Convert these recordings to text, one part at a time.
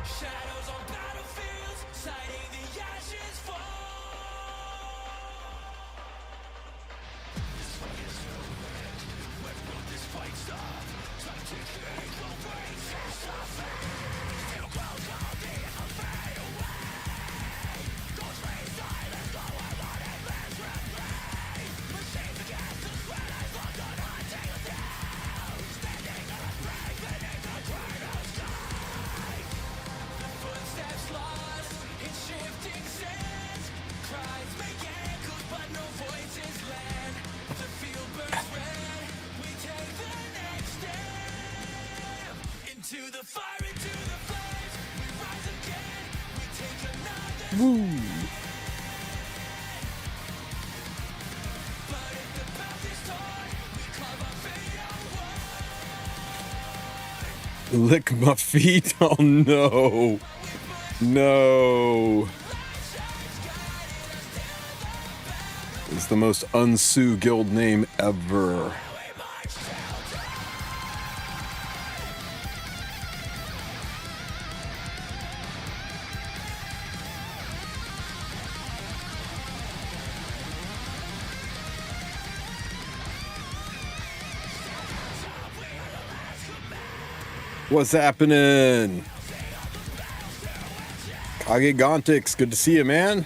Shadows on battlefields, sighting the ashes fall. This fight is no end. When will this fight stop? Time to keep the race is suffering. Still grows on the fade away. Ghost rays silence, no one wanted less refrain. Machines against the spread, I lost on hunting us down. Standing unafraid beneath the cradle sky. The footsteps lost in shifting sands. Cries make echoes, but no voices land. The field burns red. We take the next step. Into the fire, into the flames. We rise again. We take another step. But if the path is torn, we carve our fate outward. Lick my feet. Oh no. No. It's the most unsue guild name ever. What's happening? Kage Gontix, good to see you, man.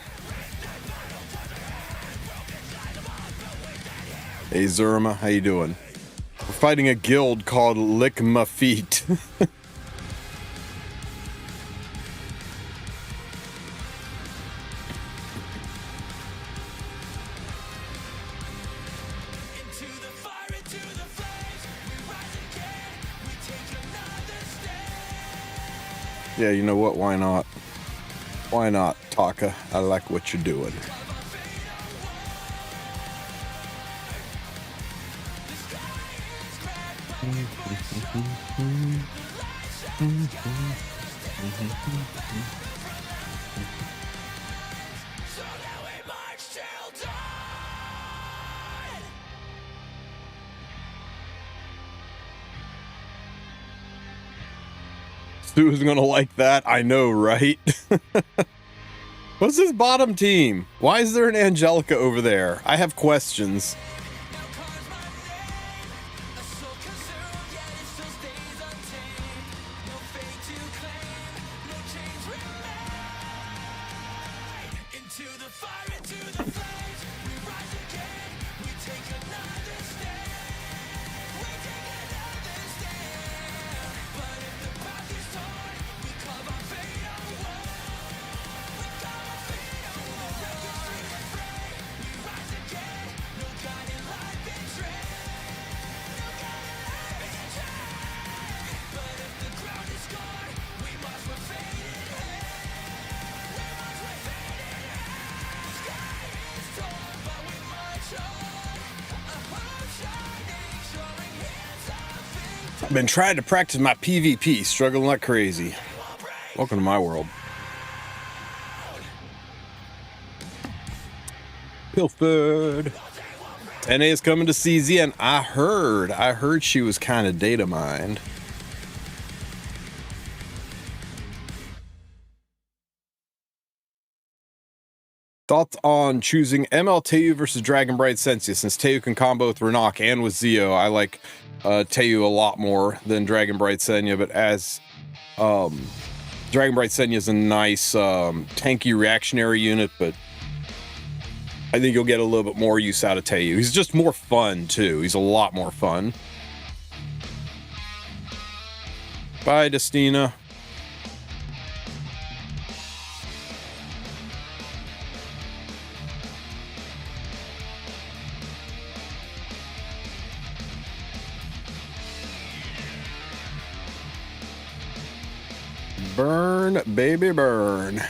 Hey Zerma, how you doing? We're fighting a guild called Lick My Feet. Into the fire, into the flames. We rise again. We take another step. Yeah, you know what? Why not? Why not, Taka? I like what you're doing. So now we march till dawn. Stu's gonna like that. I know, right? What's this bottom team? Why is there an Angelica over there? I have questions. Now calls my name. A soul consumed, yet it still stays untamed. No fate to claim, no chains remain. Into the fire, into the flames. We rise again. We take another step. We take another step. But if the path is torn, we carve our fate outward. We carve our fate outward. The street is free. We rise again. No guiding light betrayed. No guiding light betrayed. But if the ground is scarred, we march with faded head. We march with faded head. The sky is torn, but we march on. A hope shining, showing hands of victory. I've been trying to practice my PvP, struggling like crazy. Welcome to my world. Pilfered. NA is coming to CZN. I heard she was kind of data mined. Thoughts on choosing ML Teu versus Dragon Bright Sensia? Since Teu can combo with Renok and with Zio, I like Teu a lot more than Dragon Bright Senya, but as Dragon Bright Senya is a nice tanky reactionary unit, but I think you'll get a little bit more use out of Teu. He's just more fun too. He's a lot more fun. Bye, Destina. Burn, baby, burn.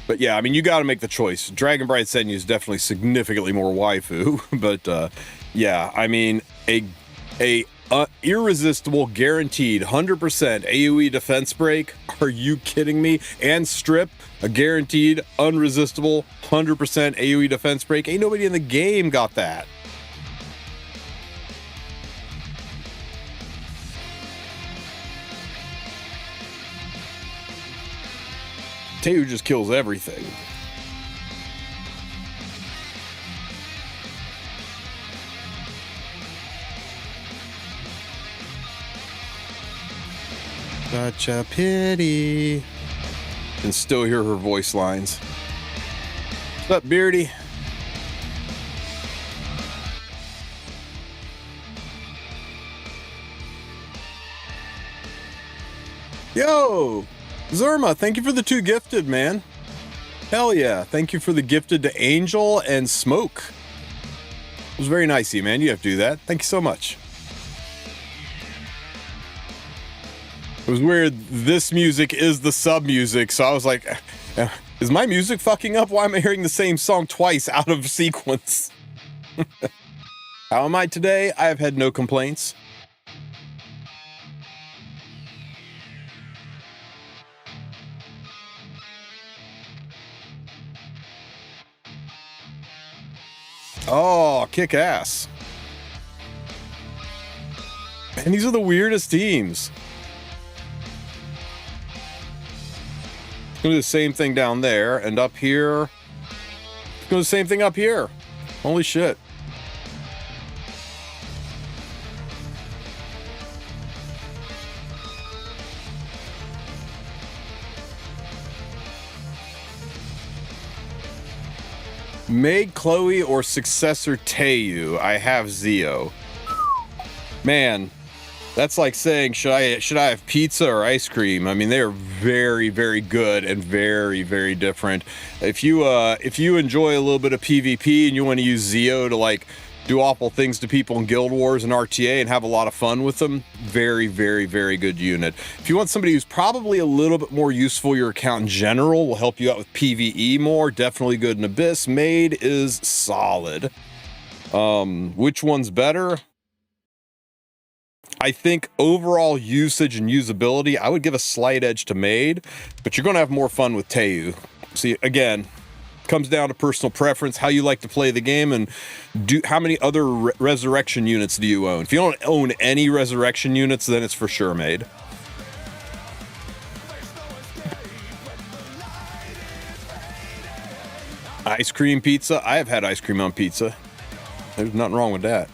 But yeah, I mean, you got to make the choice. Dragon Bright Senya is definitely significantly more waifu, but yeah, I mean, a irresistible, guaranteed 100% AoE defense break. Are you kidding me? And strip, a guaranteed, unresistible 100% AoE defense break. Ain't nobody in the game got that. Tayu just kills everything. Such a pity. Can still hear her voice lines. What's up, Beardy? Yo, Zerma, thank you for the 2 gifted, man. Hell yeah. Thank you for the gifted to Angel and Smoke. It was very nice of you, man. You have to do that. Thank you so much. It was weird. This music is the sub music, so I was like, is my music fucking up? Why am I hearing the same song twice out of sequence? How am I today? I have had no complaints. Oh, kick ass. Man, these are the weirdest teams. Gonna do the same thing down there, and up here. Gonna do the same thing up here. Holy shit. Maid Chloe or successor Tayu? I have Zio. Man, that's like saying should I have pizza or ice cream? I mean, they are very, very good and very, very different. If you enjoy a little bit of PvP and you want to use Zio to like do awful things to people in Guild Wars and RTA and have a lot of fun with them, very, very, very good unit. If you want somebody who's probably a little bit more useful, your account in general will help you out with PvE more, definitely good in Abyss. Maid is solid. Which one's better? I think overall usage and usability, I would give a slight edge to Maid, but you're going to have more fun with Tayu. See, again, comes down to personal preference, how you like to play the game, and how many other resurrection units do you own? If you don't own any resurrection units, then it's for sure Maid. Ice cream pizza? I have had ice cream on pizza. There's nothing wrong with that.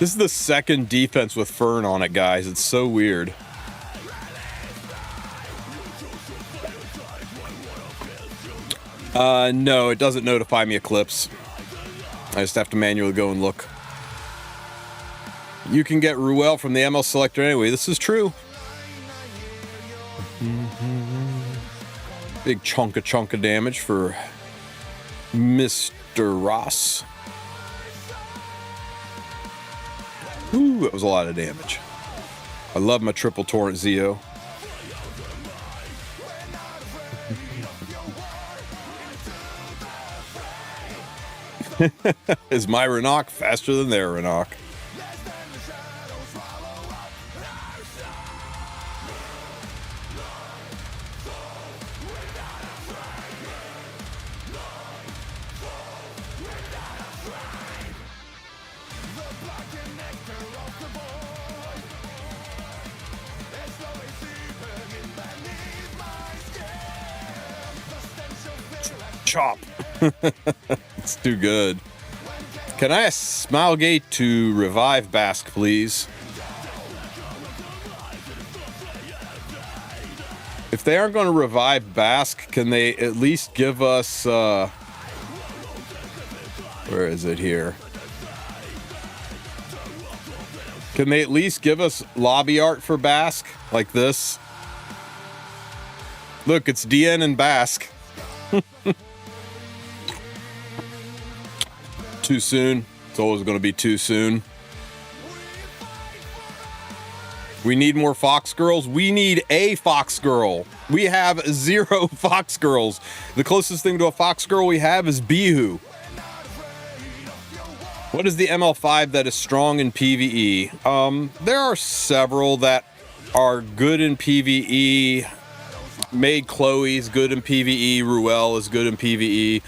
This is the second defense with Fern on it, guys. It's so weird. No, it doesn't notify me Eclipse. I just have to manually go and look. You can get Ruel from the ML selector anyway. This is true. Big chunk of damage for Mr. Ross. Ooh, that was a lot of damage. I love my triple torrent Zio. Is my Renok faster than their Renok? Chop. It's too good. Can I ask Smilegate to revive Bask, please? If they aren't going to revive Bask, can they at least give us where is it here? Can they at least give us lobby art for Bask like this? Look, it's DN and Bask. Too soon. It's always going to be too soon. We need more Fox Girls. We need a Fox Girl. We have 0 Fox Girls. The closest thing to a Fox Girl we have is Bihu. What is the ML5 that is strong in PvE? There are several that are good in PvE. Maid Chloe's good in PvE. Ruel is good in PvE.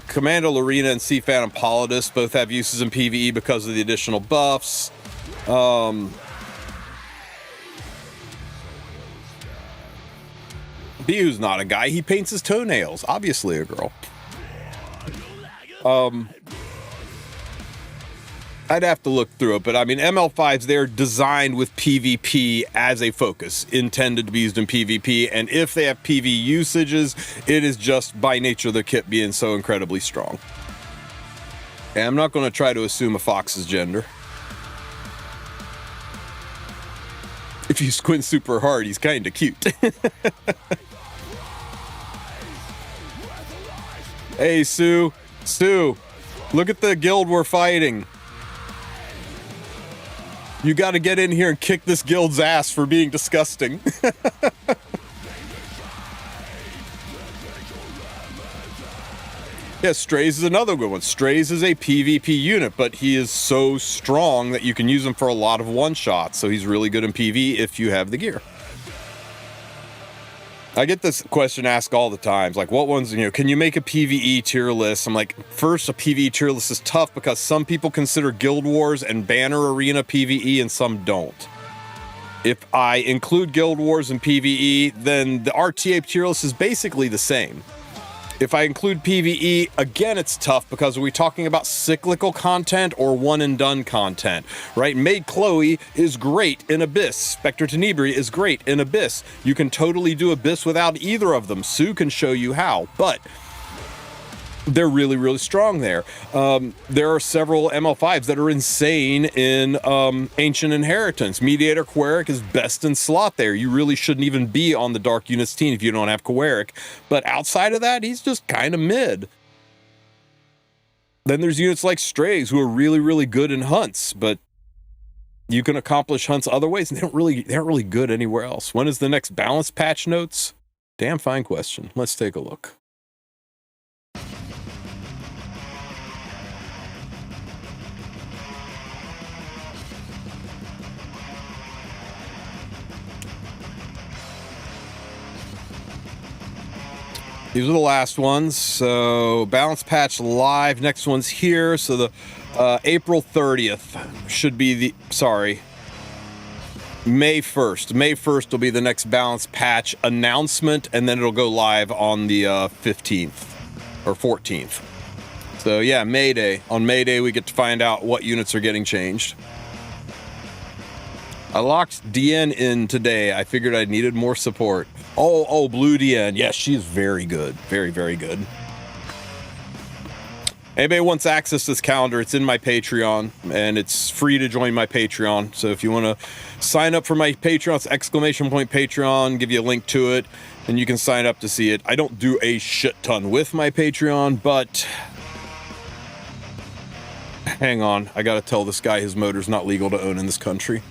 Commando Lorena and Sea Phantom Politis both have uses in PvE because of the additional buffs. Biu's not a guy. He paints his toenails. Obviously a girl. I'd have to look through it, but I mean, ML5s, they're designed with PvP as a focus, intended to be used in PvP, and if they have PV usages, it is just by nature of the kit being so incredibly strong. And I'm not going to try to assume a fox's gender. If you squint super hard, he's kind of cute. Hey, Sue. Sue, look at the guild we're fighting. You got to get in here and kick this guild's ass for being disgusting. Yeah, Strays is another good one. Strays is a PvP unit, but he is so strong that you can use him for a lot of one-shots, so he's really good in PV if you have the gear. I get this question asked all the time, like, what ones, can you make a PvE tier list? I'm like, first, a PvE tier list is tough because some people consider Guild Wars and Banner Arena PvE and some don't. If I include Guild Wars and PvE, then the RTA tier list is basically the same. If I include PvE, again, it's tough because are we talking about cyclical content or one and done content, right? Maid Chloe is great in Abyss. Spectre Tenebri is great in Abyss. You can totally do Abyss without either of them. Sue can show you how, but they're really, really strong there. There are several ML5s that are insane in Ancient Inheritance. Mediator Queric is best in slot there. You really shouldn't even be on the Dark Units team if you don't have Queric. But outside of that, he's just kind of mid. Then there's units like Strays who are really, really good in hunts, but you can accomplish hunts other ways, and they aren't really good anywhere else. When is the next balance patch notes? Damn fine question. Let's take a look. These are the last ones. So balance patch live. Next one's here. So the April 30th should be the, May 1st. May 1st will be the next balance patch announcement, and then it'll go live on the 15th or 14th. So yeah, May Day. On May Day, we get to find out what units are getting changed. I locked DN in today. I figured I needed more support. Oh, Blue DN. Yes, she's very good. Very, very good. Anybody wants access to this calendar, it's in my Patreon, and it's free to join my Patreon. So if you want to sign up for my Patreon, it's !Patreon, give you a link to it, and you can sign up to see it. I don't do a shit ton with my Patreon, but hang on. I got to tell this guy his motor's not legal to own in this country.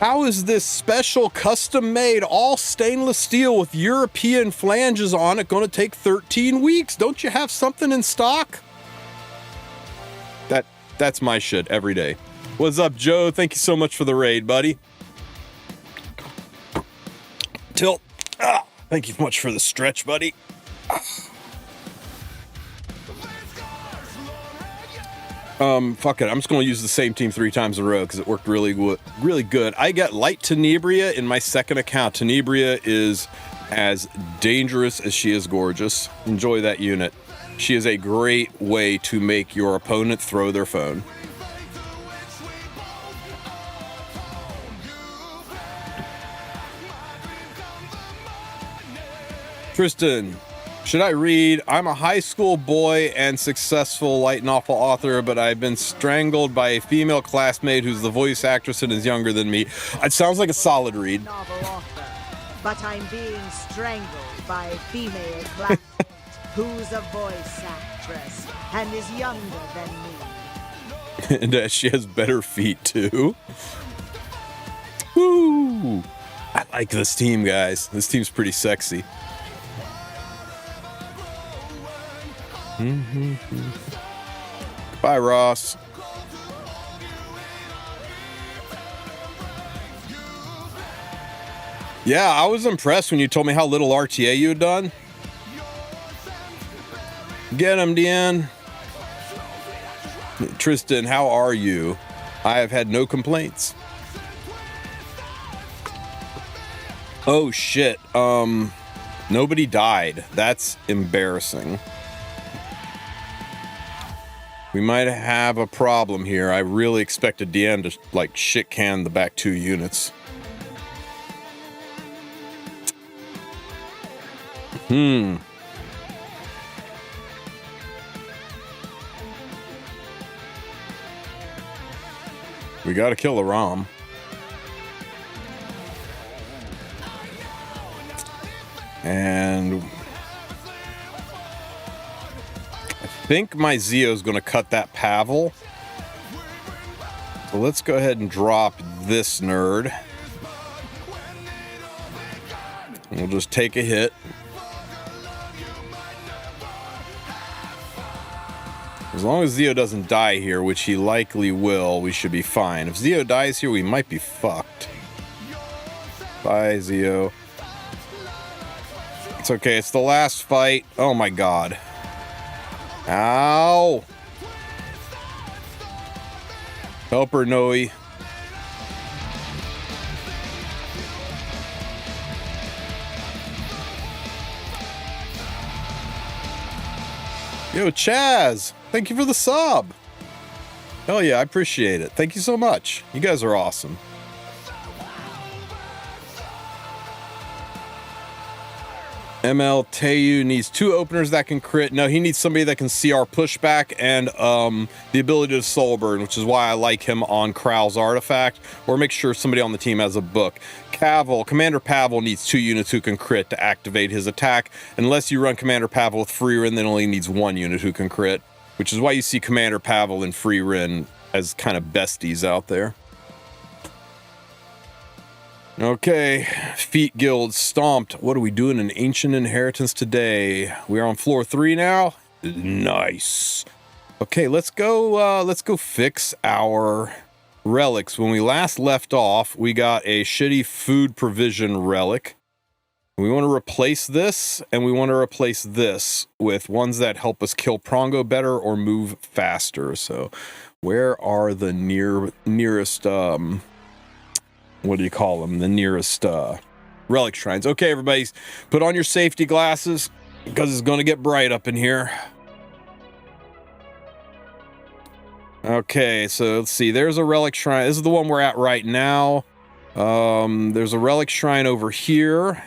How is this special custom-made all stainless steel with European flanges on it going to take 13 weeks? Don't you have something in stock? That's my shit every day. What's up, Joe? Thank you so much for the raid, buddy. Tilt. Thank you much for the stretch, buddy. Fuck it. I'm just going to use the same team 3 times in a row because it worked really good. I got light Tenebria in my second account. Tenebria is as dangerous as she is gorgeous. Enjoy that unit. She is a great way to make your opponent throw their phone. Tristen, should I read? I'm a high school boy and successful light novel author, but I've been strangled by a female classmate who's the voice actress and is younger than me. It sounds like a solid read. Novel author, but I'm being strangled by a female classmate who's a voice actress and is younger than me. And she has better feet too. Woo! I like this team, guys. This team's pretty sexy. Bye, Ross. Yeah, I was impressed when you told me how little RTA you had done. Get him, Deanne. Tristen, how are you? I have had no complaints. Oh shit. Nobody died. That's embarrassing. We might have a problem here. I really expected Deanne to like shit can the back 2 units. We gotta kill the ROM. And I think my Zeo's gonna cut that Pavel. So let's go ahead and drop this nerd. And we'll just take a hit. As long as Zeo doesn't die here, which he likely will, we should be fine. If Zeo dies here, we might be fucked. Bye, Zeo. It's okay, it's the last fight. Oh my god. Ow! Help her, Noe. Yo, Chaz! Thank you for the sub! Hell yeah, I appreciate it. Thank you so much. You guys are awesome. ML Teu needs 2 openers that can crit. No, he needs somebody that can CR pushback and the ability to soul burn, which is why I like him on Kral's artifact, or make sure somebody on the team has a book. Commander Pavel needs 2 units who can crit to activate his attack. Unless you run Commander Pavel with free Rin, then only needs 1 unit who can crit, which is why you see Commander Pavel and free Rin as kind of besties out there. Okay, Feet Guild stomped. What are we doing in Ancient Inheritance today? We are on floor 3 now. Nice. Okay, let's go fix our relics. When we last left off, we got a shitty food provision relic. We want to replace this, and we want to replace this with ones that help us kill Prongo better or move faster. So, where are the nearest what do you call them? The nearest relic shrines. Okay, everybody, put on your safety glasses because it's going to get bright up in here. Okay, so let's see. There's a relic shrine. This is the one we're at right now. There's a relic shrine over here,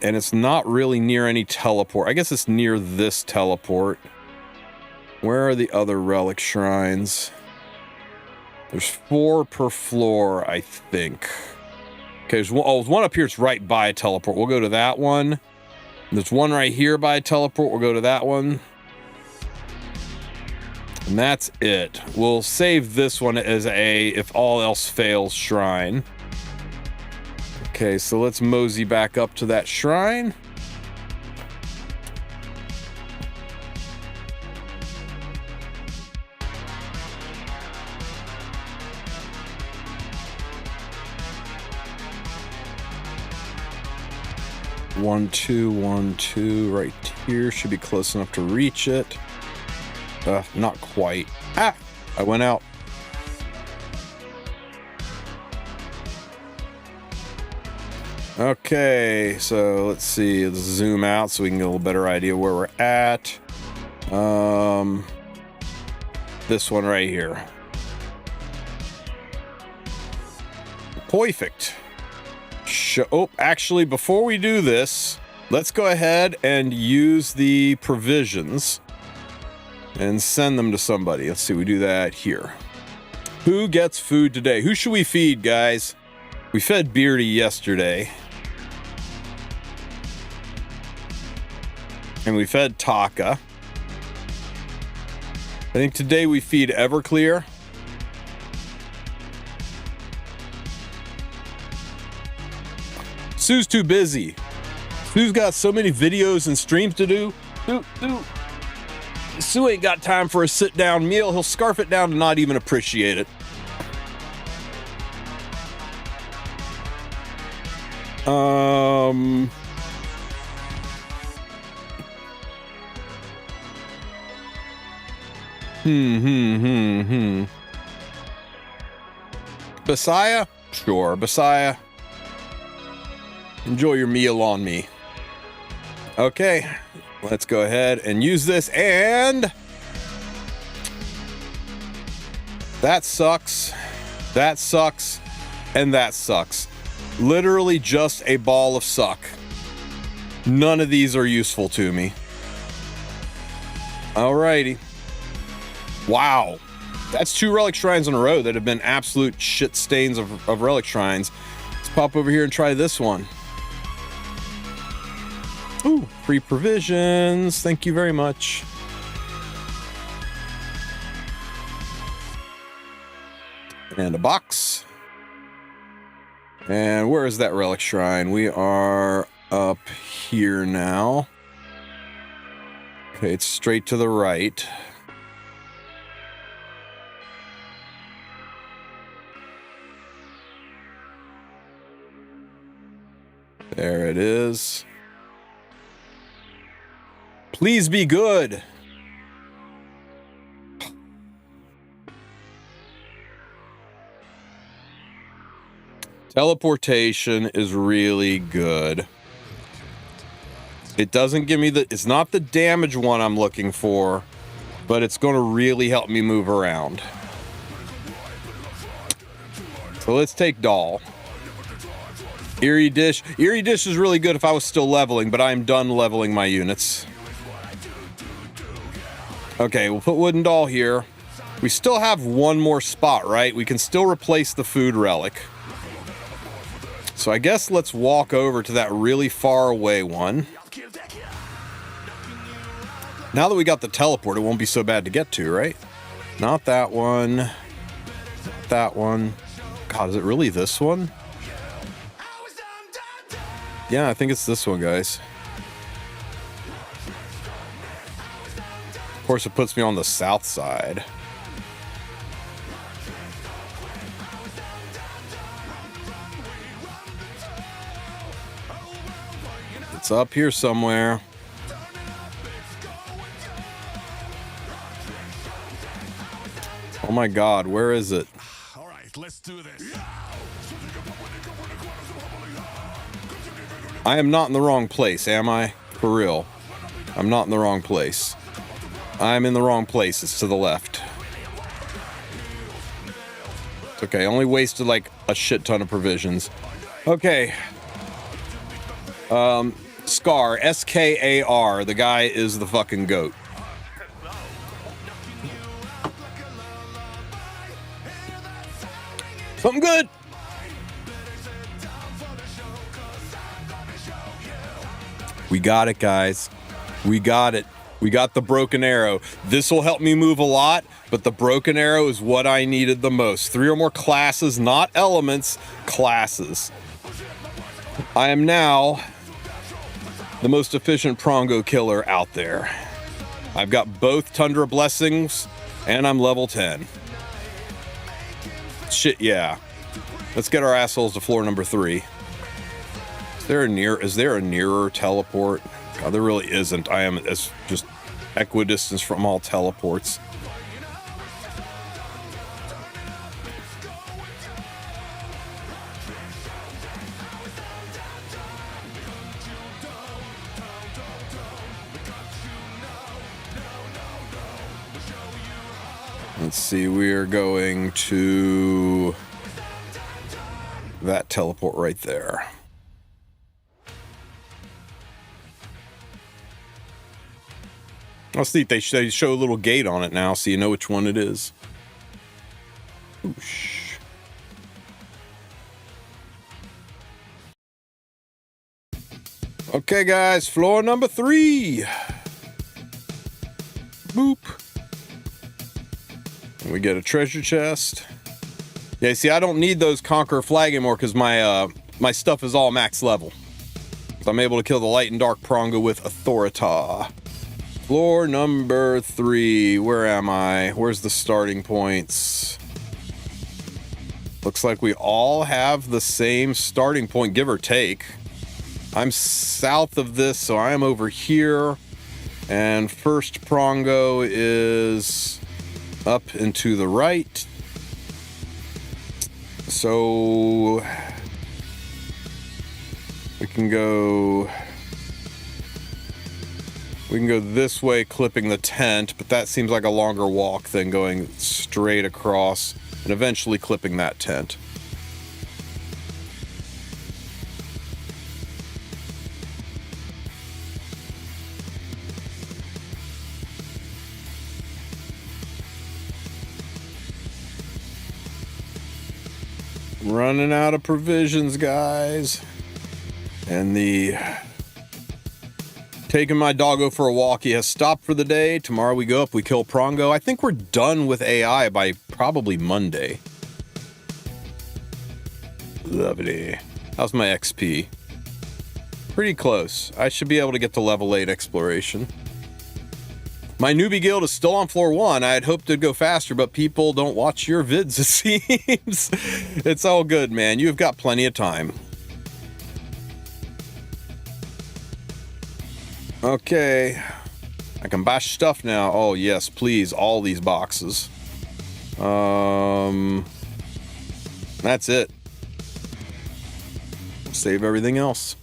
and it's not really near any teleport. I guess it's near this teleport. Where are the other relic shrines? There's 4 per floor, I think. Okay, there's one up here. It's right by a teleport. We'll go to that one. There's one right here by a teleport. We'll go to that one. And that's it. We'll save this one as a if all else fails shrine. Okay, so let's mosey back up to that shrine. One, two, right here. Should be close enough to reach it. Not quite. Ah! I went out. Okay, so let's see. Let's zoom out so we can get a little better idea where we're at. This one right here. Perfect. Oh, actually, before we do this, let's go ahead and use the provisions and send them to somebody. Let's see, we do that here. Who gets food today? Who should we feed, guys? We fed Beardy yesterday. And we fed Taka. I think today we feed Everclear. Sue's too busy. Sue's got so many videos and streams to do. Sue ain't got time for a sit-down meal. He'll scarf it down and not even appreciate it. Messiah? Sure, Messiah. Enjoy your meal on me. Okay, let's go ahead and use this, and that sucks. That sucks. And that sucks. Literally just a ball of suck. None of these are useful to me. Alrighty. Wow. That's 2 relic shrines in a row that have been absolute shit stains of relic shrines. Let's pop over here and try this one. Ooh, free provisions. Thank you very much. And a box. And where is that relic shrine? We are up here now. Okay, it's straight to the right. There it is. Please be good. Teleportation is really good. It doesn't give me it's not the damage one I'm looking for, but it's going to really help me move around. So let's take Doll. Eerie Dish. Eerie Dish is really good if I was still leveling, but I'm done leveling my units. Okay, we'll put Wooden Doll here. We still have one more spot, right? We can still replace the food relic. So I guess let's walk over to that really far away one. Now that we got the teleport, it won't be so bad to get to, right? Not that one. Not that one. God, is it really this one? Yeah, I think it's this one, guys. Of course, it puts me on the south side. It's up here somewhere. Oh my God, where is it? All right, let's do this. I am not in the wrong place, am I? For real. I'm not in the wrong place. I'm in the wrong place. It's to the left. It's okay. I only wasted like a shit ton of provisions. Okay. Scar. S-K-A-R. The guy is the fucking goat. Something good. We got it, guys. We got it. We got the broken arrow. This will help me move a lot. but the broken arrow is what I needed the most. 3 or more classes, not elements, classes. I am now the most efficient Prongo killer out there. I've got both Tundra Blessings, and I'm level 10. Shit, yeah. Let's get our assholes to floor number 3. Is there a nearer teleport? God, there really isn't. I am just equidistance from all teleports. Let's see, we are going to that teleport right there. I'll see if they show a little gate on it now so you know which one it is. Oosh. Okay, guys, floor number 3. Boop. We get a treasure chest. Yeah, see, I don't need those Conqueror flag anymore because my stuff is all max level. So I'm able to kill the light and dark Prongo with Authorita. Floor number 3. Where am I? Where's the starting points? Looks like we all have the same starting point, give or take. I'm south of this, so I am over here. And first Prongo is up and to the right. So we can go this way, clipping the tent, but that seems like a longer walk than going straight across and eventually clipping that tent. Running out of provisions, guys. And the taking my doggo for a walk. He has stopped for the day. Tomorrow we go up, we kill Prongo. I think we're done with AI by probably Monday. Lovely. How's my XP? Pretty close. I should be able to get to level 8 exploration. My newbie guild is still on floor 1. I had hoped to go faster, but people don't watch your vids, it seems. It's all good, man. You've got plenty of time. Okay. I can buy stuff now. Oh, yes, please. All these boxes. That's it. Save everything else.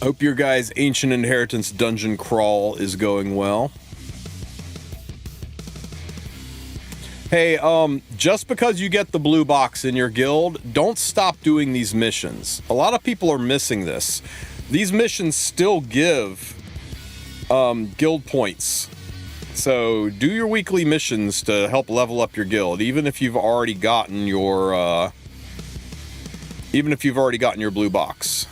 Hope your guys' Ancient Inheritance dungeon crawl is going well. Hey, just because you get the blue box in your guild, don't stop doing these missions. A lot of people are missing this. These missions still give guild points. So do your weekly missions to help level up your guild, even if you've already gotten your blue box.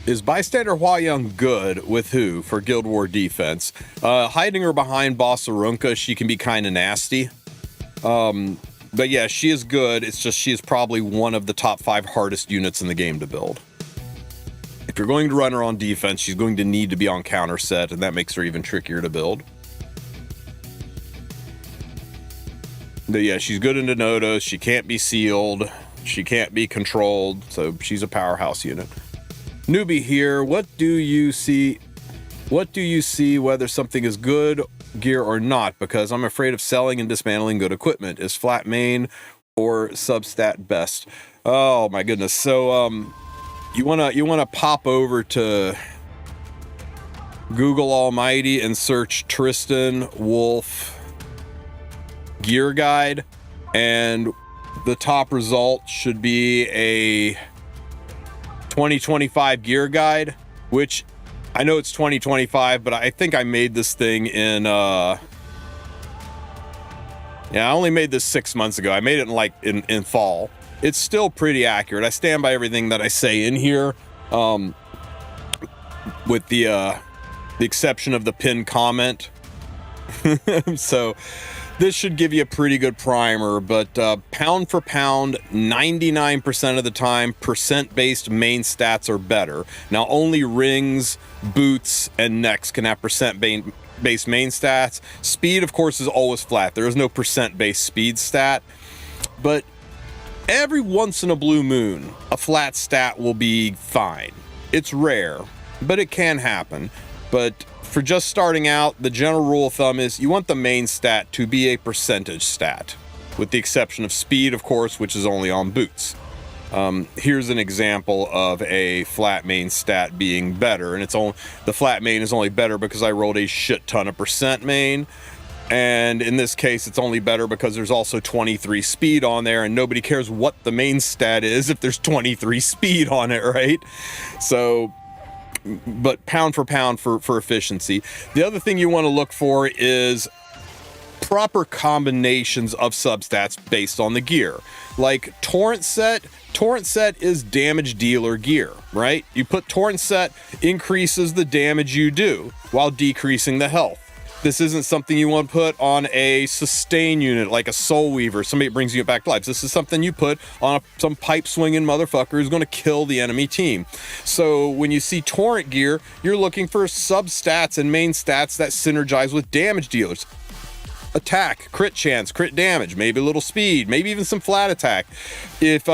Is Bystander Hua-Young good with who for Guild War defense? Hiding her behind Boss Arunka, she can be kind of nasty. But yeah, she is good. It's just she is probably one of the top 5 hardest units in the game to build. If you're going to run her on defense, she's going to need to be on counter set, and that makes her even trickier to build. But yeah, she's good into Nodos. She can't be sealed. She can't be controlled. So she's a powerhouse unit. Newbie here, what do you see whether something is good gear or not? Because I'm afraid of selling and dismantling good equipment. Is flat main or substat best? Oh my goodness. So you wanna pop over to Google Almighty and search Tristen Wulf gear guide, and the top result should be a 2025 gear guide, which I know it's 2025, but I think I made this thing in, yeah, I only made this 6 months ago. I made it in fall. It's still pretty accurate. I stand by everything that I say in here, with the exception of the pinned comment. So this should give you a pretty good primer, but pound for pound, 99% of the time, percent-based main stats are better. Now, only rings, boots, and necks can have percent-based main stats. Speed, of course, is always flat. There is no percent-based speed stat, but every once in a blue moon, a flat stat will be fine. It's rare, but it can happen. But for just starting out, the general rule of thumb is you want the main stat to be a percentage stat, with the exception of speed, of course, which is only on boots. Here's an example of a flat main stat being better, and the flat main is only better because I rolled a shit ton of percent main. And in this case, it's only better because there's also 23 speed on there, and nobody cares what the main stat is if there's 23 speed on it, right? So, but pound for pound for efficiency. The other thing you want to look for is proper combinations of substats based on the gear. Like Torrent Set is damage dealer gear, right? You put Torrent Set, increases the damage you do while decreasing the health. This isn't something you want to put on a sustain unit like a Soul Weaver, somebody that brings you back to life. This is something you put on some pipe swinging motherfucker who's going to kill the enemy team. So when you see Torrent gear, you're looking for substats and main stats that synergize with damage dealers. Attack, crit chance, crit damage, maybe a little speed, maybe even some flat attack. If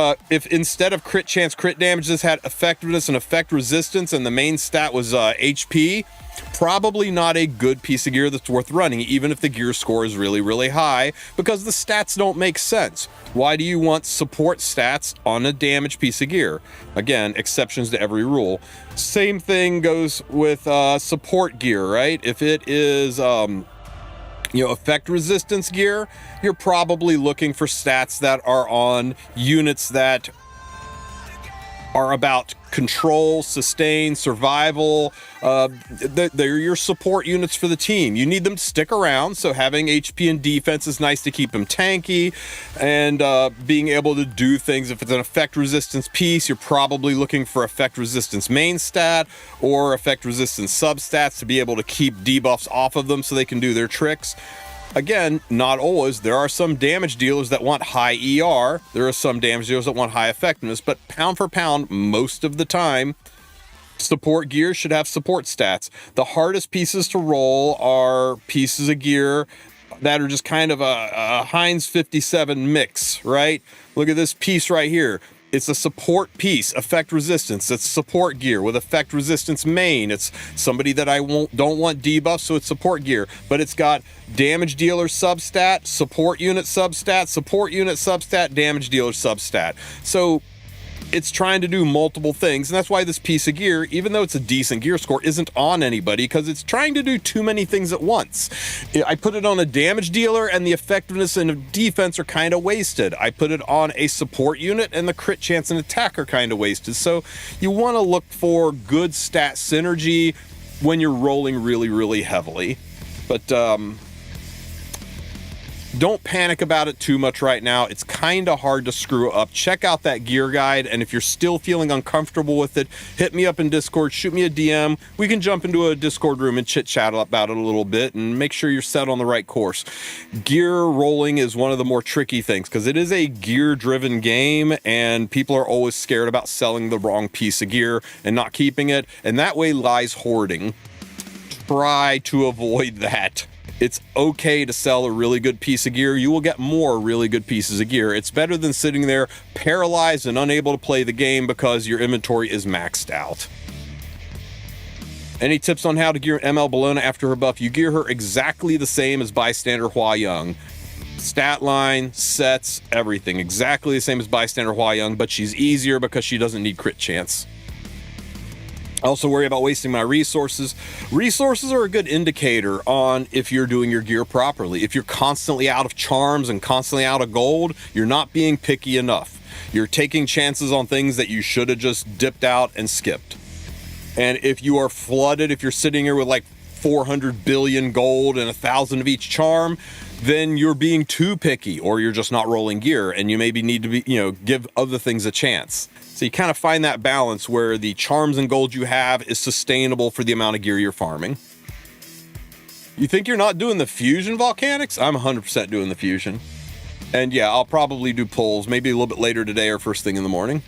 instead of crit chance, crit damage, this had effectiveness and effect resistance, and the main stat was HP, probably not a good piece of gear that's worth running, even if the gear score is really, really high, because the stats don't make sense. Why do you want support stats on a damaged piece of gear? Again, exceptions to every rule. Same thing goes with support gear, right? If it is effect resistance gear, you're probably looking for stats that are on units that are about control, sustain, survival. They're your support units for the team. You need them to stick around, so having HP and defense is nice to keep them tanky, and being able to do things. If it's an effect resistance piece, you're probably looking for effect resistance main stat or effect resistance substats to be able to keep debuffs off of them so they can do their tricks. Again, not always. There are some damage dealers that want high ER. There are some damage dealers that want high effectiveness, but pound for pound, most of the time, support gear should have support stats. The hardest pieces to roll are pieces of gear that are just kind of a Heinz 57 mix, right? Look at this piece right here. It's a support piece, effect resistance. It's support gear with effect resistance main. It's somebody that I don't want debuff, so it's support gear. But it's got damage dealer substat, support unit substat, damage dealer substat. So it's trying to do multiple things, and that's why this piece of gear, even though it's a decent gear score, isn't on anybody, because it's trying to do too many things at once. I put it on a damage dealer, and the effectiveness and defense are kind of wasted. I put it on a support unit, and the crit chance and attack are kind of wasted. So you want to look for good stat synergy when you're rolling really, really heavily. But don't panic about it too much right now. It's kind of hard to screw up. Check out that gear guide, and if you're still feeling uncomfortable with it, hit me up in Discord, shoot me a DM. We can jump into a Discord room and chit-chat about it a little bit and make sure you're set on the right course. Gear rolling is one of the more tricky things because it is a gear-driven game, and people are always scared about selling the wrong piece of gear and not keeping it, and that way lies hoarding. Try to avoid that. It's okay to sell a really good piece of gear. You will get more really good pieces of gear. It's better than sitting there paralyzed and unable to play the game because your inventory is maxed out. Any tips on how to gear ML Bologna after her buff? You gear her exactly the same as Bystander Hua Young. Stat line, sets, everything. Exactly the same as Bystander Hua Young, but she's easier because she doesn't need crit chance. I also worry about wasting my resources. Resources are a good indicator on if you're doing your gear properly. If you're constantly out of charms and constantly out of gold, you're not being picky enough. You're taking chances on things that you should have just dipped out and skipped. And if you are flooded, if you're sitting here with like 400 billion gold and 1,000 of each charm, then you're being too picky, or you're just not rolling gear, and you maybe need to be, give other things a chance. So you kind of find that balance where the charms and gold you have is sustainable for the amount of gear you're farming. You think you're not doing the fusion volcanics? I'm 100% doing the fusion. And yeah, I'll probably do pulls, maybe a little bit later today or first thing in the morning.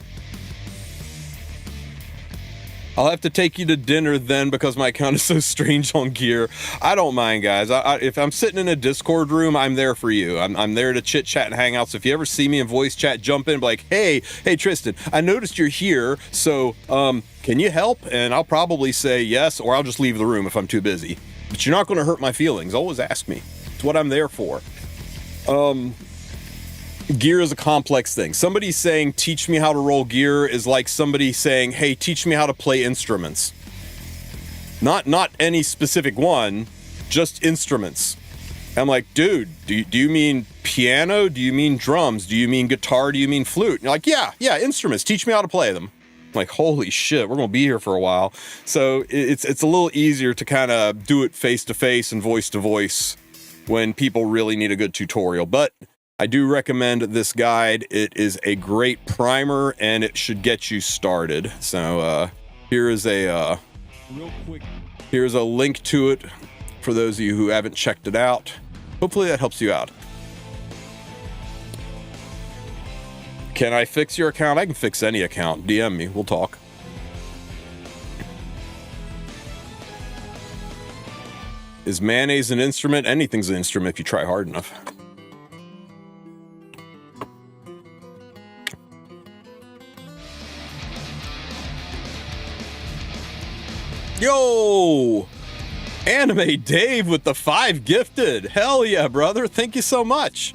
I'll have to take you to dinner then because my account is so strange on gear. I don't mind, guys. If I'm sitting in a Discord room, I'm there for you. I'm there to chit chat and hang out. So if you ever see me in voice chat, jump in and be like, hey Tristen, I noticed you're here. So can you help? And I'll probably say yes, or I'll just leave the room if I'm too busy. But you're not going to hurt my feelings. Always ask me. It's what I'm there for. Gear is a complex thing. Somebody saying, teach me how to roll gear is like somebody saying, hey, teach me how to play instruments. Not any specific one, just instruments. I'm like, dude, do you mean piano? Do you mean drums? Do you mean guitar? Do you mean flute? And you're like, yeah, instruments. Teach me how to play them. I'm like, holy shit, we're going to be here for a while. So it's a little easier to kind of do it face to face and voice to voice when people really need a good tutorial. But I do recommend this guide. It is a great primer and it should get you started. So here's a link to it for those of you who haven't checked it out. Hopefully that helps you out. Can I fix your account? I can fix any account. DM me, we'll talk. Is mayonnaise an instrument? Anything's an instrument if you try hard enough. Yo! Anime Dave with the 5 gifted. Hell yeah, brother. Thank you so much.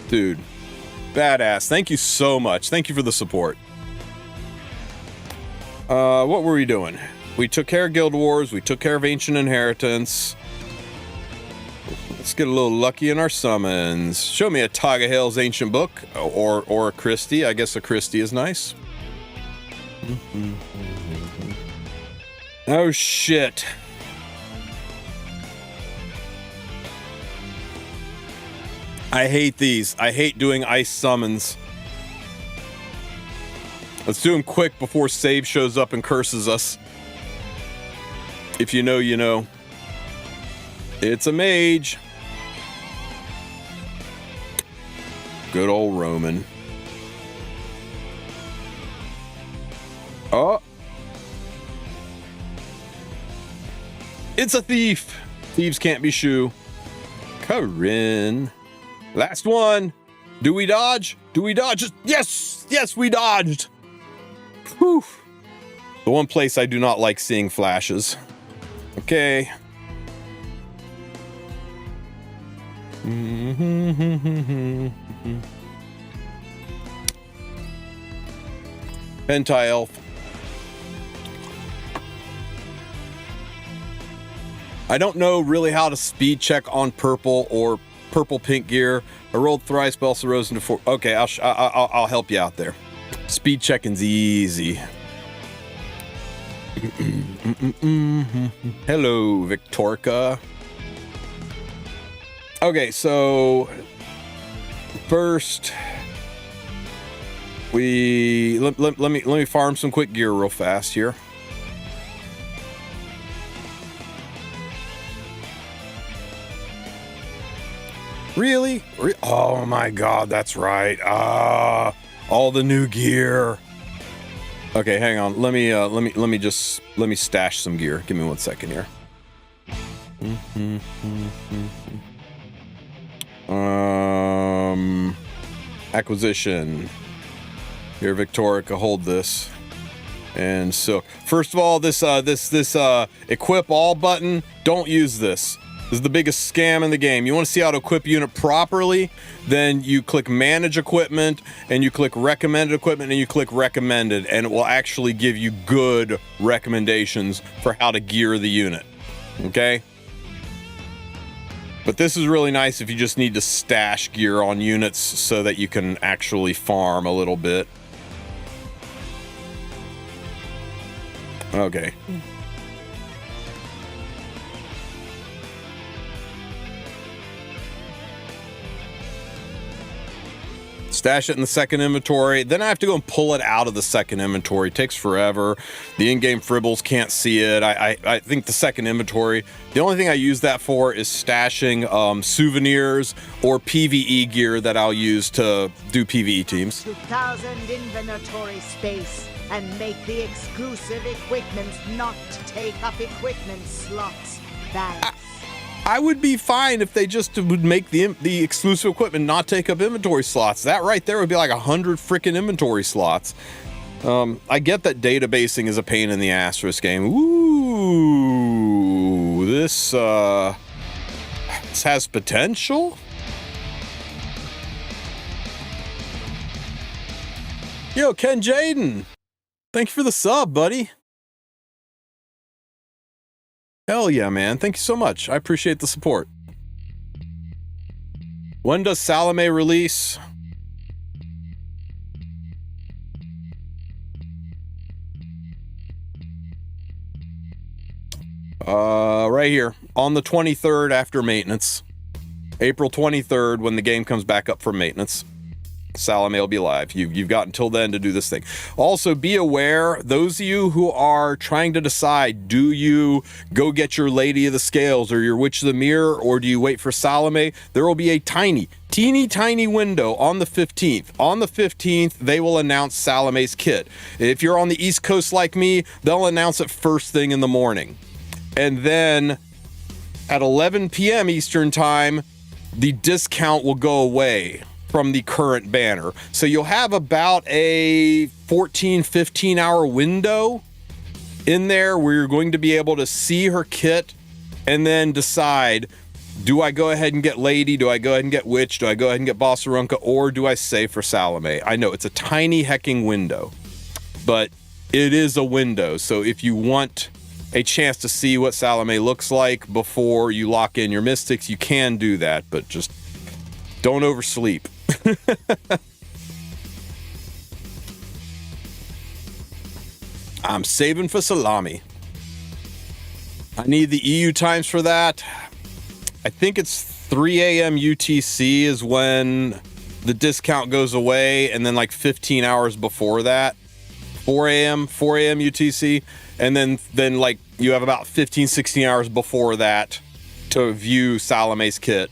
Dude, badass. Thank you so much. Thank you for the support. What were we doing? We took care of Guild Wars. We took care of Ancient Inheritance. Let's get a little lucky in our summons. Show me a Tagoar's Ancient Book. Or a Christie. I guess a Christie is nice. Oh shit. I hate these. I hate doing ice summons. Let's do them quick before Save shows up and curses us. If you know, you know. It's a mage. Good old Roman. Oh. It's a thief. Thieves can't be shoo. Corinne. Last one. Do we dodge? Do we dodge? Yes! Yes, we dodged! Whew. The one place I do not like seeing flashes. Okay. Penti-elf. I don't know really how to speed check on purple or purple-pink gear. I rolled thrice, but also rose into 4. Okay, I'll help you out there. Speed checking's easy. Hello, Victorica. Okay, so first let me farm some quick gear real fast here. Really? Oh my god, that's right. All the new gear. Okay, hang on. Let me stash some gear. Give me 1 second here. Acquisition. Here, Victorica, hold this. And so, first of all, this equip all button, don't use this. This is the biggest scam in the game. You want to see how to equip a unit properly, then you click manage equipment, and you click recommended equipment, and you click recommended, and it will actually give you good recommendations for how to gear the unit. Okay? But this is really nice if you just need to stash gear on units so that you can actually farm a little bit. Okay. Stash it in the second inventory. Then I have to go and pull it out of the second inventory. It takes forever. The in-game fribbles can't see it. I think the second inventory, the only thing I use that for is stashing souvenirs or PvE gear that I'll use to do PvE teams. 2,000 inventory space and make the exclusive equipment not take up equipment slots. Thanks. I would be fine if they just would make the exclusive equipment not take up inventory slots. That right there would be like 100 freaking inventory slots. I get that databasing is a pain in the ass for this game. Ooh, this has potential. Yo, Ken Jaden, thank you for the sub, buddy. Hell yeah, man. Thank you so much. I appreciate the support. When does Salome release? Right here. On the 23rd after maintenance. April 23rd when the game comes back up for maintenance. Salome will be live. You've got until then to do this thing. Also, be aware, those of you who are trying to decide, do you go get your Lady of the Scales or your Witch of the Mirror, or do you wait for Salome? There will be a teeny tiny window on the 15th. On the 15th, they will announce Salome's kit. If you're on the East Coast like me, they'll announce it first thing in the morning. And then at 11 p.m. Eastern Time, the discount will go away from the current banner. So you'll have about a 15 hour window in there where you're going to be able to see her kit and then decide, do I go ahead and get Lady? Do I go ahead and get Witch? Do I go ahead and get Bossarunka? Or do I save for Salome? I know it's a tiny hecking window, but it is a window. So if you want a chance to see what Salome looks like before you lock in your mystics, you can do that, but just don't oversleep. I'm saving for salami. I need the EU times for that. I think it's 3 a.m. UTC is when the discount goes away, and then like 15 hours before that, 4 a.m. UTC, and then like you have about 16 hours before that to view Salome's kit.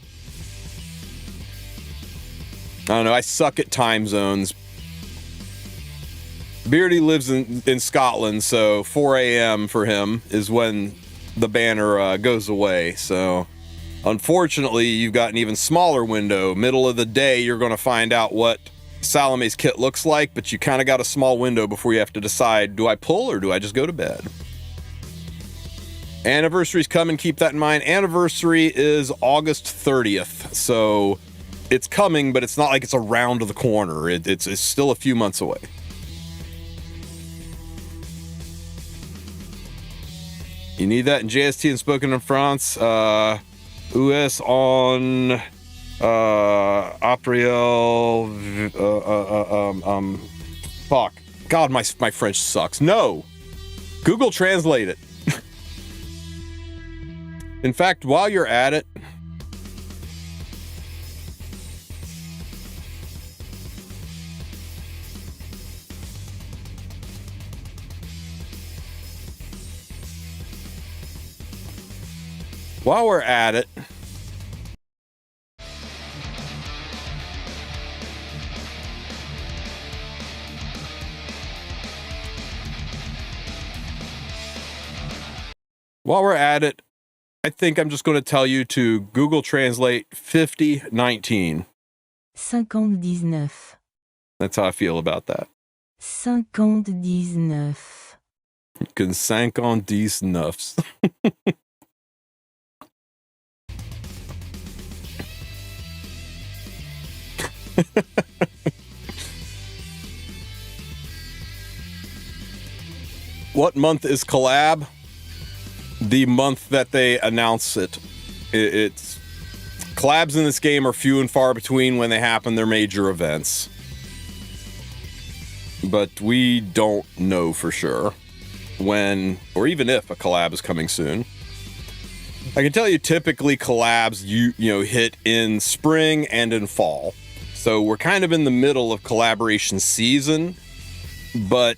I don't know, I suck at time zones. Beardy lives in Scotland, so 4 a.m. for him is when the banner goes away. So unfortunately, you've got an even smaller window. Middle of the day, you're going to find out what Salome's kit looks like, but you kind of got a small window before you have to decide, do I pull or do I just go to bed? Anniversary's coming, keep that in mind. Anniversary is August 30th, so it's coming, but it's not like it's around the corner. It's still a few months away. You need that in JST and spoken in France. US on April. Fuck. God, my French sucks. No. Google Translate it. In fact, while you're at it, while we're at it, I think I'm just going to tell you to Google Translate 5019. 59. That's how I feel about that. 59. You can 59. What month is collab? The month that they announce it. It's collabs in this game are few and far between when they happen. They're major events, but we don't know for sure. when, or even if, a collab is coming soon. I can tell you typically collabs you know hit in spring and in fall. So we're kind of in the middle of collaboration season, but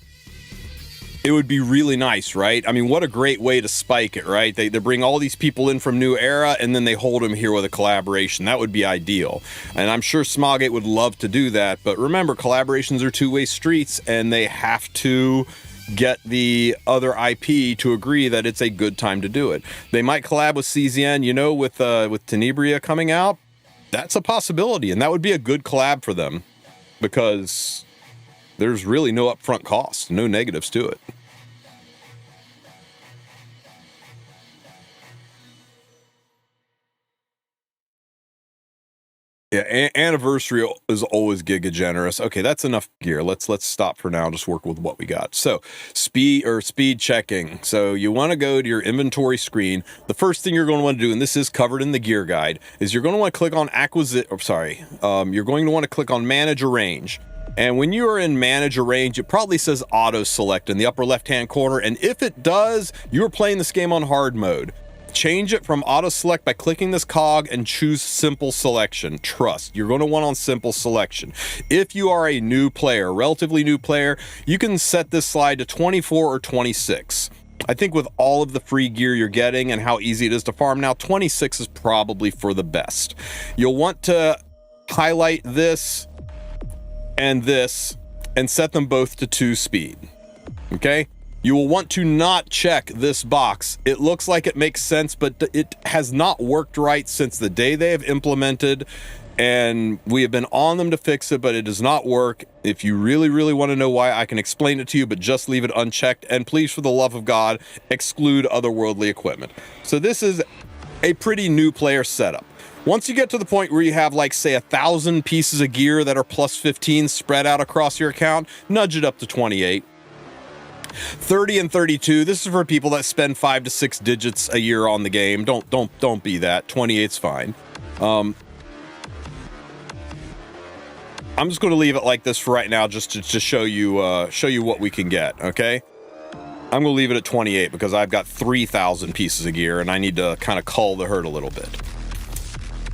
it would be really nice, right? I mean, what a great way to spike it, right? They bring all these people in from New Era and then they hold them here with a collaboration. That would be ideal. And I'm sure Smogate would love to do that. But remember, collaborations are two-way streets and they have to get the other IP to agree that it's a good time to do it. They might collab with CZN, you know, with Tenebria coming out. That's a possibility. And that would be a good collab for them because there's really no upfront cost, no negatives to it. Yeah, anniversary is always giga generous. Okay, that's enough gear. Let's stop for now and just work with what we got. So speed checking. So you want to go to your inventory screen. The first thing you're going to want to do, and this is covered in the gear guide, is you're going to want to click on you're going to want to click on manage arrange. And when you are in manage arrange, it probably says auto select in the upper left hand corner. And if it does, you're playing this game on hard mode. Change it from auto select by clicking this cog and choose simple selection. Trust, you're going to want on simple selection. If you are a new player, relatively new player, you can set this slide to 24 or 26. I think with all of the free gear you're getting and how easy it is to farm now, 26 is probably for the best. You'll want to highlight this and set them both to 2 speed. Okay? You will want to not check this box. It looks like it makes sense, but it has not worked right since the day they have implemented, and we have been on them to fix it, but it does not work. If you really, really want to know why, I can explain it to you, but just leave it unchecked. And please, for the love of God, exclude otherworldly equipment. So this is a pretty new player setup. Once you get to the point where you have, like, say, 1,000 pieces of gear that are plus 15 spread out across your account, nudge it up to 28. 30 and 32, this is for people that spend 5 to 6 digits a year on the game. Don't be that. 28's fine. I'm just going to leave it like this for right now, just to show you what we can get. Okay, I'm going to leave it at 28 because I've got 3,000 pieces of gear and I need to kind of cull the herd a little bit.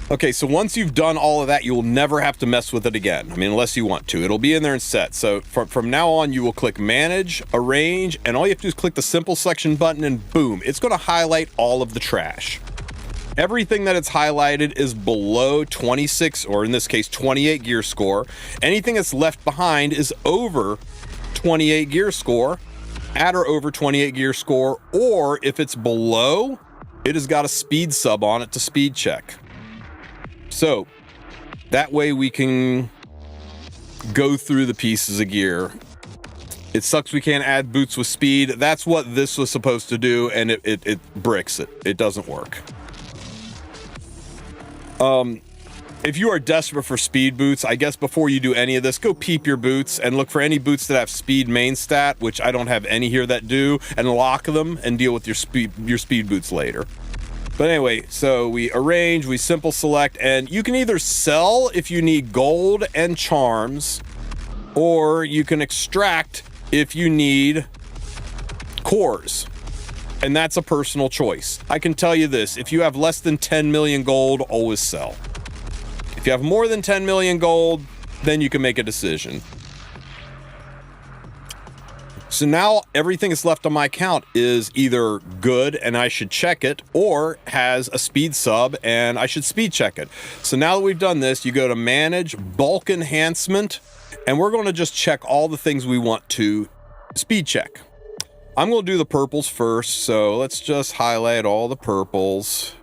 Okay, so once you've done all of that, you will never have to mess with it again. I mean, unless you want to. It'll be in there and set. So from now on, you will click Manage, Arrange, and all you have to do is click the Simple Selection button, and boom, it's going to highlight all of the trash. Everything that it's highlighted is below 26, or in this case, 28 gear score. Anything that's left behind is over 28 gear score, at or over 28 gear score, or if it's below, it has got a speed sub on it to speed check. So that way we can go through the pieces of gear. It sucks we can't add boots with speed. That's what this was supposed to do, and it bricks it. It doesn't work. If you are desperate for speed boots, I guess before you do any of this, go peep your boots and look for any boots that have speed main stat, which I don't have any here that do, and lock them and deal with your speed boots later. But anyway, so we arrange, we simple select, and you can either sell if you need gold and charms, or you can extract if you need cores. And that's a personal choice. I can tell you this, if you have less than 10 million gold, always sell. If you have more than 10 million gold, then you can make a decision. So now everything that's left on my account is either good and I should check it, or has a speed sub and I should speed check it. So now that we've done this, you go to Manage, Bulk Enhancement, and we're going to just check all the things we want to speed check. I'm going to do the purples first, so let's just highlight all the purples.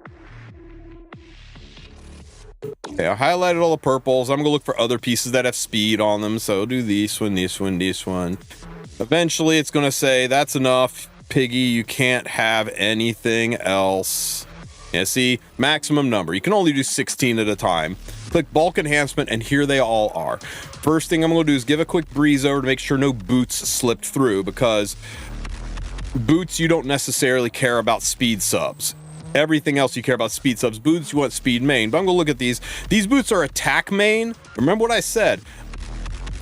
Okay, I highlighted all the purples. I'm going to look for other pieces that have speed on them, so do this one, this one, this one. Eventually, it's going to say, that's enough, Piggy, you can't have anything else. Yeah, see, maximum number. You can only do 16 at a time. Click Bulk Enhancement, and here they all are. First thing I'm going to do is give a quick breeze over to make sure no boots slipped through, because boots, you don't necessarily care about speed subs. Everything else you care about speed subs. Boots, you want speed main. But I'm going to look at these. These boots are attack main. Remember what I said.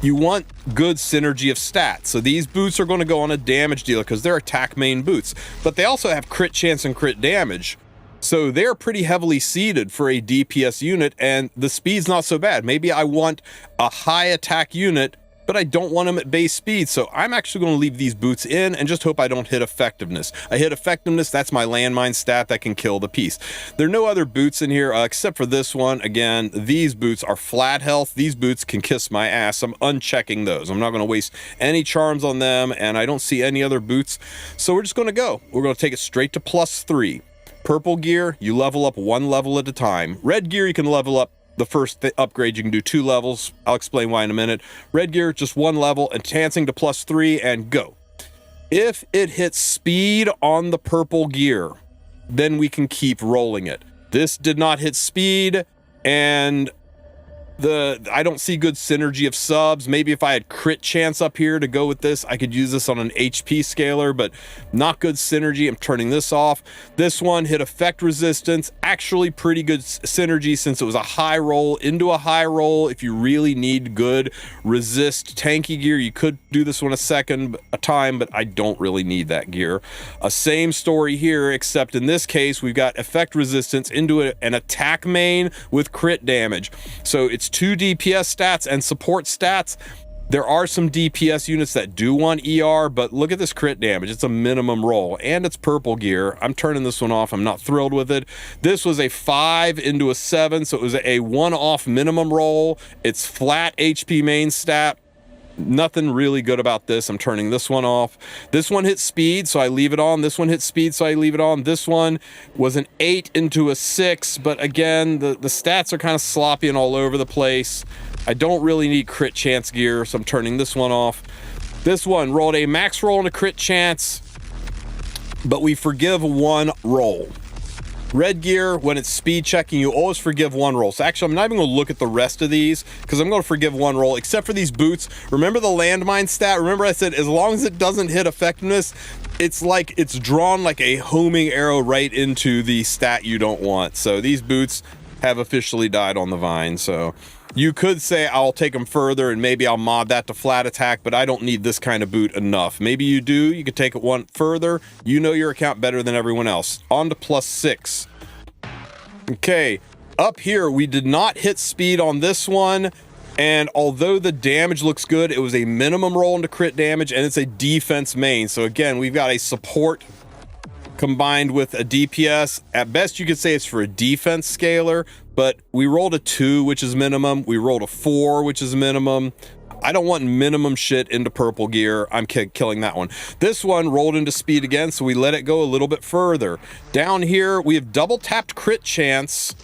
you want good synergy of stats. So these boots are going to go on a damage dealer because they're attack main boots, but they also have crit chance and crit damage. So they're pretty heavily seeded for a DPS unit, and the speed's not so bad. Maybe I want a high attack unit, but I don't want them at base speed. So I'm actually going to leave these boots in and just hope I don't hit effectiveness. I hit effectiveness, that's my landmine stat that can kill the piece. There are no other boots in here except for this one. Again, these boots are flat health. These boots can kiss my ass. I'm unchecking those. I'm not going to waste any charms on them, and I don't see any other boots. So we're just going to go. We're going to take it straight to +3. Purple gear, you level up 1 level at a time. Red gear, you can level up the first upgrade. You can do 2 levels. I'll explain why in a minute. Red gear, just 1 level, enhancing to +3, and go. If it hits speed on the purple gear, then we can keep rolling it. This did not hit speed, and I don't see good synergy of subs. Maybe if I had crit chance up here to go with this, I could use this on an HP scaler, but not good synergy. I'm turning this off. This one hit effect resistance, actually pretty good synergy since it was a high roll into a high roll. If you really need good resist tanky gear, you could do this one a time, but I don't really need that gear. Same story here, except in this case, we've got effect resistance into an attack main with crit damage. So it's 2 DPS stats and support stats. There are some DPS units that do want ER, but look at this crit damage. It's a minimum roll, and it's purple gear. I'm turning this one off. I'm not thrilled with it. This was a 5 into a 7, so it was a one-off minimum roll. It's flat HP main stat. Nothing really good about this. I'm turning this one off. This one hit speed, so I leave it on. This one hit speed, so I leave it on. This one was an 8 into a 6, but again, the stats are kind of sloppy and all over the place. I don't really need crit chance gear, so I'm turning this one off. This one rolled a max roll and a crit chance, but we forgive 1 roll. Red gear, when it's speed checking, you always forgive 1 roll. So actually, I'm not even going to look at the rest of these because I'm going to forgive 1 roll, except for these boots. Remember the landmine stat? Remember I said as long as it doesn't hit effectiveness, it's like it's drawn like a homing arrow right into the stat you don't want. So these boots have officially died on the vine. So you could say I'll take them further and maybe I'll mod that to flat attack, but I don't need this kind of boot enough. Maybe you do. You could take it 1 further. You know your account better than everyone else. On to +6. Okay, up here we did not hit speed on this one, and although the damage looks good, it was a minimum roll into crit damage, and it's a defense main. So again, we've got a support combined with a DPS. At best, you could say it's for a defense scaler, but we rolled a 2, which is minimum. We rolled a 4, which is minimum. I don't want minimum shit into purple gear. I'm killing that one. This one rolled into speed again, so we let it go a little bit further. Down here, we have double tapped crit chance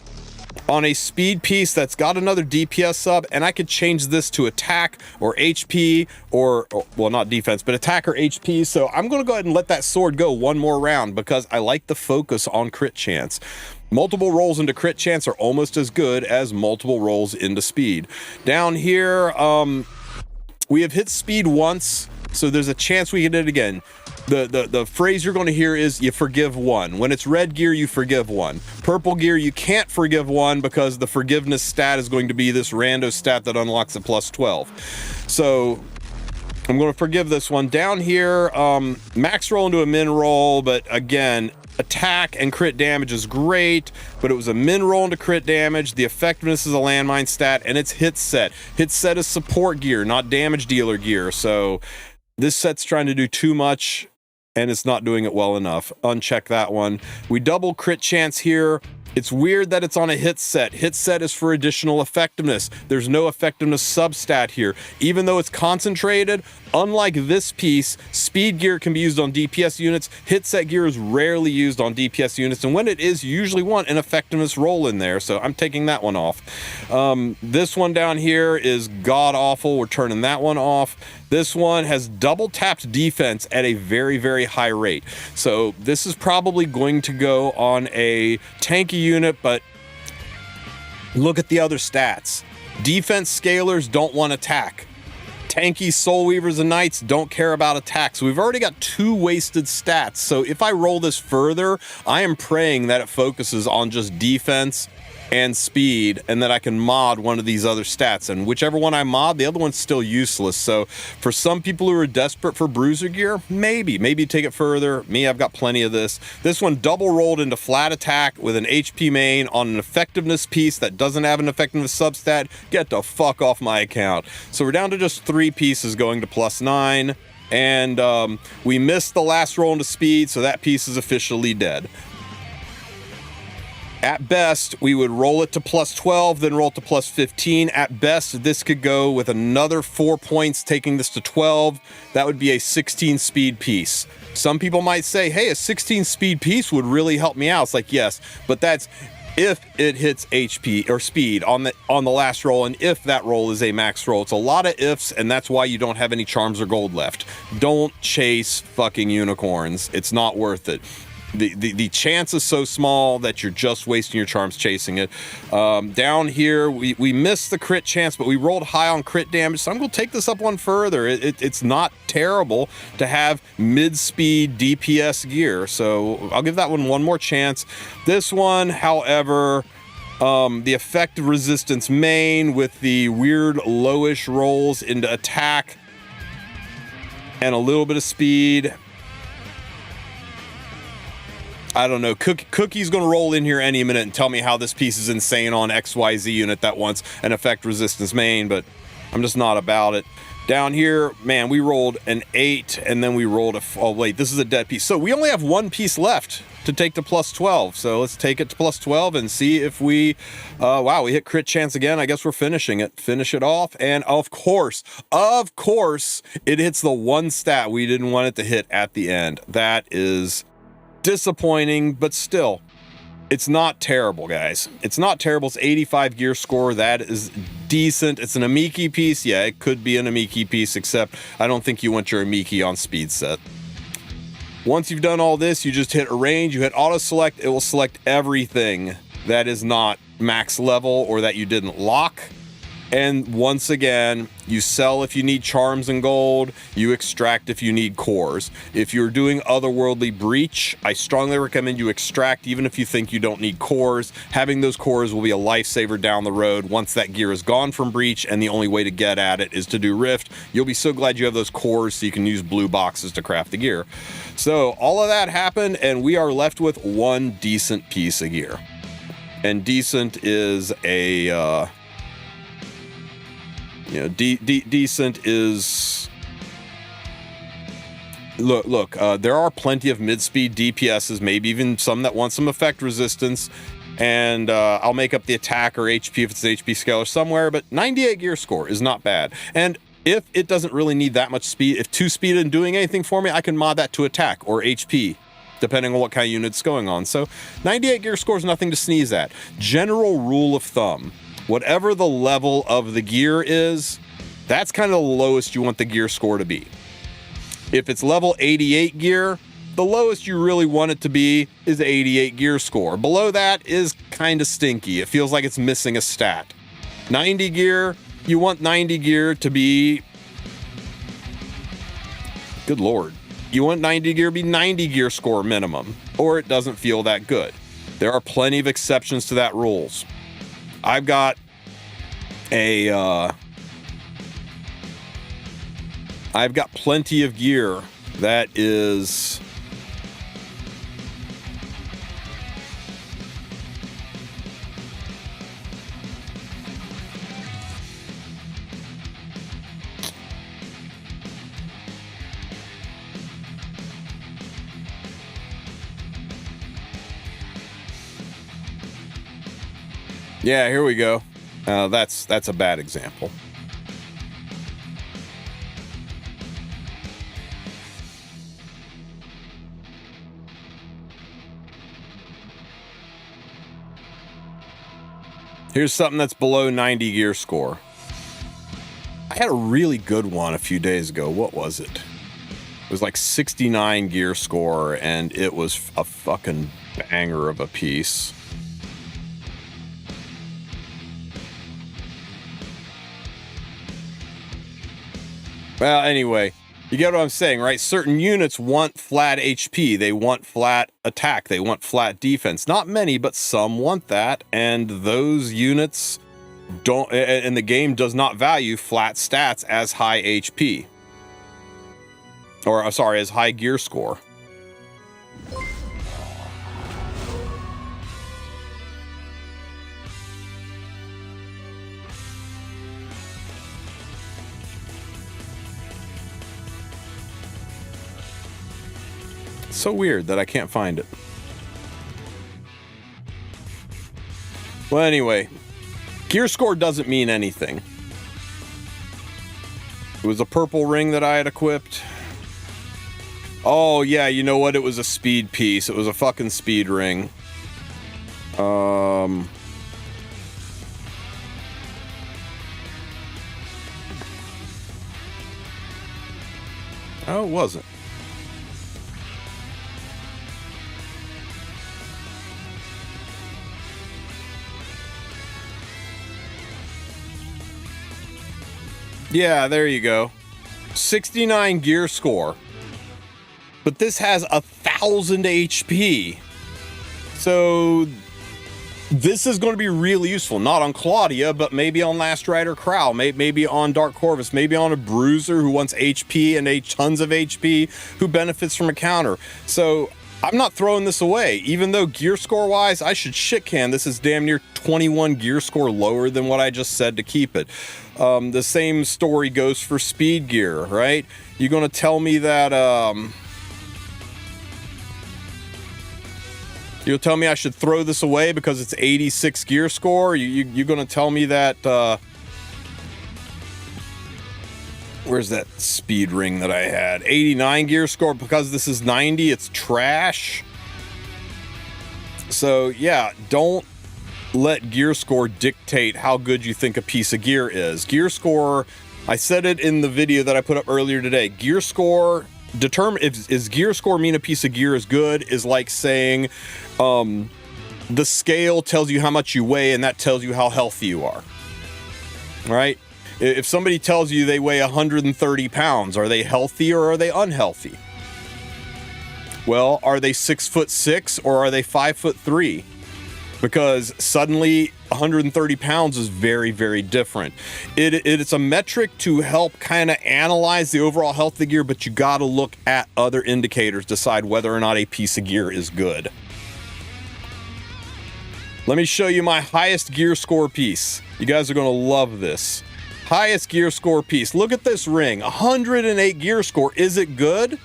on a speed piece that's got another DPS sub, and I could change this to attack or HP or well, not defense, but attack or HP. So I'm going to go ahead and let that sword go 1 more round because I like the focus on crit chance. Multiple rolls into crit chance are almost as good as multiple rolls into speed. Down here, we have hit speed once, so there's a chance we can hit it again. The phrase you're going to hear is you forgive 1. When it's red gear, you forgive 1. Purple gear, you can't forgive 1 because the forgiveness stat is going to be this rando stat that unlocks a +12. So I'm going to forgive this one. Down here, max roll into a min roll, but again, attack and crit damage is great, but it was a min roll into crit damage. The effectiveness is a landmine stat, and it's hit set. Hit set is support gear, not damage dealer gear. So this set's trying to do too much, and it's not doing it well enough. Uncheck that one. We double crit chance here. It's weird that it's on a hit set. Hit set is for additional effectiveness. There's no effectiveness substat here. Even though it's concentrated, unlike this piece, speed gear can be used on DPS units. Hit set gear is rarely used on DPS units, and when it is, you usually want an effectiveness roll in there, so I'm taking that one off. This one down here is god-awful. We're turning that one off. This one has double tapped defense at a very, very high rate. So this is probably going to go on a tanky unit, but look at the other stats. Defense scalers don't want attack. Tanky Soul Weavers and Knights don't care about attacks. So we've already got 2 wasted stats. So if I roll this further, I am praying that it focuses on just defense and speed, and that I can mod one of these other stats. And whichever one I mod, the other one's still useless. So for some people who are desperate for bruiser gear, maybe take it further. Me, I've got plenty of this. This one double rolled into flat attack with an HP main on an effectiveness piece that doesn't have an effectiveness substat. Get the fuck off my account. So we're down to just 3 pieces going to +9. And we missed the last roll into speed, so that piece is officially dead. At best, we would roll it to +12, then roll it to +15. At best, this could go with another 4 points, taking this to 12. That would be a 16 speed piece. Some people might say, hey, a 16 speed piece would really help me out. It's like, yes, but that's if it hits HP or speed on the last roll, and if that roll is a max roll. It's a lot of ifs, and that's why you don't have any charms or gold left. Don't chase fucking unicorns. It's not worth it. The chance is so small that you're just wasting your charms chasing it. Down here, we missed the crit chance, but we rolled high on crit damage, so I'm going to take this up one further. It's not terrible to have mid-speed DPS gear, so I'll give that one more chance. This one, however, the effective resistance main with the weird lowish rolls into attack and a little bit of speed. I don't know. Cookie's going to roll in here any minute and tell me how this piece is insane on XYZ unit that wants an effect resistance main, but I'm just not about it. Down here, man, we rolled an 8, and then we rolled oh, wait, this is a dead piece. So we only have 1 piece left to take to +12. So let's take it to +12 and see if we, wow, we hit crit chance again. I guess we're finishing it. Finish it off. And of course, it hits the one stat we didn't want it to hit at the end. That is disappointing, but still, it's not terrible, guys. It's not terrible. It's 85 gear score. That is decent. It's an Amiki piece. Yeah, it could be an Amiki piece, except I don't think you want your Amiki on speed set. Once you've done all this, you just hit arrange, you hit auto select. It will select everything that is not max level or that you didn't lock. And once again, you sell if you need charms and gold, you extract if you need cores. If you're doing otherworldly breach, I strongly recommend you extract even if you think you don't need cores. Having those cores will be a lifesaver down the road once that gear is gone from breach, and the only way to get at it is to do rift. You'll be so glad you have those cores so you can use blue boxes to craft the gear. So all of that happened, and we are left with 1 decent piece of gear. And decent is a decent is, look, there are plenty of mid-speed DPSs, maybe even some that want some effect resistance, and I'll make up the attack or HP if it's an HP scaler somewhere, but 98 gear score is not bad. And if it doesn't really need that much speed, if 2 speed isn't doing anything for me, I can mod that to attack or HP, depending on what kind of unit it's going on. So 98 gear score is nothing to sneeze at. General rule of thumb: whatever the level of the gear is, that's kind of the lowest you want the gear score to be. If it's level 88 gear, the lowest you really want it to be is 88 gear score. Below that is kind of stinky. It feels like it's missing a stat. 90 gear, you want 90 gear to be, good lord, you want 90 gear to be 90 gear score minimum, or it doesn't feel that good. There are plenty of exceptions to that rules. I've got I've got plenty of gear that is yeah, here we go. That's a bad example. Here's something that's below 90 gear score. I had a really good one a few days ago. What was it? It was like 69 gear score, and it was a fucking banger of a piece. Well, anyway, you get what I'm saying, right? Certain units want flat HP. They want flat attack. They want flat defense. Not many, but some want that. And those units don't, and the game does not value flat stats as high HP. Or, sorry, as high gear score. So weird that I can't find it. Well, anyway, gear score doesn't mean anything. It was a purple ring that I had equipped. Oh, yeah, you know what? It was a speed piece. It was a fucking speed ring. Oh, it wasn't. Yeah, there you go. 69 gear score. But this has 1,000 HP. So this is going to be really useful. Not on Claudia, but maybe on Last Rider Crow. Maybe on Dark Corvus. Maybe on a Bruiser who wants HP and tons of HP who benefits from a counter. So I'm not throwing this away. Even though gear score wise, I should shit can. This is damn near 21 gear score lower than what I just said to keep it. The same story goes for speed gear, right? You're going to tell me that, you'll tell me I should throw this away because it's 86 gear score? You're going to tell me that, where's that speed ring that I had? 89 gear score because this is 90, it's trash. So yeah, don't let gear score dictate how good you think a piece of gear is. Gear score, I said it in the video that I put up earlier today, gear score, is gear score mean a piece of gear is good is like saying the scale tells you how much you weigh and that tells you how healthy you are, right? If somebody tells you they weigh 130 pounds, are they healthy or are they unhealthy? Well, are they 6'6" or are they 5'3"? Because suddenly 130 pounds is very, very different. It's a metric to help kind of analyze the overall health of the gear, but you got to look at other indicators, decide whether or not a piece of gear is good. Let me show you my highest gear score piece. You guys are going to love this. Highest gear score piece. Look at this ring. 108 gear score. Is it good?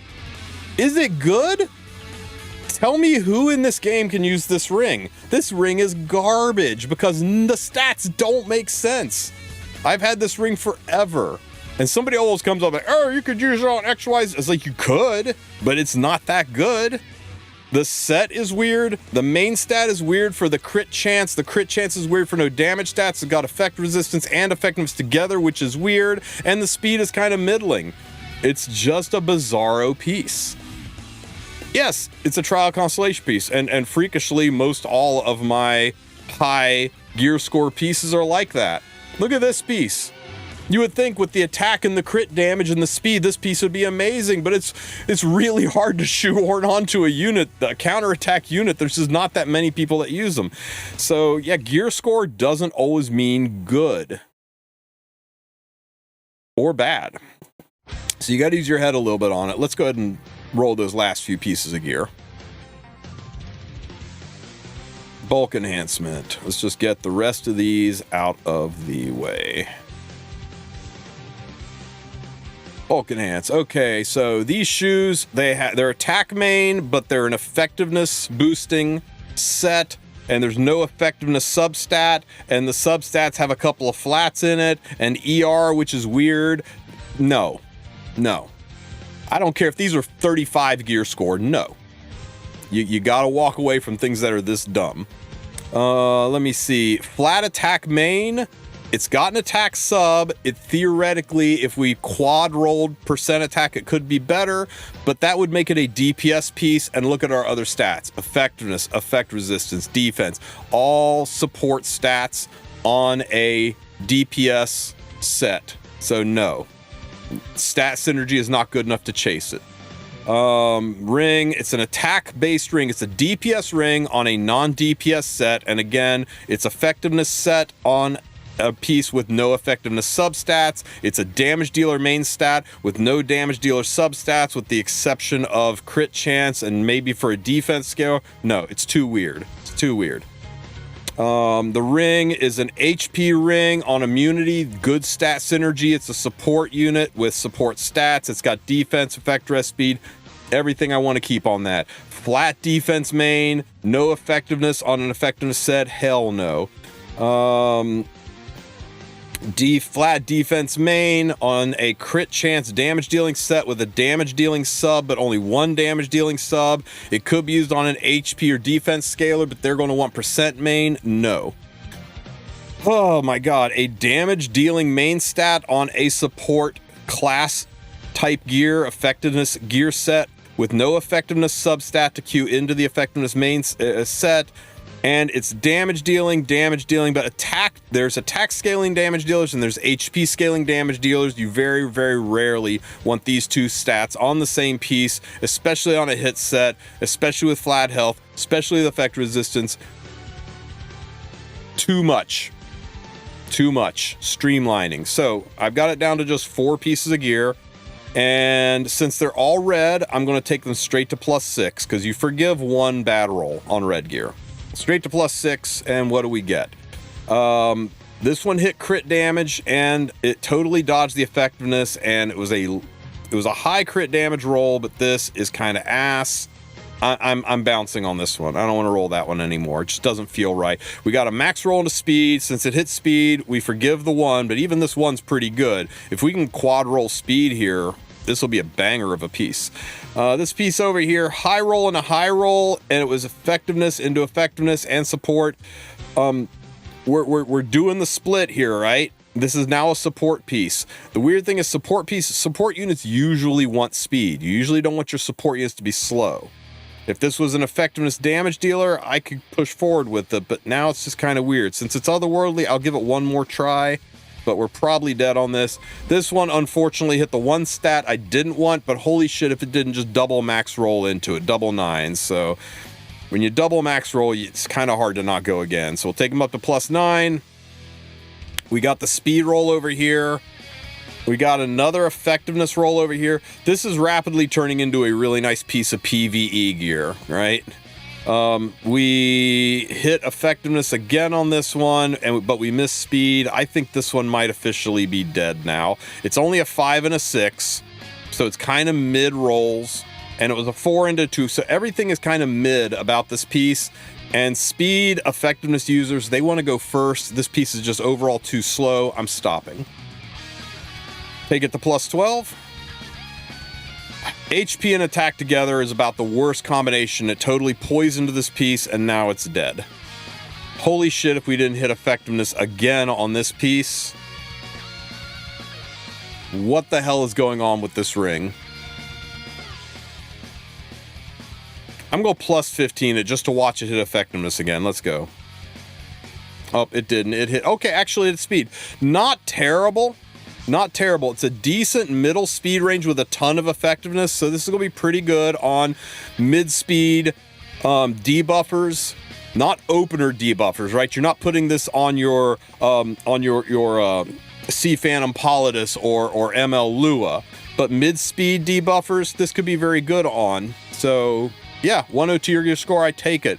Is it good? Tell me who in this game can use this ring. This ring is garbage because the stats don't make sense. I've had this ring forever. And somebody always comes up like, oh, you could use it on XY. It's like, you could, but it's not that good. The set is weird. The main stat is weird for the crit chance. The crit chance is weird for no damage stats. It's got effect resistance and effectiveness together, which is weird. And the speed is kind of middling. It's just a bizarro piece. Yes, it's a trial constellation piece. And freakishly, most all of my high gear score pieces are like that. Look at this piece. You would think with the attack and the crit damage and the speed, this piece would be amazing, but it's really hard to shoehorn onto a unit, a counterattack unit. There's just not that many people that use them. So yeah, gear score doesn't always mean good or bad. So you got to use your head a little bit on it. Let's go ahead and roll those last few pieces of gear. Bulk enhancement. Let's just get the rest of these out of the way. Bulk enhance. Okay, so these shoes, they're attack main, but they're an effectiveness boosting set, and there's no effectiveness substat, and the substats have a couple of flats in it, and ER, which is weird. No. I don't care if these are 35 gear score. No. You gotta walk away from things that are this dumb. Let me see. Flat attack main. It's got an attack sub. It theoretically, if we quad rolled percent attack, it could be better, but that would make it a DPS piece. And look at our other stats: effectiveness, effect resistance, defense, all support stats on a DPS set. So no. Stat synergy is not good enough to chase it. Ring, it's an attack-based ring. It's a DPS ring on a non-DPS set, and again, it's effectiveness set on a piece with no effectiveness substats. It's a damage dealer main stat with no damage dealer substats, with the exception of crit chance and maybe for a defense scale. No, it's too weird. It's too weird. The ring is an HP ring on immunity, good stat synergy. It's a support unit with support stats. It's got defense, effect, rest, speed, everything I want to keep on that. Flat defense main, no effectiveness on an effectiveness set, hell no. Flat defense main on a crit chance damage dealing set with a damage dealing sub, but only one damage dealing sub. It could be used on an HP or defense scaler, but they're going to want percent main. No. Oh my god, a damage dealing main stat on a support class type gear effectiveness gear set with no effectiveness substat to queue into the effectiveness main set. And it's damage dealing, but attack, there's attack scaling damage dealers and there's HP scaling damage dealers. You very, very rarely want these two stats on the same piece, especially on a hit set, especially with flat health, especially with effect resistance. Too much streamlining. So I've got it down to just 4 pieces of gear. And since they're all red, I'm going to take them straight to +6 because you forgive one bad roll on red gear. Straight to +6, and what do we get? This one hit crit damage, and it totally dodged the effectiveness, and it was a high crit damage roll, but this is kind of ass. I'm bouncing on this one. I don't want to roll that one anymore. It just doesn't feel right. We got a max roll into speed. Since it hit speed, we forgive the one, but even this one's pretty good. If we can quad roll speed here, this will be a banger of a piece. This piece over here, high roll and a high roll, and it was effectiveness into effectiveness and support. We're doing the split here, right? This is now a support piece. The weird thing is support units usually want speed. You usually don't want your support units to be slow. If this was an effectiveness damage dealer, I could push forward with it, but now it's just kind of weird. Since it's otherworldly, I'll give it one more try, but we're probably dead on this. This one, unfortunately, hit the one stat I didn't want, but holy shit if it didn't just double max roll into it, double 9s. So when you double max roll, it's kind of hard to not go again. So we'll take them up to +9. We got the speed roll over here. We got another effectiveness roll over here. This is rapidly turning into a really nice piece of PvE gear, right? We hit effectiveness again on this one, but we missed speed. I think this one might officially be dead now. It's only a 5 and a 6, so it's kind of mid rolls, and it was a 4 and a 2, so everything is kind of mid about this piece. And speed effectiveness users, they want to go first. This piece is just overall too slow. I'm stopping. Take it to +12. HP and attack together is about the worst combination. It totally poisoned this piece, and now it's dead. Holy shit if we didn't hit effectiveness again on this piece. What the hell is going on with this ring? I'm going to +15 it just to watch it hit effectiveness again. Let's go. Oh, it didn't. It hit. Okay, actually, it's speed. Not terrible. Not terrible. It's a decent middle speed range with a ton of effectiveness. So this is going to be pretty good on mid-speed debuffers, not opener debuffers, right? You're not putting this on your Sea Phantom Politis or ML Lua, but mid-speed debuffers, this could be very good on. So yeah, 102 your score, I take it.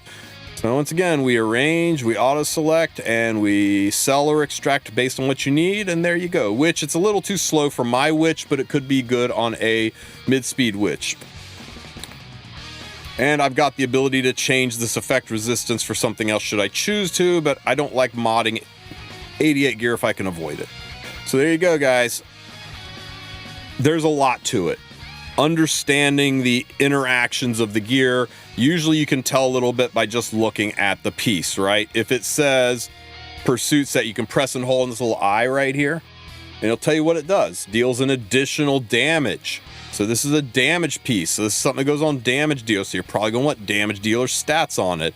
So once again, we arrange, we auto-select, and we sell or extract based on what you need, and there you go. Witch, it's a little too slow for my witch, but it could be good on a mid-speed witch. And I've got the ability to change this effect resistance for something else should I choose to, but I don't like modding 88 gear if I can avoid it. So there you go, guys. There's a lot to it. Understanding the interactions of the gear. Usually you can tell a little bit by just looking at the piece, right? If it says pursuit set, you can press and hold on this little eye right here, and it'll tell you what it does. Deals an additional damage. So this is a damage piece. So this is something that goes on damage deal. So you're probably going to want damage dealer stats on it.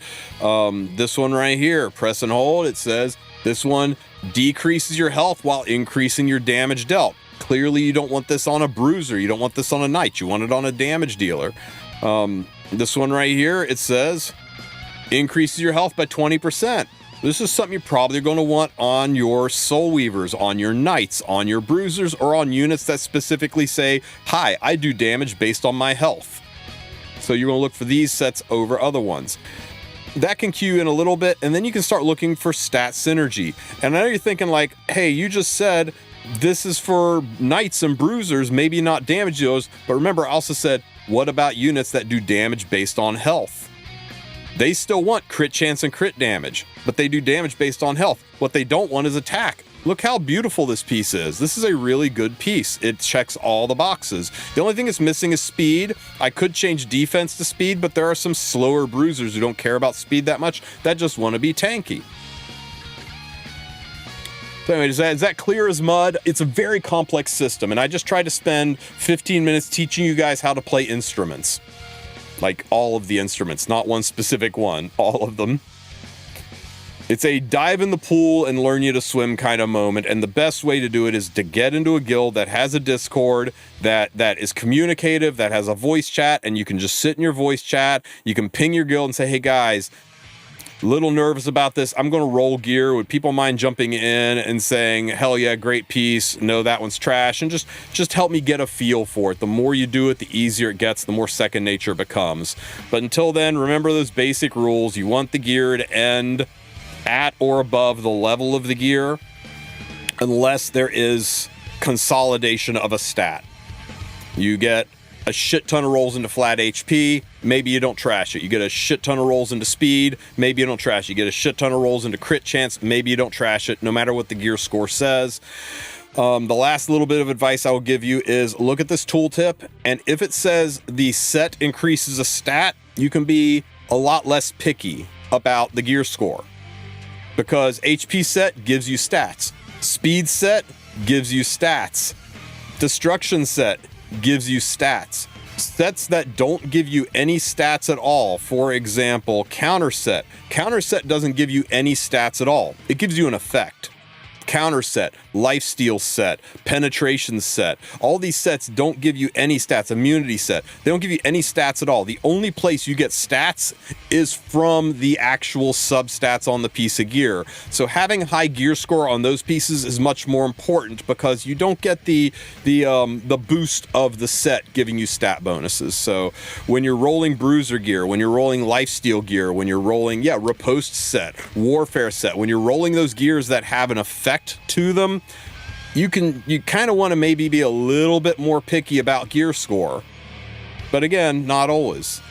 This one right here, press and hold. It says this one decreases your health while increasing your damage dealt. Clearly, you don't want this on a bruiser. You don't want this on a knight. You want it on a damage dealer. This one right here, it says, increases your health by 20%. This is something you're probably going to want on your Soul Weavers, on your Knights, on your Bruisers, or on units that specifically say, hi, I do damage based on my health. So you're going to look for these sets over other ones. That can cue in a little bit, and then you can start looking for stat synergy. And I know you're thinking like, hey, you just said this is for Knights and Bruisers, maybe not damage dealers, but remember I also said, what about units that do damage based on health? They still want crit chance and crit damage, but they do damage based on health. What they don't want is attack. Look how beautiful this piece is. This is a really good piece. It checks all the boxes. The only thing it's missing is speed. I could change defense to speed, but there are some slower bruisers who don't care about speed that much, that just want to be tanky. So anyway, is that clear as mud? It's a very complex system, and I just tried to spend 15 minutes teaching you guys how to play instruments. Like all of the instruments, not one specific one, all of them. It's a dive in the pool and learn you to swim kind of moment, and the best way to do it is to get into a guild that has a Discord, that is communicative, that has a voice chat, and you can just sit in your voice chat. You can ping your guild and say, hey guys, a little nervous about this. I'm going to roll gear. Would people mind jumping in and saying, hell yeah, great piece. No, that one's trash. And just help me get a feel for it. The more you do it, the easier it gets, the more second nature it becomes. But until then, remember those basic rules. You want the gear to end at or above the level of the gear, unless there is consolidation of a stat. You get a shit ton of rolls into flat HP, maybe you don't trash it. You get a shit ton of rolls into speed, maybe you don't trash it. You get a shit ton of rolls into crit chance, maybe you don't trash it, no matter what the gear score says. The last little bit of advice I will give you is look at this tooltip, and if it says the set increases a stat, you can be a lot less picky about the gear score. Because HP set gives you stats. Speed set gives you stats. Destruction set gives you stats. Sets that don't give you any stats at all, for example, counter set. Counter set doesn't give you any stats at all. It gives you an effect. Counter set, lifesteal set, penetration set. All these sets don't give you any stats. Immunity set, they don't give you any stats at all. The only place you get stats is from the actual substats on the piece of gear. So having a high gear score on those pieces is much more important because you don't get the boost of the set giving you stat bonuses. So when you're rolling bruiser gear, when you're rolling lifesteal gear, when you're rolling riposte set, warfare set, when you're rolling those gears that have an effect to them, you kind of want to maybe be a little bit more picky about gear score. But again, not always.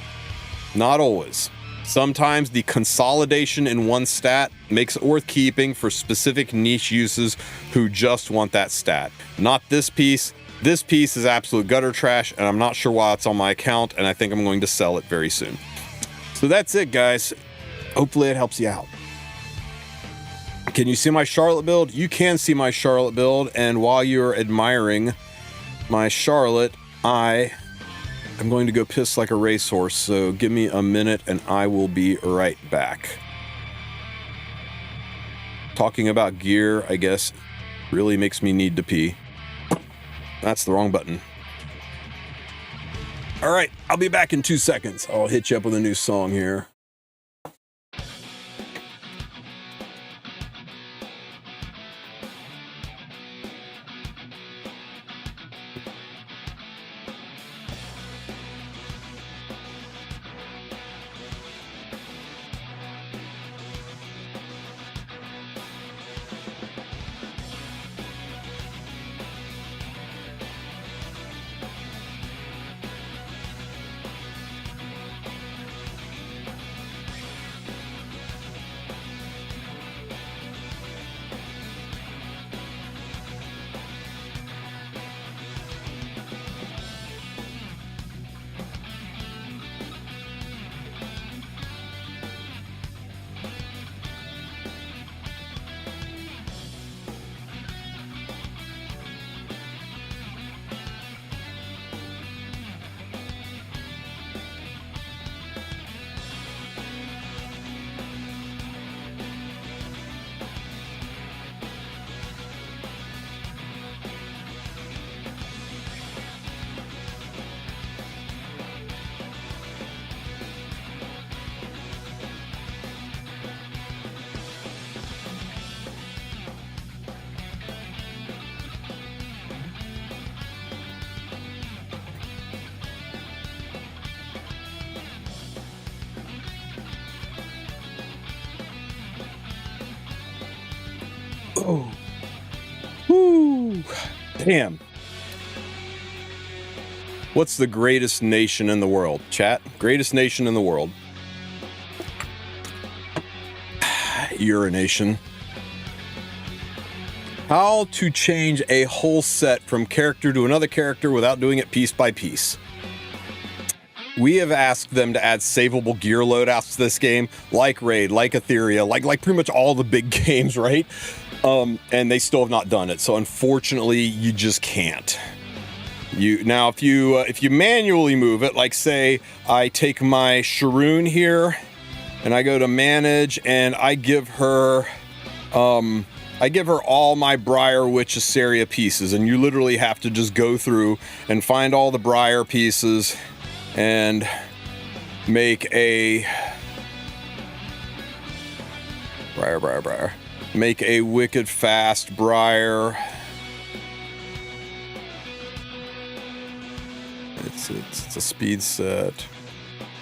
Not always. Sometimes the consolidation in one stat makes it worth keeping for specific niche uses who just want that stat. Not this piece. This piece is absolute gutter trash, and I'm not sure why it's on my account, and I think I'm going to sell it very soon. So that's it, guys. Hopefully it helps you out. Can you see my Charlotte build? You can see my Charlotte build, and while you're admiring my Charlotte, I am going to go piss like a racehorse, so give me a minute and I will be right back. Talking about gear, I guess, really makes me need to pee. That's the wrong button. All right, I'll be back in 2 seconds. I'll hit you up with a new song here. Oh. Woo. Damn. What's the greatest nation in the world? Chat, greatest nation in the world. Urination. How to change a whole set from character to another character without doing it piece by piece. We have asked them to add savable gear loadouts to this game, like Raid, like Etheria, like pretty much all the big games, right? And they still have not done it. So unfortunately, you just can't. Now, if you manually move it, like say I take my Sharoon here, and I go to manage, and I give her all my Briar Witch Assyria pieces, and you literally have to just go through and find all the Briar pieces and make a Briar. Make a wicked fast Briar. It's a speed set.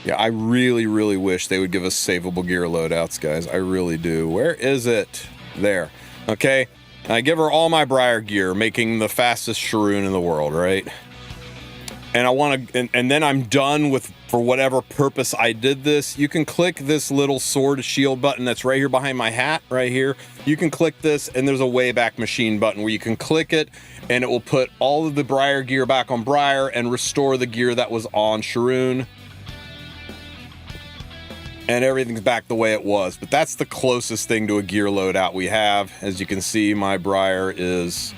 Yeah, I really, really wish they would give us savable gear loadouts, guys. I really do. Where is it? There. Okay. I give her all my Briar gear, making the fastest Sharoon in the world, right? And I want to, and then I'm done with, for whatever purpose I did this. You can click this little sword shield button that's right here behind my hat, right here. You can click this, and there's a Wayback Machine button where you can click it, and it will put all of the Briar gear back on Briar and restore the gear that was on Sharoon. And everything's back the way it was. But that's the closest thing to a gear loadout we have. As you can see, my Briar is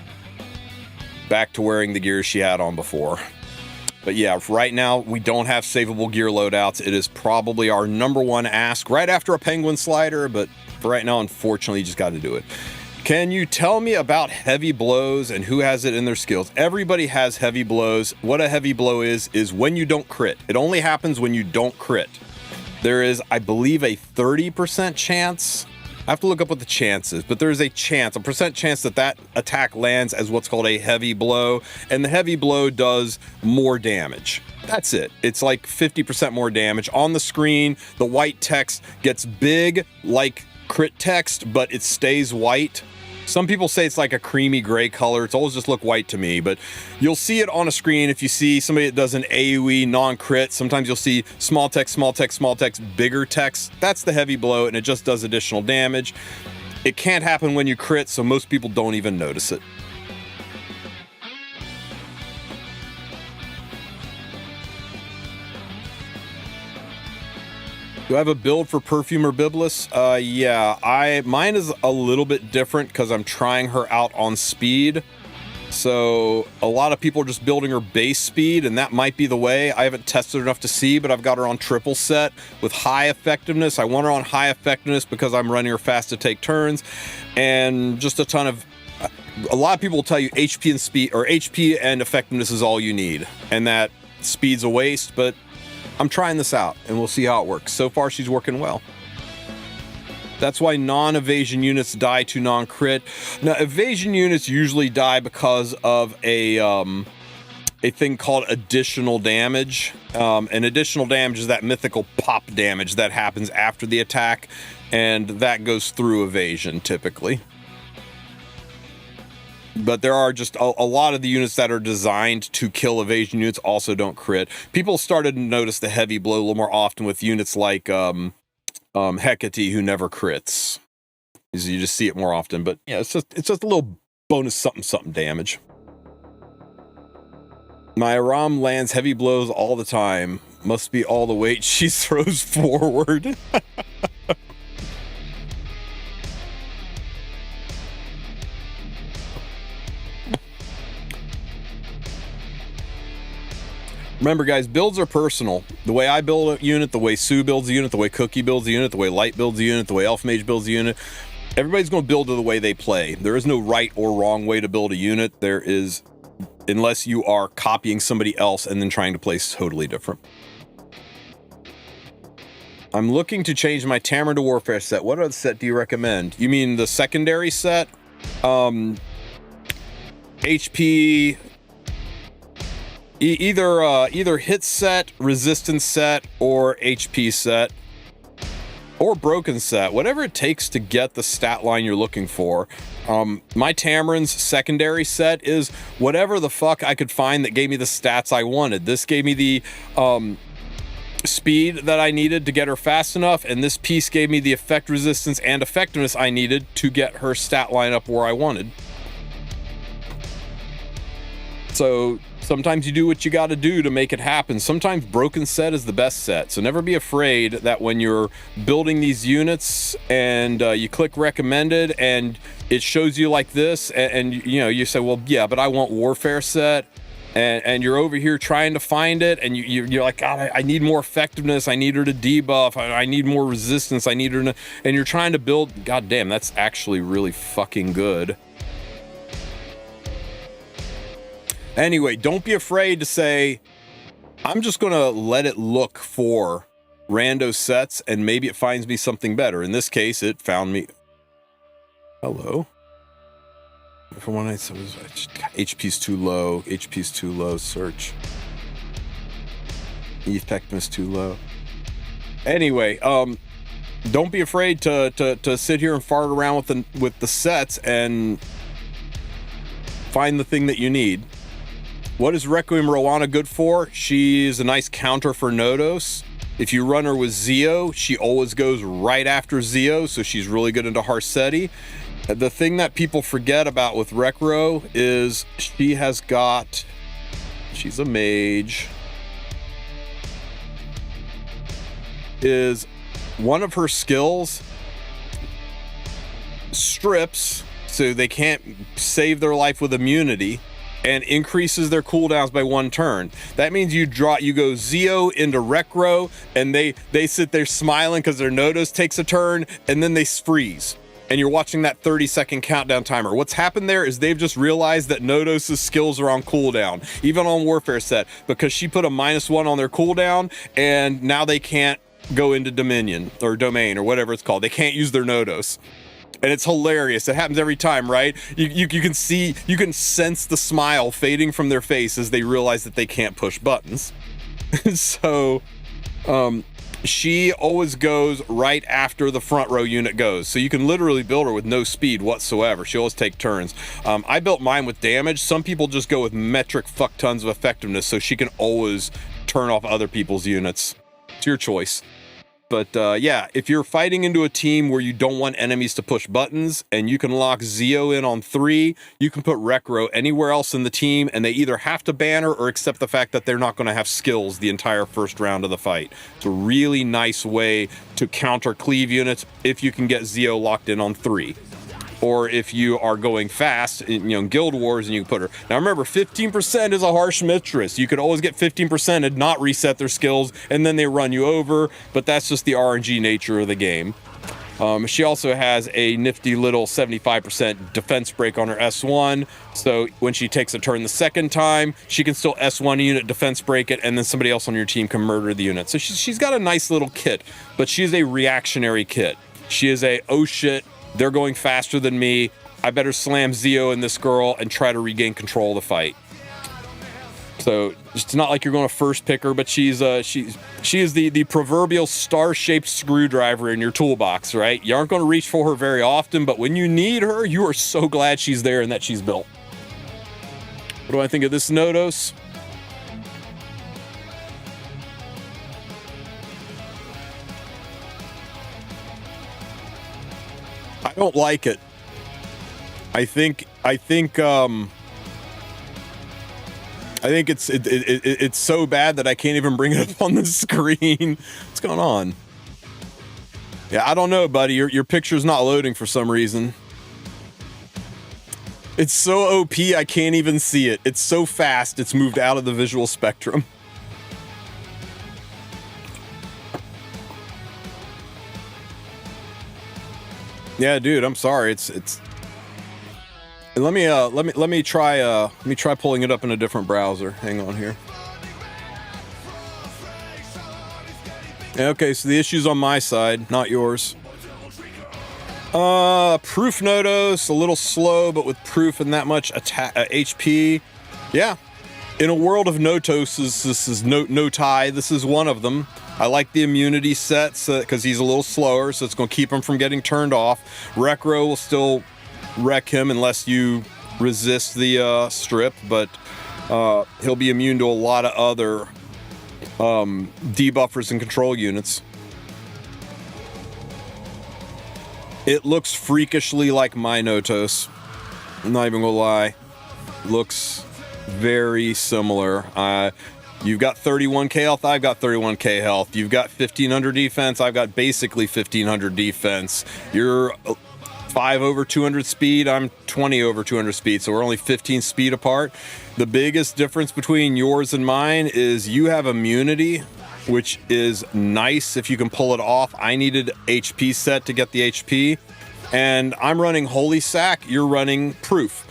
back to wearing the gear she had on before. But yeah, right now, we don't have savable gear loadouts. It is probably our #1 ask, right after a Penguin Slider, but for right now, unfortunately, you just got to do it. Can you tell me about heavy blows and who has it in their skills? Everybody has heavy blows. What a heavy blow is when you don't crit. It only happens when you don't crit. There is, I believe, a 30% chance. I have to look up what the chance is, but there is a percent chance that that attack lands as what's called a heavy blow, and the heavy blow does more damage. That's it. It's like 50% more damage. On the screen, the white text gets big like crit text, but it stays white. Some people say it's like a creamy gray color. It's always just look white to me, but you'll see it on a screen if you see somebody that does an AoE non-crit. Sometimes you'll see small text, bigger text. That's the heavy blow, and it just does additional damage. It can't happen when you crit, so most people don't even notice it. Do I have a build for Perfumer Biblis? Yeah, mine is a little bit different because I'm trying her out on speed. So a lot of people are just building her base speed, and that might be the way. I haven't tested enough to see, but I've got her on triple set with high effectiveness. I want her on high effectiveness because I'm running her fast to take turns, and just a ton of. A lot of people will tell you HP and speed, or HP and effectiveness is all you need, and that speed's a waste, but I'm trying this out, and we'll see how it works. So far, she's working well. That's why non-evasion units die to non-crit. Now, evasion units usually die because of a thing called additional damage. And additional damage is that mythical pop damage that happens after the attack, and that goes through evasion, typically. But there are just a lot of the units that are designed to kill evasion units also don't crit. People started to notice the heavy blow a little more often with units like Hecate, who never crits. You just see it more often. But yeah, it's just a little bonus something damage. My Aram lands heavy blows all the time. Must be all the weight she throws forward. Remember, guys, builds are personal. The way I build a unit, the way Sue builds a unit, the way Cookie builds a unit, the way Light builds a unit, the way Elf Mage builds a unit, everybody's going to build it the way they play. There is no right or wrong way to build a unit. There is, unless you are copying somebody else and then trying to play totally different. I'm looking to change my Tamara to Warfare set. What other set do you recommend? You mean the secondary set? HP... Either hit set, resistance set, or HP set, or broken set. Whatever it takes to get the stat line you're looking for. My Tamarin's secondary set is whatever the fuck I could find that gave me the stats I wanted. This gave me the speed that I needed to get her fast enough, and this piece gave me the effect resistance and effectiveness I needed to get her stat line up where I wanted. So sometimes you do what you got to do to make it happen. Sometimes broken set is the best set. So never be afraid that when you're building these units and you click recommended and it shows you like this, and you know, you say, well, yeah, but I want warfare set. And you're over here trying to find it, and you're like, God, I need more effectiveness. I need her to debuff. I need more resistance. I need her to, and you're trying to build. God damn, that's actually really fucking good. Anyway, don't be afraid to say, I'm just going to let it look for rando sets, and maybe it finds me something better. In this case, it found me. Hello. For one, HP's too low. HP's too low. Search. Effectiveness too low. Anyway, don't be afraid to sit here and fart around with the sets and find the thing that you need. What is Requiem Rowana good for? She's a nice counter for Nodos. If you run her with Zio, she always goes right after Zio, so she's really good into Harsetti. The thing that people forget about with Recro is she's a mage, is one of her skills strips, so they can't save their life with immunity, and increases their cooldowns by 1 turn. That means you go Zio into Recro, and they sit there smiling because their Nodos takes a turn, and then they freeze. And you're watching that 30-second countdown timer. What's happened there is they've just realized that Nodos' skills are on cooldown, even on Warfare set, because she put a -1 on their cooldown, and now they can't go into Dominion or Domain or whatever it's called. They can't use their Nodos. And it's hilarious. It happens every time, right? You can see, you can sense the smile fading from their face as they realize that they can't push buttons. So, she always goes right after the front row unit goes. So you can literally build her with no speed whatsoever. She always take turns. I built mine with damage. Some people just go with metric fuck tons of effectiveness, so she can always turn off other people's units. It's your choice. But yeah, if you're fighting into a team where you don't want enemies to push buttons and you can lock Zio in on 3, you can put Recro anywhere else in the team, and they either have to ban her or accept the fact that they're not going to have skills the entire first round of the fight. It's a really nice way to counter cleave units if you can get Zio locked in on 3. Or if you are going fast in Guild Wars and you can put her. Now remember, 15% is a harsh mistress. You could always get 15% and not reset their skills, and then they run you over, but that's just the RNG nature of the game. She also has a nifty little 75% defense break on her S1, so when she takes a turn the second time, she can still S1 a unit, defense break it, and then somebody else on your team can murder the unit. So she's got a nice little kit, but she's a reactionary kit. She is a, oh shit, they're going faster than me, I better slam Zio in this girl and try to regain control of the fight. So it's not like you're going to first pick her, but she is the proverbial star-shaped screwdriver in your toolbox, right? You aren't going to reach for her very often, but when you need her, you are so glad she's there and that she's built. What do I think of this Nodos? I don't like it. I think it's so bad that I can't even bring it up on the screen. What's going on? Yeah, I don't know, buddy. Your picture's not loading for some reason. It's so OP, I can't even see it. It's so fast, it's moved out of the visual spectrum. Yeah, dude, I'm sorry. It's. Let me try pulling it up in a different browser. Hang on here. Okay, so the issue's on my side, not yours. Proof Nodos, a little slow, but with proof and that much HP. Yeah. In a world of Notoses, this is no tie. This is one of them. I like the immunity sets because he's a little slower, so it's going to keep him from getting turned off. Recro will still wreck him unless you resist the strip, but he'll be immune to a lot of other debuffers and control units. It looks freakishly like my Notos. I'm not even gonna lie. Looks very similar. You've got 31k health, I've got 31k health. You've got 1500 defense, I've got basically 1500 defense. You're 5 over 200 speed, I'm 20 over 200 speed, so we're only 15 speed apart. The biggest difference between yours and mine is you have immunity, which is nice if you can pull it off. I needed HP set to get the HP, and I'm running Holy Sack, you're running Proof.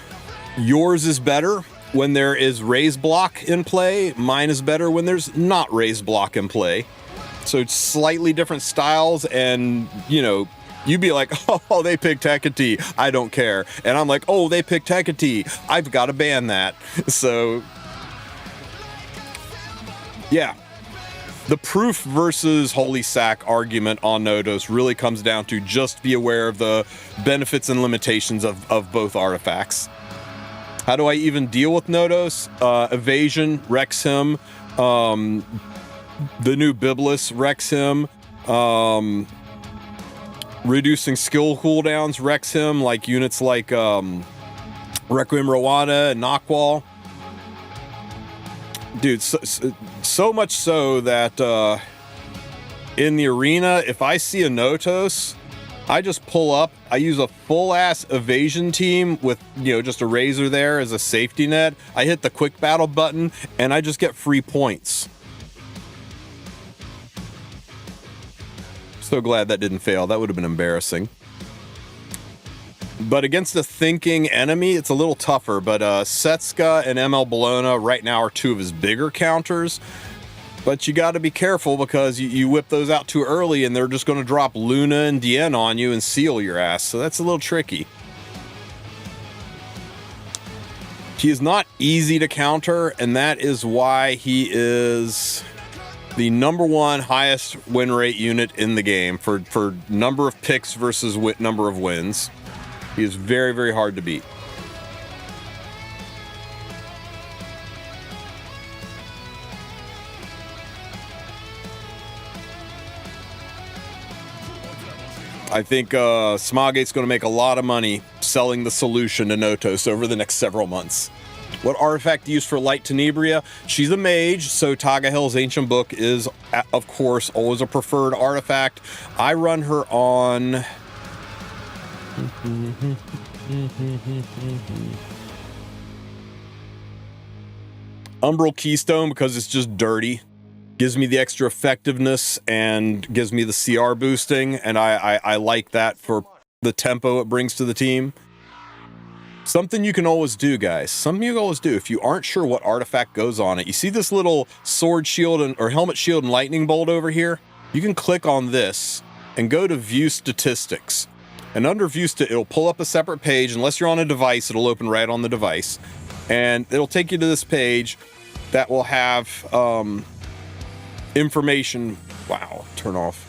Yours is better when there is raise block in play. Mine is better when there's not raise block in play. So it's slightly different styles, and you know, you'd be like, oh, they picked Hecate, I don't care. And I'm like, oh, they picked Hecate, I've got to ban that. So yeah, the Proof versus Holy Sack argument on Notos really comes down to just be aware of the benefits and limitations of both artifacts. How do I even deal with Notos? Evasion wrecks him. The new Biblis wrecks him. Reducing skill cooldowns wrecks him, like units like Requiem Rwanda and Knockwall. Dude, so much so that in the arena, if I see a Notos, I just pull up, I use a full-ass evasion team with, you know, just a razor there as a safety net. I hit the quick battle button, and I just get free points. So glad that didn't fail. That would have been embarrassing. But against a thinking enemy, it's a little tougher. But Setska and ML Bologna right now are two of his bigger counters. But you got to be careful because you whip those out too early and they're just going to drop Luna and Dien on you and seal your ass. So that's a little tricky. He is not easy to counter, and that is why he is the #1 highest win rate unit in the game for number of picks versus number of wins. He is very, very hard to beat. I think Smogate's going to make a lot of money selling the solution to Notos over the next several months. What artifact to use for Light Tenebria? She's a mage, so Tagahell's Ancient Book is, of course, always a preferred artifact. I run her on... Umbral Keystone, because it's just dirty. Gives me the extra effectiveness and gives me the CR boosting, and I like that for the tempo it brings to the team. Something you can always do, guys. Something you can always do if you aren't sure what artifact goes on it. You see this little sword shield or helmet shield and lightning bolt over here? You can click on this and go to View Statistics. And under View it'll pull up a separate page. Unless you're on a device, it'll open right on the device. And it'll take you to this page that will have information. Wow, turn off.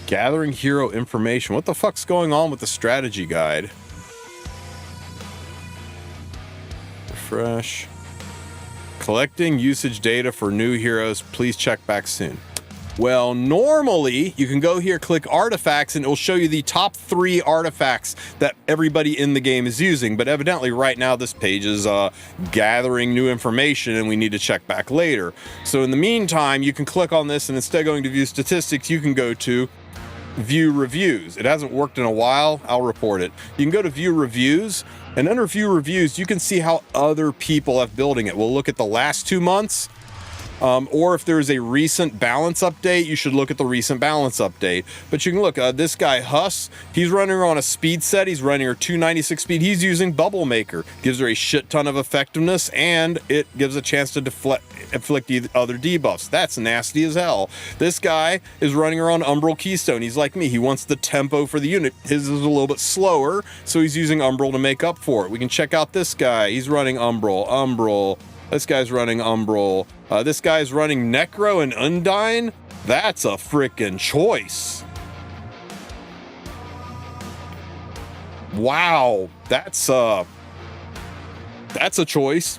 Gathering hero information. What the fuck's going on with the strategy guide? Refresh. Collecting usage data for new heroes. Please check back soon. Well, normally you can go here, click artifacts, and it will show you the top 3 artifacts that everybody in the game is using. But evidently right now this page is gathering new information and we need to check back later. So in the meantime, you can click on this, and instead of going to view statistics, you can go to view reviews. It hasn't worked in a while. I'll report it. You can go to view reviews, and under view reviews, you can see how other people have building it. We'll look at the last 2 months. Or if there's a recent balance update, you should look at the recent balance update. But you can look, this guy Huss, he's running her on a speed set. He's running her 296 speed. He's using Bubble Maker. Gives her a shit ton of effectiveness, and it gives a chance to inflict other debuffs. That's nasty as hell. This guy is running her on Umbral Keystone. He's like me. He wants the tempo for the unit. His is a little bit slower, so he's using Umbral to make up for it. We can check out this guy. He's running Umbral. This guy's running Umbral. This guy's running Necro and Undyne. That's a frickin' choice. Wow, that's a choice.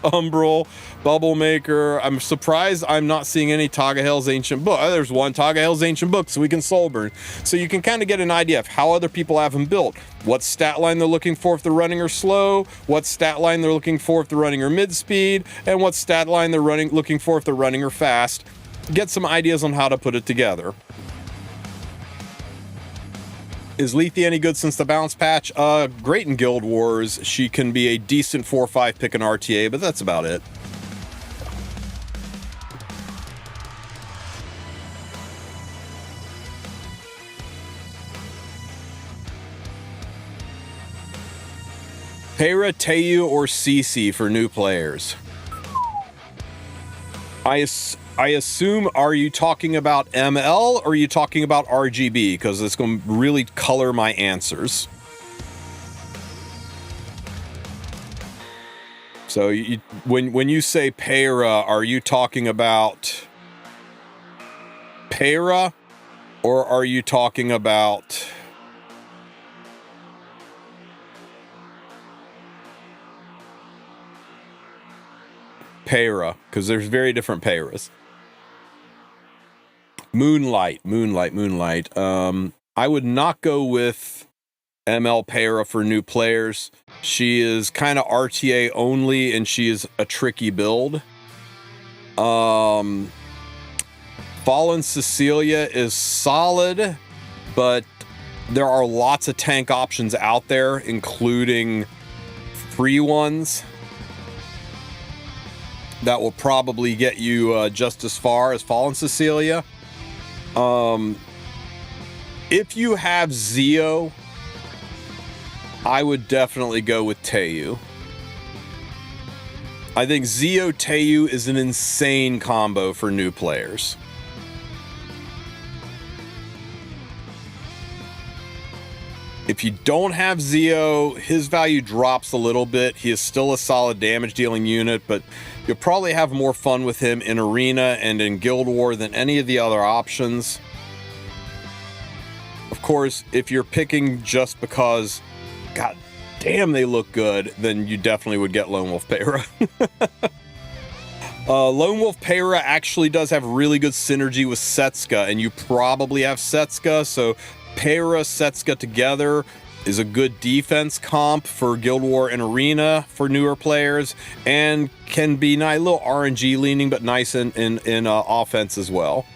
Umbral, Bubble Maker. I'm surprised I'm not seeing any Tagoar's Ancient Book. Oh, there's one Tagoar's Ancient Book, so we can soul burn. So you can kind of get an idea of how other people have them built. What stat line they're looking for if they're running or slow, what stat line they're looking for if they're running or mid speed, and what stat line they're looking for if they're running or fast. Get some ideas on how to put it together. Is Lethe any good since the bounce patch? Great in Guild Wars. She can be a decent 4-5 pick in RTA, but that's about it. Peyra, Teu, or Cece for new players? I assume, are you talking about ML or are you talking about RGB? Because it's going to really color my answers. So when you say Peyra, are you talking about Peyra or are you talking about Peyra? Because there's very different Peyras. Moonlight. I would not go with ML Peyra for new players. She is kind of RTA only, and she is a tricky build. Fallen Cecilia is solid, but there are lots of tank options out there, including free ones that will probably get you just as far as Fallen Cecilia. If you have Zeo, I would definitely go with Teu. I think Zeo Teu is an insane combo for new players. If you don't have Zeo, his value drops a little bit. He is still a solid damage dealing unit, but you'll probably have more fun with him in Arena and in Guild War than any of the other options. Of course, if you're picking just because, god damn, they look good, then you definitely would get Lone Wolf Peyra. Lone Wolf Peyra actually does have really good synergy with Setsuka, and you probably have Setsuka, so Peyra, Setsuka together is a good defense comp for Guild War and Arena for newer players, and can be nice, a little RNG leaning, but nice in offense as well.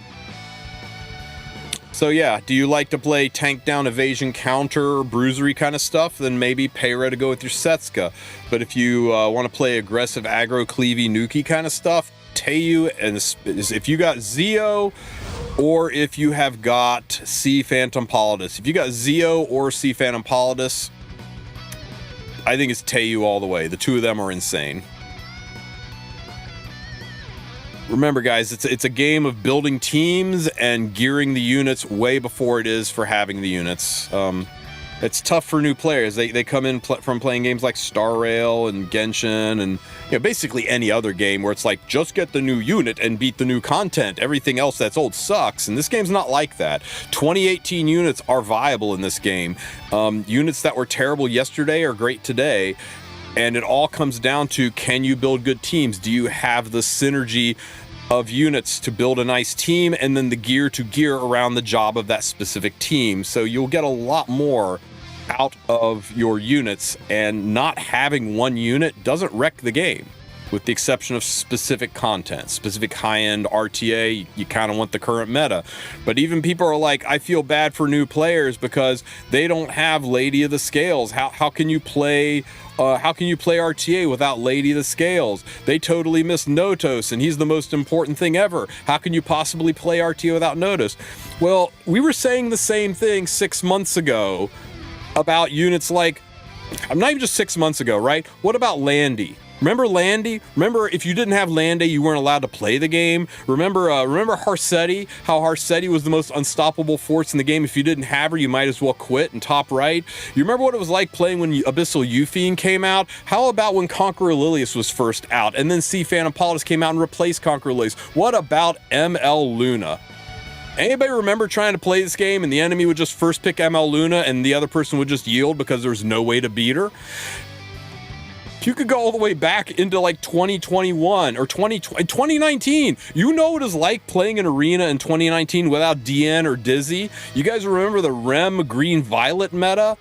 So yeah, do you like to play tank down, evasion, counter, bruisery kind of stuff? Then maybe Peyra to go with your Setsuka. But if you want to play aggressive, aggro, cleavy, nuki kind of stuff, Teu, and if you got Zeo, or if you have got C Phantom Politis. If you got Zeo or C Phantom Politis, I think it's Teu all the way. The two of them are insane. Remember, guys, it's a game of building teams and gearing the units way before it is for having the units. It's tough for new players. They come in from playing games like Star Rail and Genshin and basically any other game where it's like, just get the new unit and beat the new content. Everything else that's old sucks. And this game's not like that. 2018 units are viable in this game. Units that were terrible yesterday are great today. And it all comes down to, can you build good teams? Do you have the synergy of units to build a nice team, and then the gear to gear around the job of that specific team? So you'll get a lot more out of your units, and not having one unit doesn't wreck the game, with the exception of specific content, specific high-end RTA. You kind of want the current meta. But even people are like, I feel bad for new players because they don't have Lady of the Scales. How can you play RTA without Lady of the Scales? They totally miss Notos, and he's the most important thing ever. How can you possibly play RTA without Notos? Well, we were saying the same thing 6 months ago about units like, I'm not even just 6 months ago, right? What about Landy? Remember Landy? Remember, if you didn't have Landy, you weren't allowed to play the game? Remember Harsetti? How Harsetti was the most unstoppable force in the game. If you didn't have her, you might as well quit and top right. You remember what it was like playing when Abyssal Euphine came out? How about when Conqueror Lilius was first out, and then C Phantom Politis came out and replaced Conqueror Lilius? What about ML Luna? Anybody remember trying to play this game and the enemy would just first pick ML Luna and the other person would just yield because there was no way to beat her? You could go all the way back into like 2021 or 2019. You know what it was like playing an arena in 2019 without DN or Dizzy? You guys remember the Rem Green Violet meta?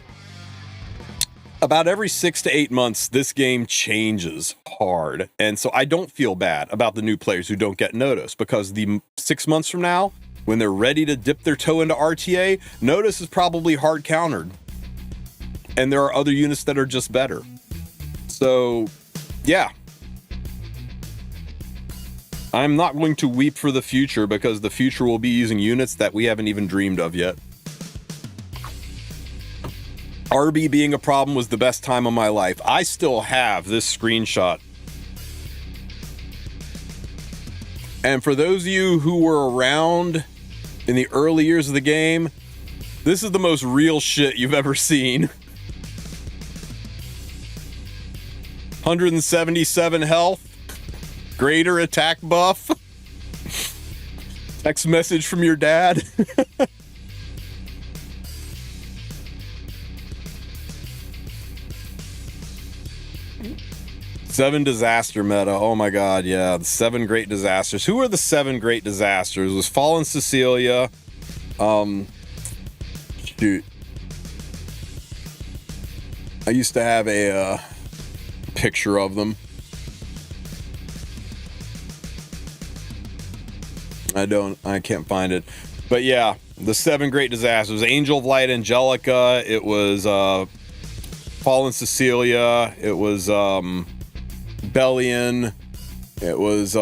About every 6 to 8 months, this game changes hard. And so I don't feel bad about the new players who don't get Notice, because the 6 months from now, when they're ready to dip their toe into RTA, Notice is probably hard countered. And there are other units that are just better. So, yeah. I'm not going to weep for the future, because the future will be using units that we haven't even dreamed of yet. RB being a problem was the best time of my life. I still have this screenshot. And for those of you who were around in the early years of the game, this is the most real shit you've ever seen. 177 health, greater attack buff, text message from your dad. 7 disaster meta. Oh my god, yeah. The 7 great disasters. Who are the 7 great disasters? It was Fallen Cecilia. Shoot. I used to have a picture of them. I can't find it. But yeah, the 7 great disasters. Angel of Light Angelica. It was Fallen Cecilia. It was Bellion. It was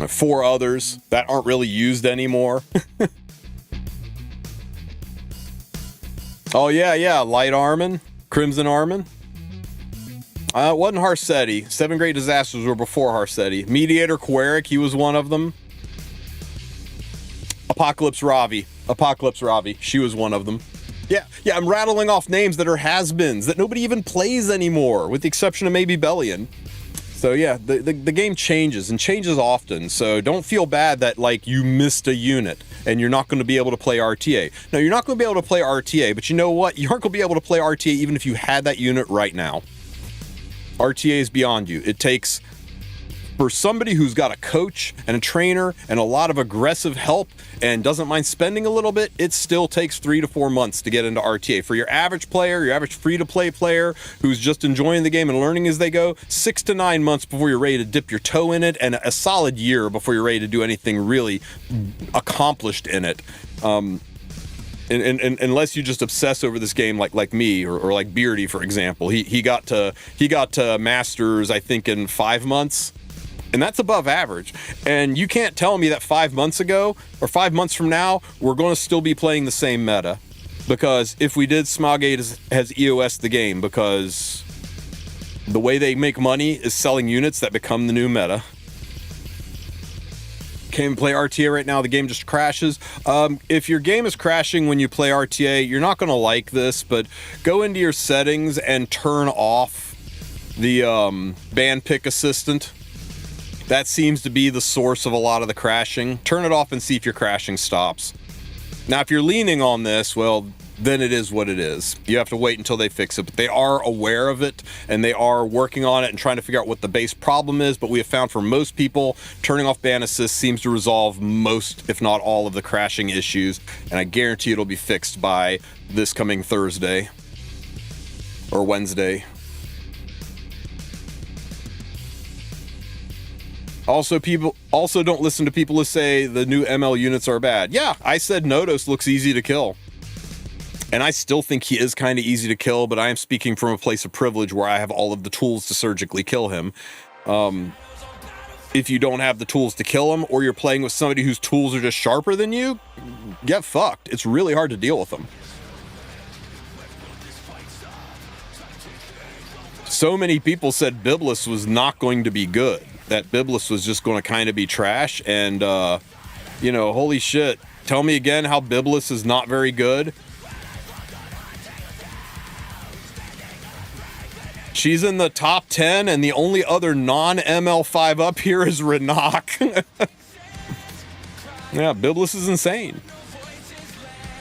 4 others that aren't really used anymore. Oh yeah, Light Armin, Crimson Armin. It wasn't Harsetti. 7 great disasters were before Harsetti. Mediator Queric, he was one of them. Apocalypse Ravi, she was one of them. Yeah, I'm rattling off names that are has-beens, that nobody even plays anymore, with the exception of maybe Bellion. So yeah, the game changes, and changes often, so don't feel bad that, like, you missed a unit, and you're not going to be able to play RTA. No, you're not going to be able to play RTA, but you know what? You aren't going to be able to play RTA even if you had that unit right now. RTA is beyond you. It takes, for somebody who's got a coach and a trainer and a lot of aggressive help and doesn't mind spending a little bit, it still takes 3 to 4 months to get into RTA. For your average player, your average free-to-play player who's just enjoying the game and learning as they go, 6 to 9 months before you're ready to dip your toe in it, and a solid year before you're ready to do anything really accomplished in it. And unless you just obsess over this game like me or like Beardy, for example. He got to Masters, I think, in 5 months. And that's above average. And you can't tell me that 5 months ago or 5 months from now, we're going to still be playing the same meta. Because if we did, Smog8 has EOS the game, because the way they make money is selling units that become the new meta. Can't even play RTA right now, the game just crashes. If your game is crashing when you play RTA, you're not going to like this, but go into your settings and turn off the band pick assistant. That seems to be the source of a lot of the crashing. Turn it off and see if your crashing stops. Now, if you're leaning on this, well, then it is what it is. You have to wait until they fix it. But they are aware of it, and they are working on it and trying to figure out what the base problem is. But we have found for most people, turning off ban assist seems to resolve most, if not all, of the crashing issues. And I guarantee it'll be fixed by this coming Thursday or Wednesday. Also, people don't listen to people who say the new ML units are bad. Yeah, I said Nodos looks easy to kill. And I still think he is kind of easy to kill, but I am speaking from a place of privilege where I have all of the tools to surgically kill him. If you don't have the tools to kill him, or you're playing with somebody whose tools are just sharper than you, get fucked. It's really hard to deal with them. So many people said Biblis was not going to be good. That Biblis was just going to kind of be trash, and holy shit, tell me again how Biblis is not very good. She's in the top 10, and the only other non-ML5 up here is Renak. Yeah, Biblis is insane.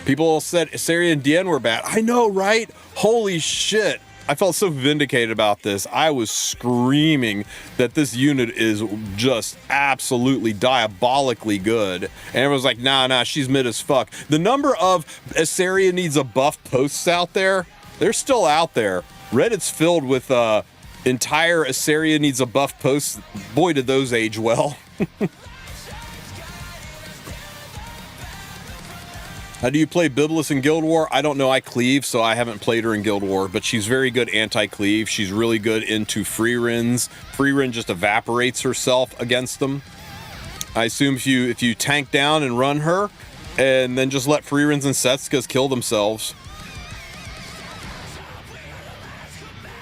People said Assyria and Dien were bad. I know, right? Holy shit. I felt so vindicated about this. I was screaming that this unit is just absolutely diabolically good. And everyone's like, nah, she's mid as fuck. The number of Assyria needs a buff posts out there, they're still out there. Reddit's filled with entire Assyria needs a buff posts. Boy, did those age well. How do you play Biblis in Guild War? I don't know. I cleave, so I haven't played her in Guild War, but she's very good anti-cleave. She's really good into free rins. Free rin just evaporates herself against them. I assume if you tank down and run her, and then just let free rins and Setskas kill themselves.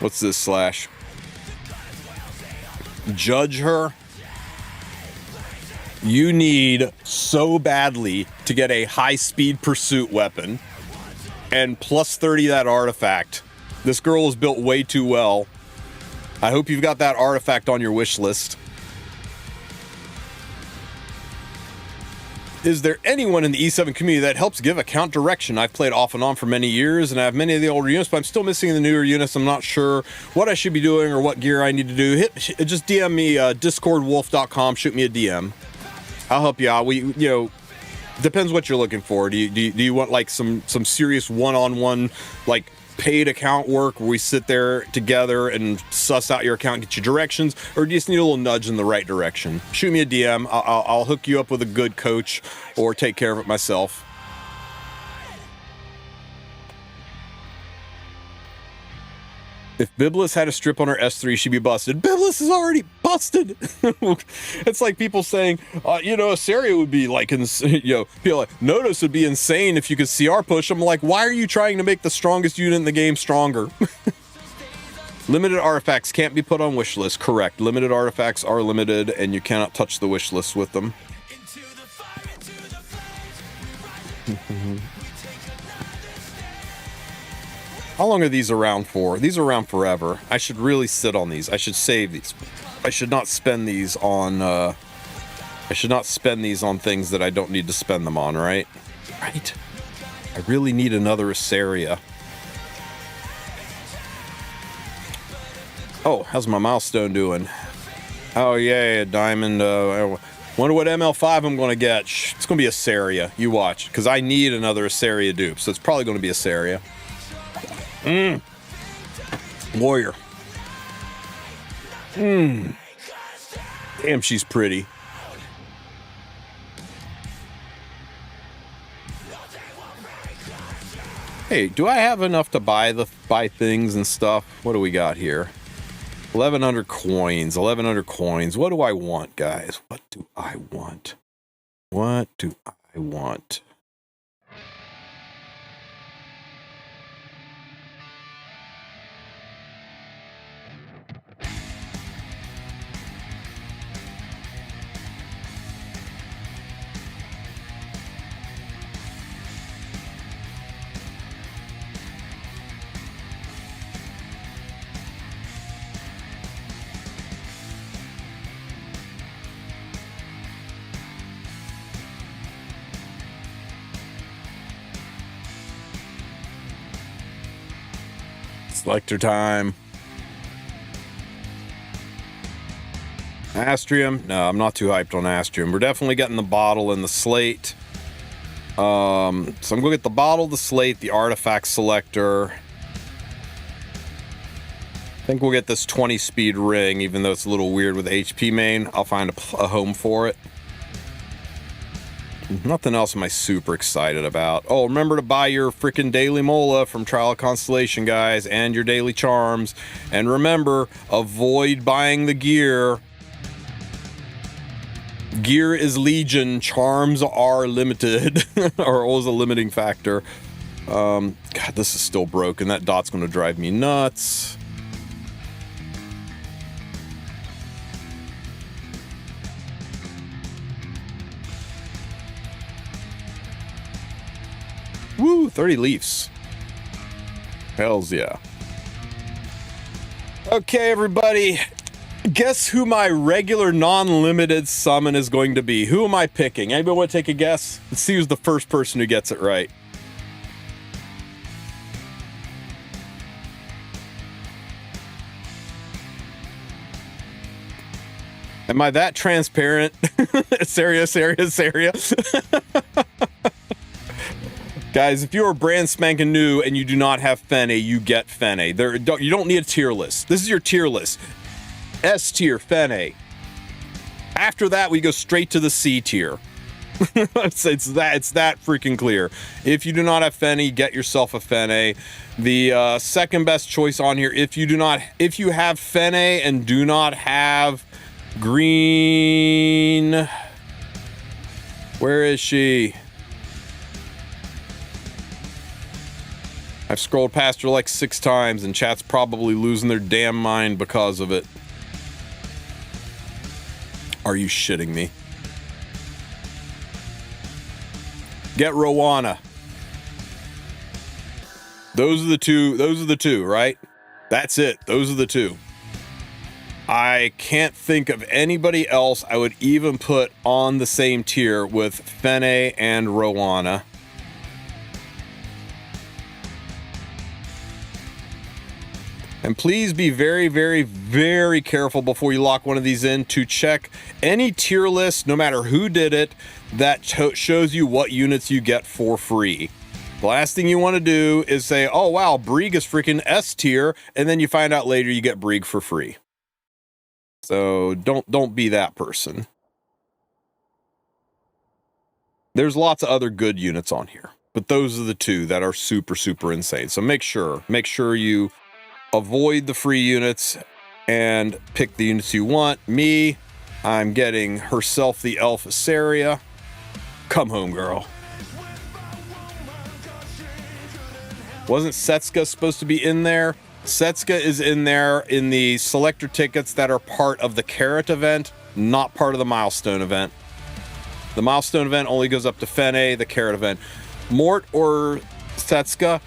What's this slash? Judge her. You need so badly to get a high-speed pursuit weapon and plus 30 that artifact. This girl is built way too well. I hope you've got that artifact on your wish list. Is there anyone in the E7 community that helps give account direction? I've played off and on for many years, and I have many of the older units, but I'm still missing the newer units. I'm not sure what I should be doing or what gear I need to do. Just DM me, discordwulf.com, shoot me a DM. I'll help you out. Depends what you're looking for. Do you want like some serious one-on-one like paid account work where we sit there together and suss out your account, get you directions, or do you just need a little nudge in the right direction? Shoot me a DM. I'll hook you up with a good coach or take care of it myself. If Biblis had a strip on her S3, she'd be busted. Biblis is already busted. It's like people saying, Assyria would be like, people like, Notice would be insane if you could CR push. I'm like, why are you trying to make the strongest unit in the game stronger? Limited artifacts can't be put on wish list. Correct. Limited artifacts are limited, and you cannot touch the wish list with them. How long are these around for? These are around forever. I should really sit on these. I should save these. I should not spend these on things that I don't need to spend them on, right? Right. I really need another Assyria. Oh, how's my milestone doing? Oh yeah, diamond. Wonder what ML5 I'm gonna get. It's gonna be Assyria. You watch, because I need another Assyria dupe, so it's probably gonna be Assyria. Warrior. Damn, she's pretty. Hey, do I have enough to buy things and stuff? What do we got here? 1,100 coins. 1,100 coins. What do I want, guys? What do I want? What do I want? Selector time. Astrium? No, I'm not too hyped on Astrium. We're definitely getting the bottle and the slate. So I'm gonna get the bottle, the slate, the artifact selector. I think we'll get this 20 speed ring, even though it's a little weird with HP main. I'll find a home for it. Nothing else am I super excited about. Oh, remember to buy your freaking daily mola from Trial of Constellation, guys, and your daily charms. And remember, avoid buying the gear. Gear is legion, charms are limited, or always a limiting factor. God, this is still broken. That dot's going to drive me nuts. Woo, 30 leaves. Hells yeah. Okay, everybody. Guess who my regular non-limited summon is going to be? Who am I picking? Anybody want to take a guess? Let's see who's the first person who gets it right. Am I that transparent? Serious. Guys, if you're brand spanking new and you do not have Fene, you get Fene. You don't need a tier list. This is your tier list. S tier, Fene. After that, we go straight to the C tier. it's that freaking clear. If you do not have Fene, get yourself a Fene. The second best choice on here, if you have Fene and do not have green, where is she? I've scrolled past her like 6 times and chat's probably losing their damn mind because of it. Are you shitting me? Get Rowana. Those are the two, right? That's it. Those are the two. I can't think of anybody else I would even put on the same tier with Fene and Rowana. And please be very, very, very careful before you lock one of these in to check any tier list, no matter who did it, that shows you what units you get for free. The last thing you want to do is say, oh wow, Brieg is freaking S tier, and then you find out later you get Brieg for free. So don't be that person. There's lots of other good units on here, but those are the two that are super, super insane. So make sure you avoid the free units and pick the units you want. Me, I'm getting herself the Elf Asaria. Come home, girl. Wasn't Setska supposed to be in there? Setska is in there in the selector tickets that are part of the Carrot event, not part of the Milestone event. The Milestone event only goes up to Fene, the Carrot event. Mort or Setska,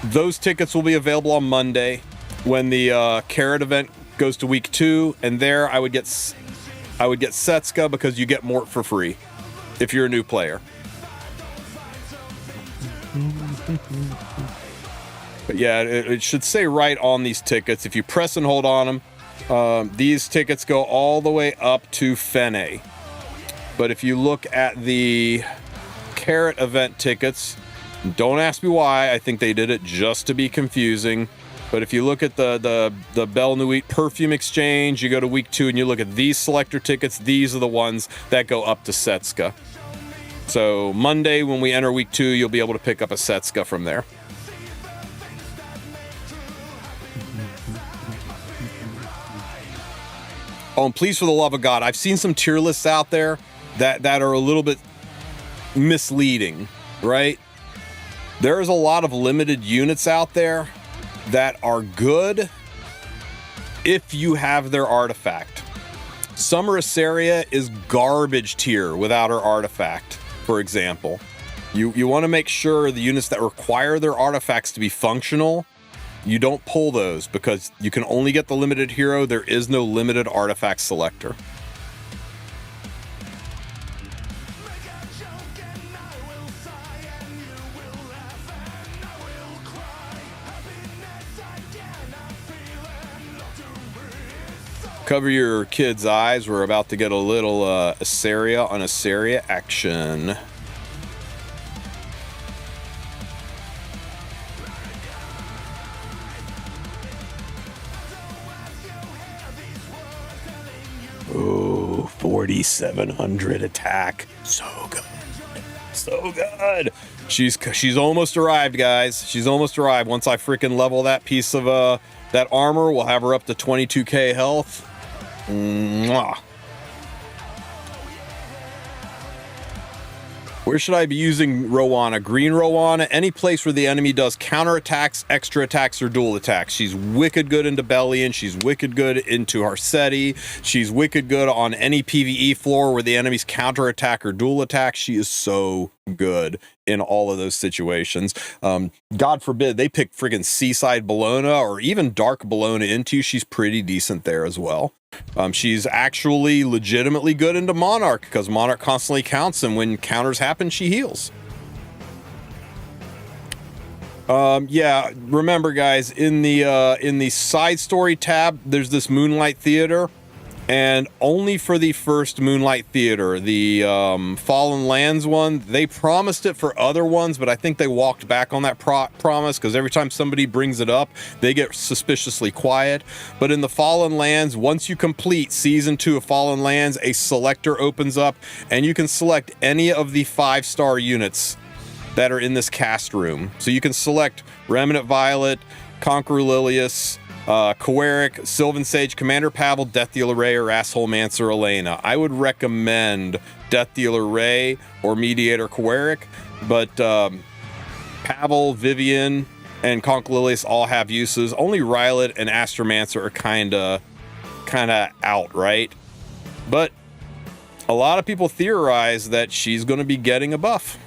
those tickets will be available on Monday when the Carrot event goes to week 2, and there I would get Setska because you get Mort for free if you're a new player. But yeah, it should say right on these tickets. If you press and hold on them, these tickets go all the way up to Fene. But if you look at the Carrot event tickets, don't ask me why. I think they did it just to be confusing. But if you look at the Belle Nuit perfume exchange, you go to week 2 and you look at these selector tickets, these are the ones that go up to Setska. So Monday when we enter week 2, you'll be able to pick up a Setska from there. Oh, and please, for the love of God, I've seen some tier lists out there that are a little bit misleading, right? There is a lot of limited units out there that are good if you have their artifact. Summer Asaria is garbage tier without her artifact, for example. You want to make sure the units that require their artifacts to be functional, you don't pull those because you can only get the limited hero. There is no limited artifact selector. Cover your kids' eyes. We're about to get a little Asaria on Asaria action. Oh, 4,700 attack. So good. So good. She's almost arrived, guys. She's almost arrived. Once I freaking level that piece of that armor, we'll have her up to 22k health. Mwah. Where should I be using Rowana? Green Rowana, any place where the enemy does counterattacks, extra attacks, or dual attacks. She's wicked good into Bellion. She's wicked good into Harsetti. She's wicked good on any PvE floor where the enemy's counterattack or dual attack. She is so good in all of those situations. God forbid they pick friggin' Seaside Bologna or even Dark Bologna into, she's pretty decent there as well. She's actually legitimately good into Monarch because Monarch constantly counts, and when counters happen, she heals. Yeah, remember guys, in the side story tab, there's this Moonlight Theater, and only for the first Moonlight Theater, the Fallen Lands one, they promised it for other ones, but I think they walked back on that promise because every time somebody brings it up, they get suspiciously quiet. But in the Fallen Lands, once you complete Season 2 of Fallen Lands, a selector opens up, and you can select any of the 5-star units that are in this cast room. So you can select Remnant Violet, Conqueror Lilius, Coeric, Sylvan Sage, Commander Pavel, Death Dealer Ray, or Asshole Mancer Elena. I would recommend Death Dealer Ray or Mediator Coeric, but Pavel, Vivian, and Conqueror Lilius all have uses. Only Rylet and Astromancer are kind of out, right? But a lot of people theorize that she's going to be getting a buff.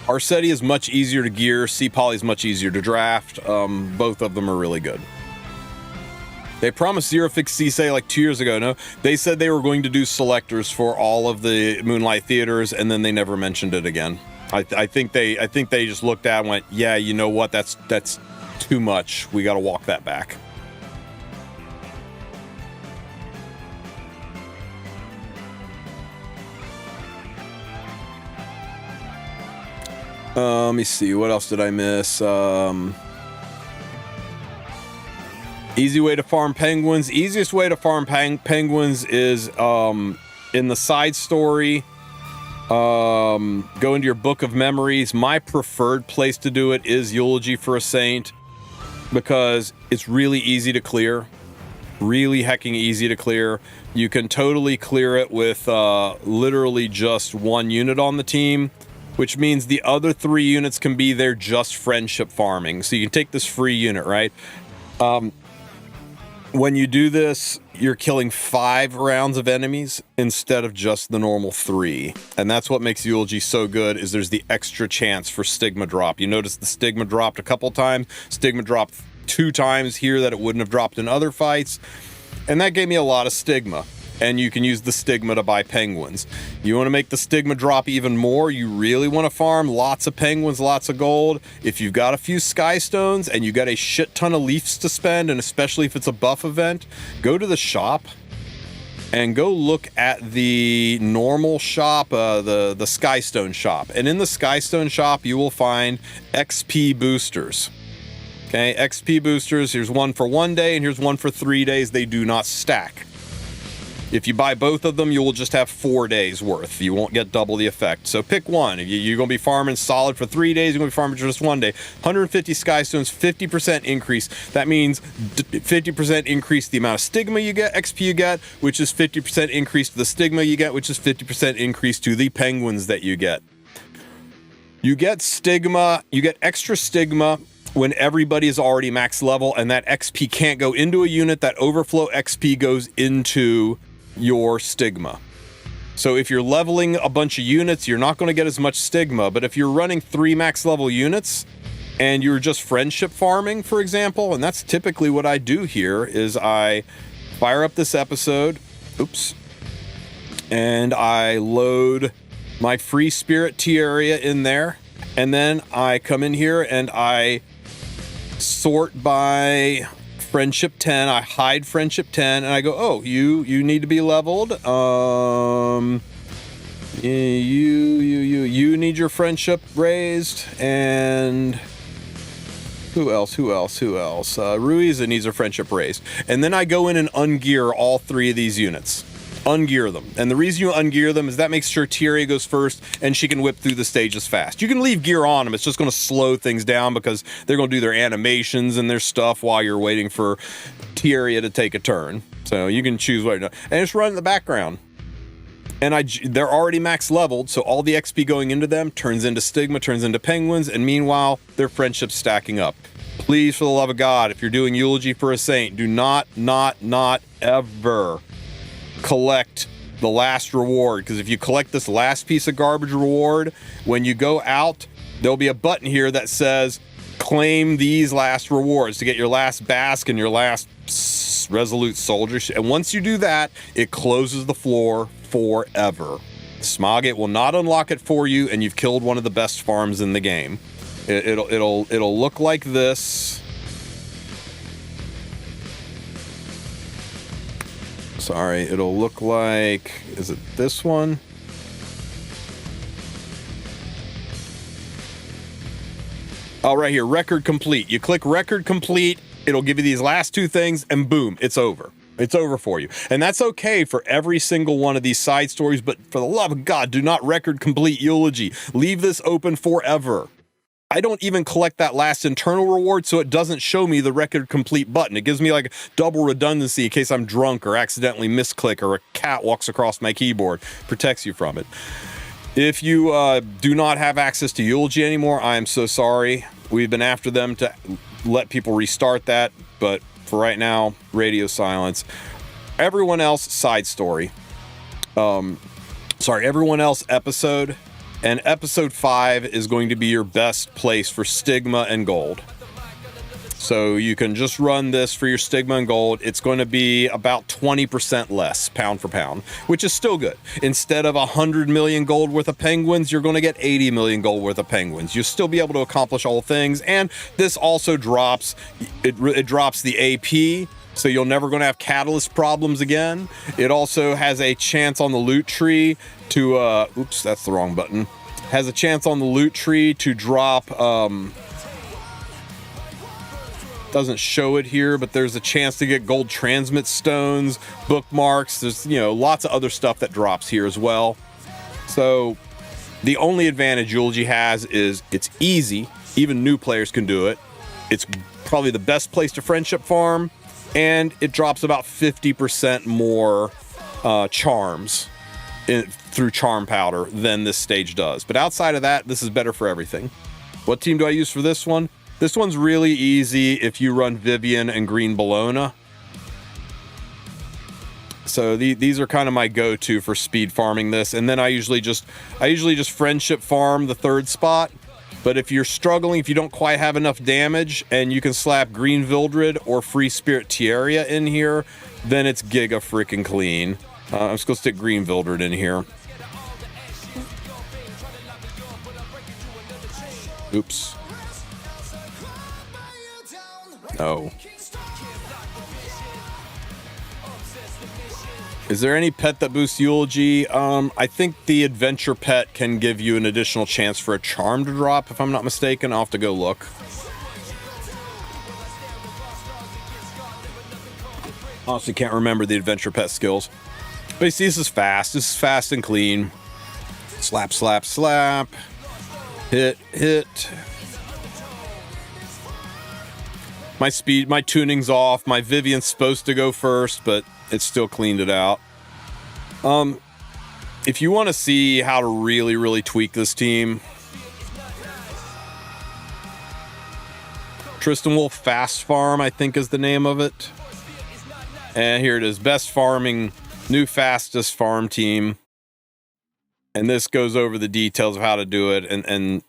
Arcetti is much easier to gear. C-Poly is much easier to draft. Both of them are really good. They promised Zero Fix Cisse like 2 years ago. No, they said they were going to do selectors for all of the Moonlight Theaters, and then they never mentioned it again. I think they just looked at it and went, yeah, you know what? That's too much. We got to walk that back. Let me see. What else did I miss? Easy way to farm penguins. Easiest way to farm penguins is in the side story. Go into your book of memories. My preferred place to do it is Eulogy for a Saint because it's really easy to clear. Really hecking easy to clear. You can totally clear it with literally just one unit on the team, which means the other 3 units can be there just friendship farming. So you can take this free unit, right? When you do this, you're killing 5 rounds of enemies instead of just the normal 3. And that's what makes Eulogy so good, is there's the extra chance for Stigma drop. You notice the Stigma dropped a couple times. Stigma dropped 2 times here that it wouldn't have dropped in other fights. And that gave me a lot of Stigma. And you can use the Stigma to buy penguins. You want to make the Stigma drop even more, you really want to farm lots of penguins, lots of gold. If you've got a few Sky Stones and you got a shit ton of leaves to spend, and especially if it's a buff event, go to the shop and go look at the normal shop, the Skystone shop. And in the Skystone shop, you will find XP boosters. Okay, XP boosters, here's one for 1 day and here's one for 3 days. They do not stack. If you buy both of them, you will just have 4 days worth. You won't get double the effect. So pick one. If you're going to be farming solid for 3 days, you're going to be farming for just 1 day. 150 Sky Stones, 50% increase. That means 50% increase the amount of Stigma you get, XP you get, which is 50% increase to the Stigma you get, which is 50% increase to the penguins that you get. You get Stigma, you get extra Stigma when everybody is already max level, and that XP can't go into a unit. That overflow XP goes into your Stigma. So if you're leveling a bunch of units, you're not going to get as much Stigma. But if you're running 3 max level units and you're just friendship farming, for example, and that's typically what I do here, is I fire up this episode, and I load my free Spirit Tea area in there, and then I come in here and I sort by Friendship 10. I hide Friendship 10 and I go, oh, you need to be leveled. You need your friendship raised. And who else? Ruiza needs her friendship raised. And then I go in and ungear all 3 of these units. Ungear them. And the reason you ungear them is that makes sure Tieria goes first and she can whip through the stages fast. You can leave gear on them. It's just going to slow things down because they're going to do their animations and their stuff while you're waiting for Tieria to take a turn. So you can choose what you're doing. And just run in the background. And they're already max leveled, so all the XP going into them turns into Stigma, turns into penguins, and meanwhile, their friendship's stacking up. Please, for the love of God, if you're doing Eulogy for a Saint, do not ever collect the last reward, because if you collect this last piece of garbage reward, when you go out, there'll be a button here that says claim these last rewards to get your last Bask and your last Resolute Soldier. And once you do that, it closes the floor forever. Smogate will not unlock it for you, and you've killed one of the best farms in the game. It'll look like this. Sorry, it'll look like, is it this one? Oh, right here, record complete. You click record complete, it'll give you these last two things, and boom, it's over. It's over for you. And that's okay for every single one of these side stories, but for the love of God, do not record complete Eulogy. Leave this open forever. I don't even collect that last internal reward, so it doesn't show me the record complete button. It gives me like double redundancy in case I'm drunk or accidentally misclick or a cat walks across my keyboard. Protects you from it. If you do not have access to Eulogy anymore, I am so sorry. We've been after them to let people restart that, but for right now, radio silence. Everyone else, side story. Everyone else, episode. And episode 5 is going to be your best place for Stigma and Gold. So you can just run this for your Stigma and Gold. It's going to be about 20% less, pound for pound, which is still good. Instead of 100 million gold worth of penguins, you're going to get 80 million gold worth of penguins. You'll still be able to accomplish all things. And this also drops, it drops the AP, so you're never going to have catalyst problems again. It also has a chance on the loot tree to, oops, that's the wrong button. Has a chance on the loot tree to drop, doesn't show it here, but there's a chance to get gold transmit stones, bookmarks. There's, lots of other stuff that drops here as well. So the only advantage Eulogy has is it's easy. Even new players can do it. It's probably the best place to friendship farm, and it drops about 50% more charms through charm powder than this stage does. But outside of that, this is better for everything. What team do I use for this one? This one's really easy if you run Vivian and Green Bologna. So these are kind of my go-to for speed farming this. And then I usually just friendship farm the third spot. But if you're struggling, if you don't quite have enough damage, and you can slap Green Vildred or Free Spirit Tierra in here, then it's giga freaking clean. I'm just gonna stick Green Vildred in here. Oops. No. Is there any pet that boosts Eulogy? I think the adventure pet can give you an additional chance for a charm to drop, if I'm not mistaken. I'll have to go look. Honestly, can't remember the adventure pet skills. But you see, this is fast. This is fast and clean. Slap, slap, slap. Hit, hit. My tuning's off. My Vivian's supposed to go first, but it still cleaned it out. If you want to see how to really, really tweak this team, Tristen Wulf Fast Farm, I think is the name of it. And here it is. Best farming, new fastest farm team. And this goes over the details of how to do it. And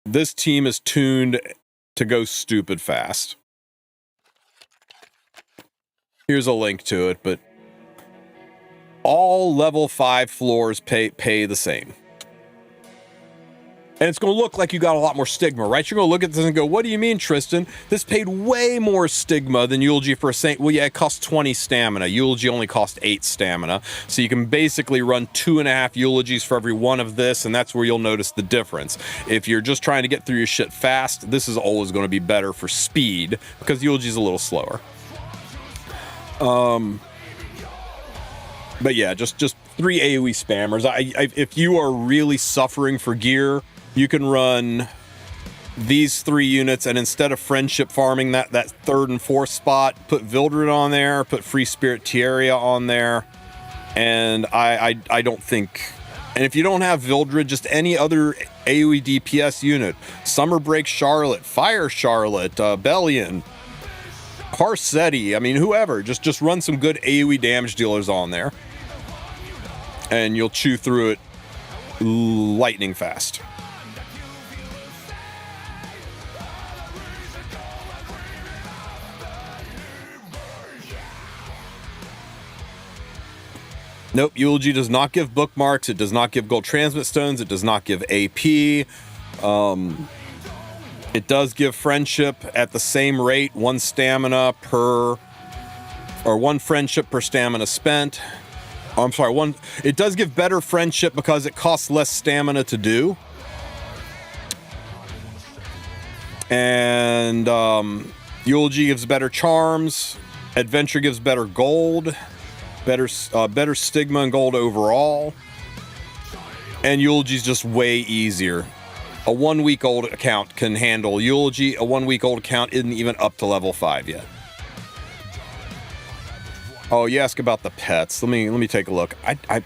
this team is tuned to go stupid fast. Here's a link to it, but all level 5 floors pay the same. And it's going to look like you got a lot more stigma, right? You're going to look at this and go, what do you mean, Tristen? This paid way more stigma than Eulogy for a Saint. Well, yeah, it costs 20 stamina. Eulogy only costs 8 stamina. So you can basically run 2.5 Eulogies for every one of this, and that's where you'll notice the difference. If you're just trying to get through your shit fast, this is always going to be better for speed, because Eulogy's a little slower. But yeah, just 3 AoE spammers. If you are really suffering for gear, you can run these 3 units, and instead of friendship farming that 3rd and 4th spot, put Vildred on there, put Free Spirit Tierra on there, and I don't think. And if you don't have Vildred, just any other AoE DPS unit. Summer Break Charlotte, Fire Charlotte, Bellion, Parsetti. I mean, whoever. Just run some good AoE damage dealers on there. And you'll chew through it lightning fast. Nope, Eulogy does not give bookmarks. It does not give gold transmit stones. It does not give AP. It does give friendship at the same rate, 1 stamina per, or 1 friendship per stamina spent. Oh, I'm sorry, it does give better friendship because it costs less stamina to do. And Eulogy gives better charms. Adventure gives better gold. Better stigma and gold overall. And Eulogy's just way easier. A 1-week-old account can handle Eulogy. A 1-week-old account isn't even up to level 5 yet. Oh, you ask about the pets. Let me take a look.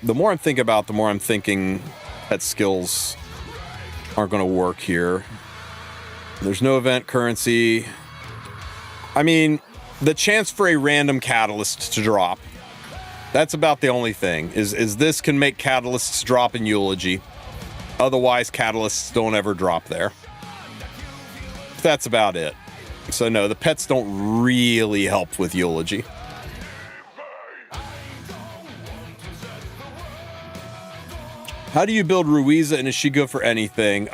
The more I'm thinking about, the more I'm thinking pet skills aren't going to work here. There's no event currency. I mean, the chance for a random catalyst to drop. That's about the only thing, is this can make catalysts drop in Eulogy. Otherwise, catalysts don't ever drop there. That's about it. So no, the pets don't really help with Eulogy. How do you build Ruiza, and is she good for anything?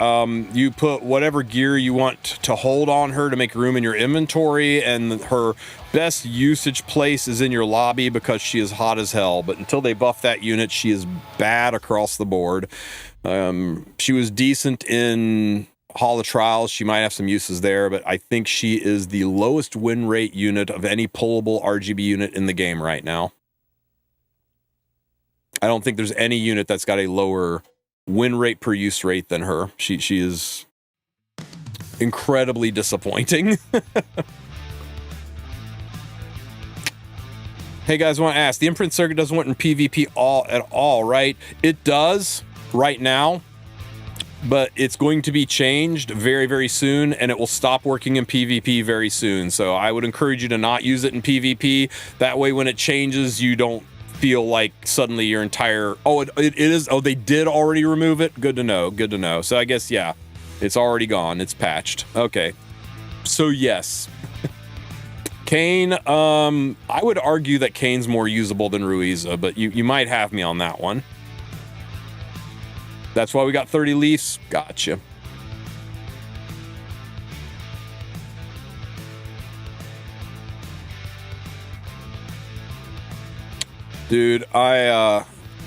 You put whatever gear you want to hold on her to make room in your inventory, and her best usage place is in your lobby because she is hot as hell. But until they buff that unit, she is bad across the board. She was decent in Hall of Trials. She might have some uses there, but I think she is the lowest win rate unit of any pullable RGB unit in the game right now. I don't think there's any unit that's got a lower win rate per use rate than her. She is incredibly disappointing. Hey guys, I want to ask, the imprint circuit doesn't work in PvP at all, right? It does right now, but it's going to be changed very, very soon, and it will stop working in PvP very soon. So I would encourage you to not use it in PvP. That way when it changes, you don't feel like suddenly your entire, it is, they did already remove it. Good to know. So I guess, yeah, it's already gone. It's patched. Okay. So yes. Kayn, I would argue that Kayn's more usable than Ruiza, but you might have me on that one. That's why we got 30 Leafs. Gotcha. Dude, I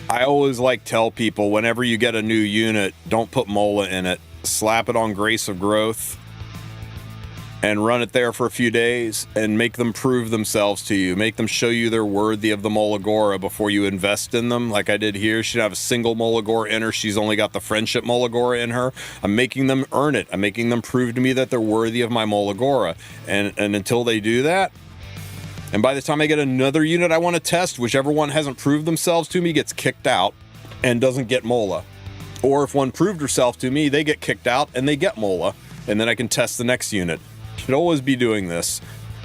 always tell people, whenever you get a new unit, don't put Mola in it. Slap it on Grace of Growth and run it there for a few days and make them prove themselves to you. Make them show you they're worthy of the Molagora before you invest in them, like I did here. She didn't have a single Molagora in her. She's only got the Friendship Molagora in her. I'm making them earn it. I'm making them prove to me that they're worthy of my Molagora. And until they do that, and by the time I get another unit I want to test, whichever one hasn't proved themselves to me gets kicked out and doesn't get Mola. Or if one proved herself to me, they get kicked out and they get Mola. And then I can test the next unit. Should always be doing this.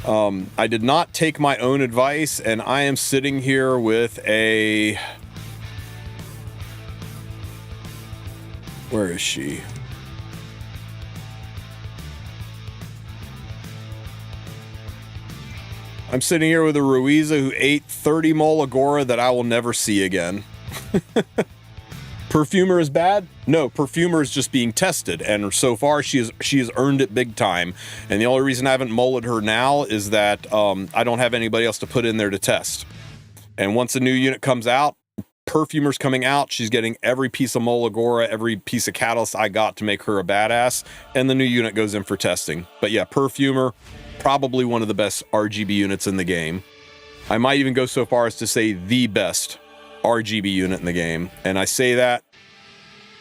I did not take my own advice, and I am sitting here with a... Where is she? I'm sitting here with a Ruiza who ate 30 Molagora that I will never see again. Perfumer is bad? No, Perfumer is just being tested, and so far she has earned it big time. And the only reason I haven't molled her now is that I don't have anybody else to put in there to test. And once a new unit comes out, Perfumer's coming out, she's getting every piece of Molagora, every piece of catalyst I got to make her a badass, and the new unit goes in for testing. But yeah, Perfumer, probably one of the best RGB units in the game. I might even go so far as to say the best RGB unit in the game. And I say that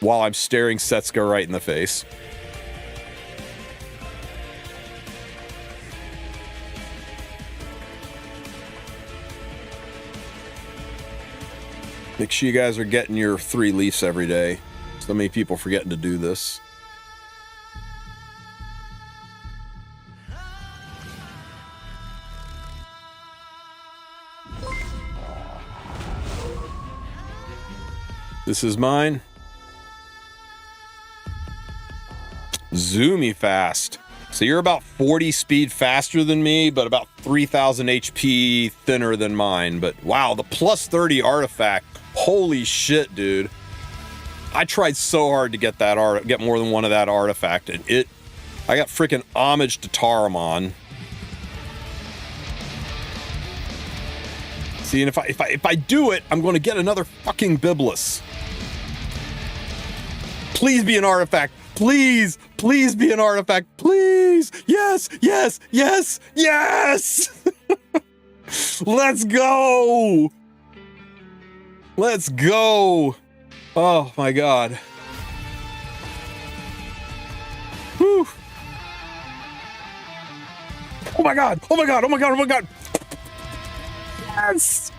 while I'm staring Setsuko right in the face. Make sure you guys are getting your 3 Leafs every day. So many people forgetting to do this. This is mine. Zoomy fast. So you're about 40 speed faster than me, but about 3,000 HP thinner than mine. But wow, the plus 30 artifact. Holy shit, dude. I tried so hard to get that get more than one of that artifact, and I got freaking homage to Taramon. See, and if I do it, I'm going to get another fucking Biblis. Please be an artifact. Please, please be an artifact. Please. Yes, yes, yes, yes. Let's go. Let's go. Oh my God. Whew. Oh my God. Oh my God. Oh my God. Oh my God. Yes.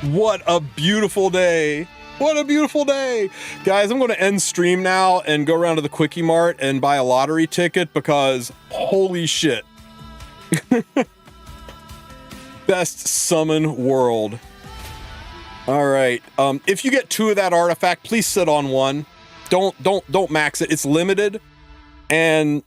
What a beautiful day. What a beautiful day. Guys, I'm going to end stream now and go around to the Quickie Mart and buy a lottery ticket because holy shit. Best summon world. All right. If you get 2 of that artifact, please sit on one. Don't max it. It's limited, and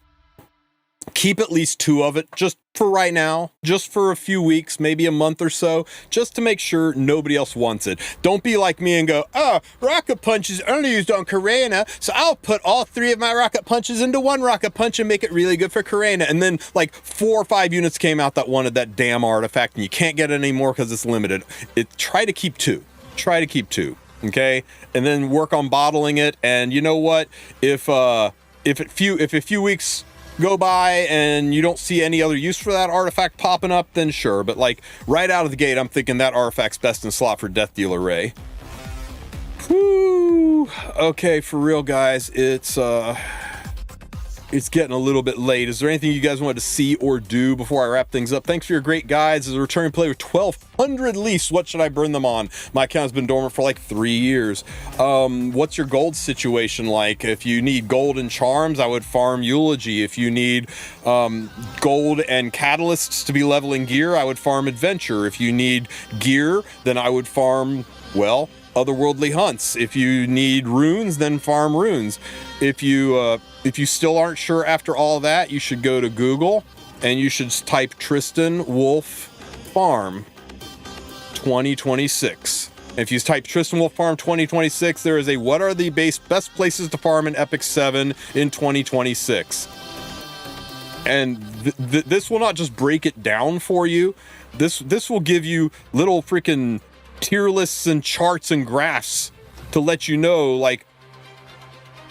keep at least 2 of it just for right now, just for a few weeks, maybe a month or so, just to make sure nobody else wants it. Don't be like me and go, oh, rocket punch is only used on Karena, so I'll put all 3 of my rocket punches into one rocket punch and make it really good for Karena. And then like 4 or 5 units came out that wanted that damn artifact, and you can't get it anymore because it's limited. Try to keep 2. Try to keep 2, okay? And then work on bottling it. And you know what? If a few weeks go by and you don't see any other use for that artifact popping up, then sure. But like right out of the gate, I'm thinking that artifact's best in slot for Death Dealer Ray. Whew. Okay, for real, guys, it's getting a little bit late. Is there anything you guys wanted to see or do before I wrap things up? Thanks for your great guides. As a returning player with 1,200 leases, what should I burn them on? My account's been dormant for like 3 years. What's your gold situation like? If you need gold and charms, I would farm Eulogy. If you need gold and catalysts to be leveling gear, I would farm Adventure. If you need gear, then I would farm, well, Otherworldly Hunts. If you need runes, then farm runes. If you still aren't sure after all that, you should go to Google and you should type Tristen Wulf Farm 2026. If you type Tristen Wulf Farm 2026, there is a what are the best places to farm in Epic 7 in 2026. And this will not just break it down for you. This will give you little freaking tier lists and charts and graphs to let you know like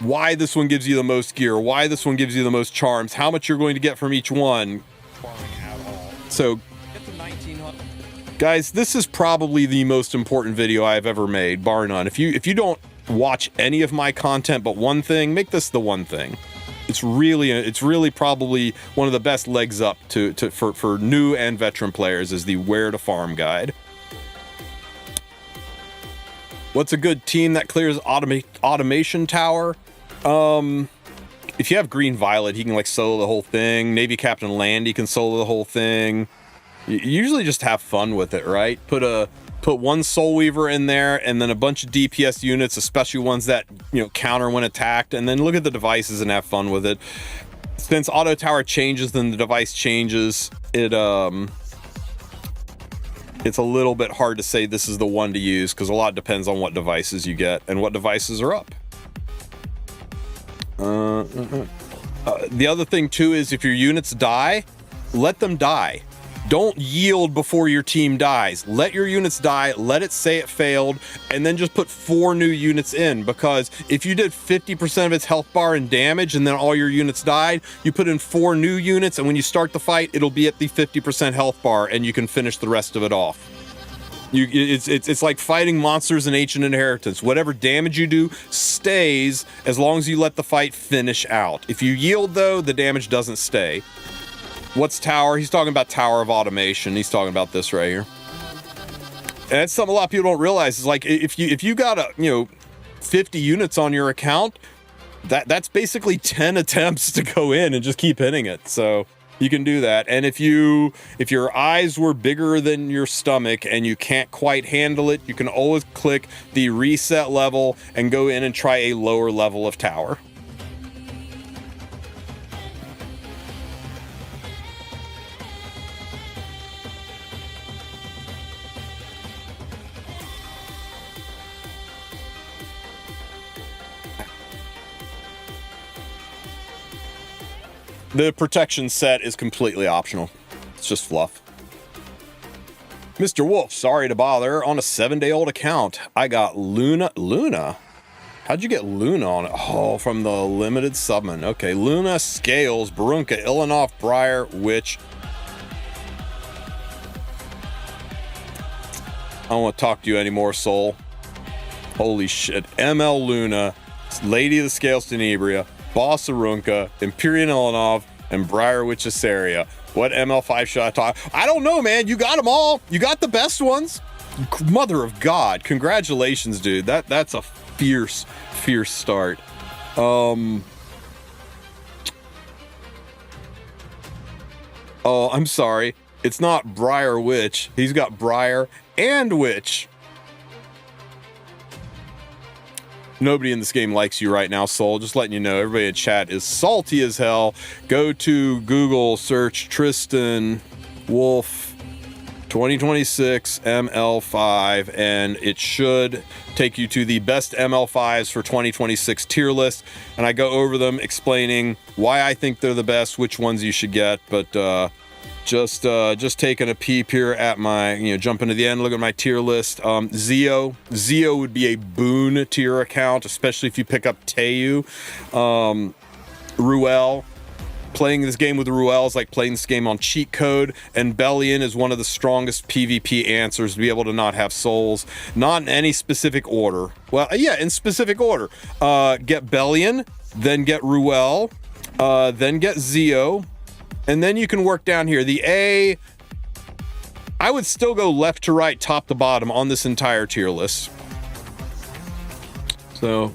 why this one gives you the most gear, why this one gives you the most charms, how much you're going to get from each one. So guys, this is probably the most important video I've ever made, bar none. If you don't watch any of my content but one thing, make this the one thing. It's really probably one of the best legs up for new and veteran players is the where to farm guide. What's a good team that clears automation tower? If you have Green Violet, he can like solo the whole thing. Navy Captain Landy can solo the whole thing. You usually just have fun with it, right? Put one Soul Weaver in there, and then a bunch of DPS units, especially ones that counter when attacked, and then look at the devices and have fun with it. Since auto tower changes, then the device changes. It's a little bit hard to say this is the one to use because a lot depends on what devices you get and what devices are up. The other thing too is if your units die, let them die. Don't yield before your team dies. Let your units die, let it say it failed, and then just put 4 new units in, because if you did 50% of its health bar and damage and then all your units died, you put in 4 new units, and when you start the fight, it'll be at the 50% health bar and you can finish the rest of it off. It's like fighting monsters in Ancient Inheritance. Whatever damage you do stays as long as you let the fight finish out. If you yield though, the damage doesn't stay. What's tower? He's talking about Tower of Automation. He's talking about this right here. And that's something a lot of people don't realize is like if you got 50 units on your account, that's basically 10 attempts to go in and just keep hitting it. So You can do that. And if your eyes were bigger than your stomach and you can't quite handle it, you can always click the reset level and go in and try a lower level of tower. The protection set is completely optional. It's just fluff. Mr. Wulf, sorry to bother. On a 7-day-old account, I got Luna. Luna? How'd you get Luna on it? Oh, from the limited summon. Okay, Luna, Scales, Barunka, Ilinoff, Briar, Witch. I don't want to talk to you anymore, soul. Holy shit. ML Luna, Lady of the Scales Tenebria, Boss Arunka, Empyrean Ilanov, and Briar Witch Asaria. What ML5 should I talk? I don't know, man. You got them all. You got the best ones. Mother of God. Congratulations, dude. That's a fierce start. Oh, I'm sorry. It's not Briar Witch. He's got Briar and Witch. Nobody in this game likes you right now, Soul. Just letting you know, everybody in chat is salty as hell. Go to Google, search Tristen Wulf 2026 ML5, and it should take you to the best ML5s for 2026 tier list. And I go over them, explaining why I think they're the best, which ones you should get. But just taking a peep here at my, jumping to the end, look at my tier list. Zio would be a boon tier account, especially if you pick up Tayu. Ruel, playing this game with Ruel is like playing this game on cheat code, and Bellion is one of the strongest PvP answers to be able to not have souls. Not in any specific order. Well, yeah, in specific order. Get Bellion, then get Ruel, then get Zio, and then you can work down here. The A, I would still go left to right, top to bottom on this entire tier list. So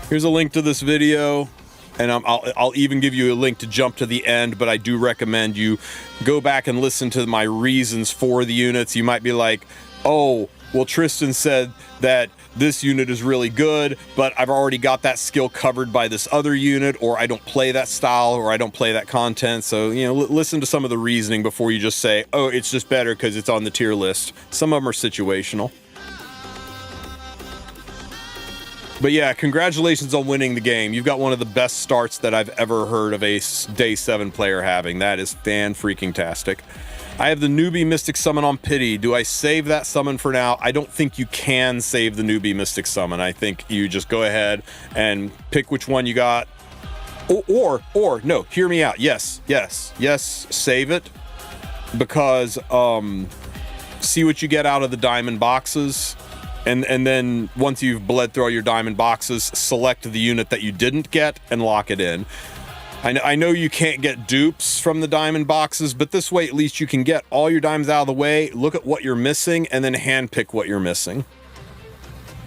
here's a link to this video, and I'll even give you a link to jump to the end, but I do recommend you go back and listen to my reasons for the units. You might be like, oh, well, Tristen said that this unit is really good, but I've already got that skill covered by this other unit, or I don't play that style, or I don't play that content. So, listen to some of the reasoning before you just say, oh, it's just better because it's on the tier list. Some of them are situational. But yeah, congratulations on winning the game. You've got one of the best starts that I've ever heard of a day 7 player having. That is fan-freaking-tastic. I have the newbie Mystic Summon on Pity. Do I save that summon for now? I don't think you can save the newbie Mystic Summon. I think you just go ahead and pick which one you got. Or no, hear me out. Yes, save it. Because, see what you get out of the diamond boxes. And then once you've bled through all your diamond boxes, select the unit that you didn't get and lock it in. I know you can't get dupes from the diamond boxes, but this way at least you can get all your diamonds out of the way, look at what you're missing, and then handpick what you're missing.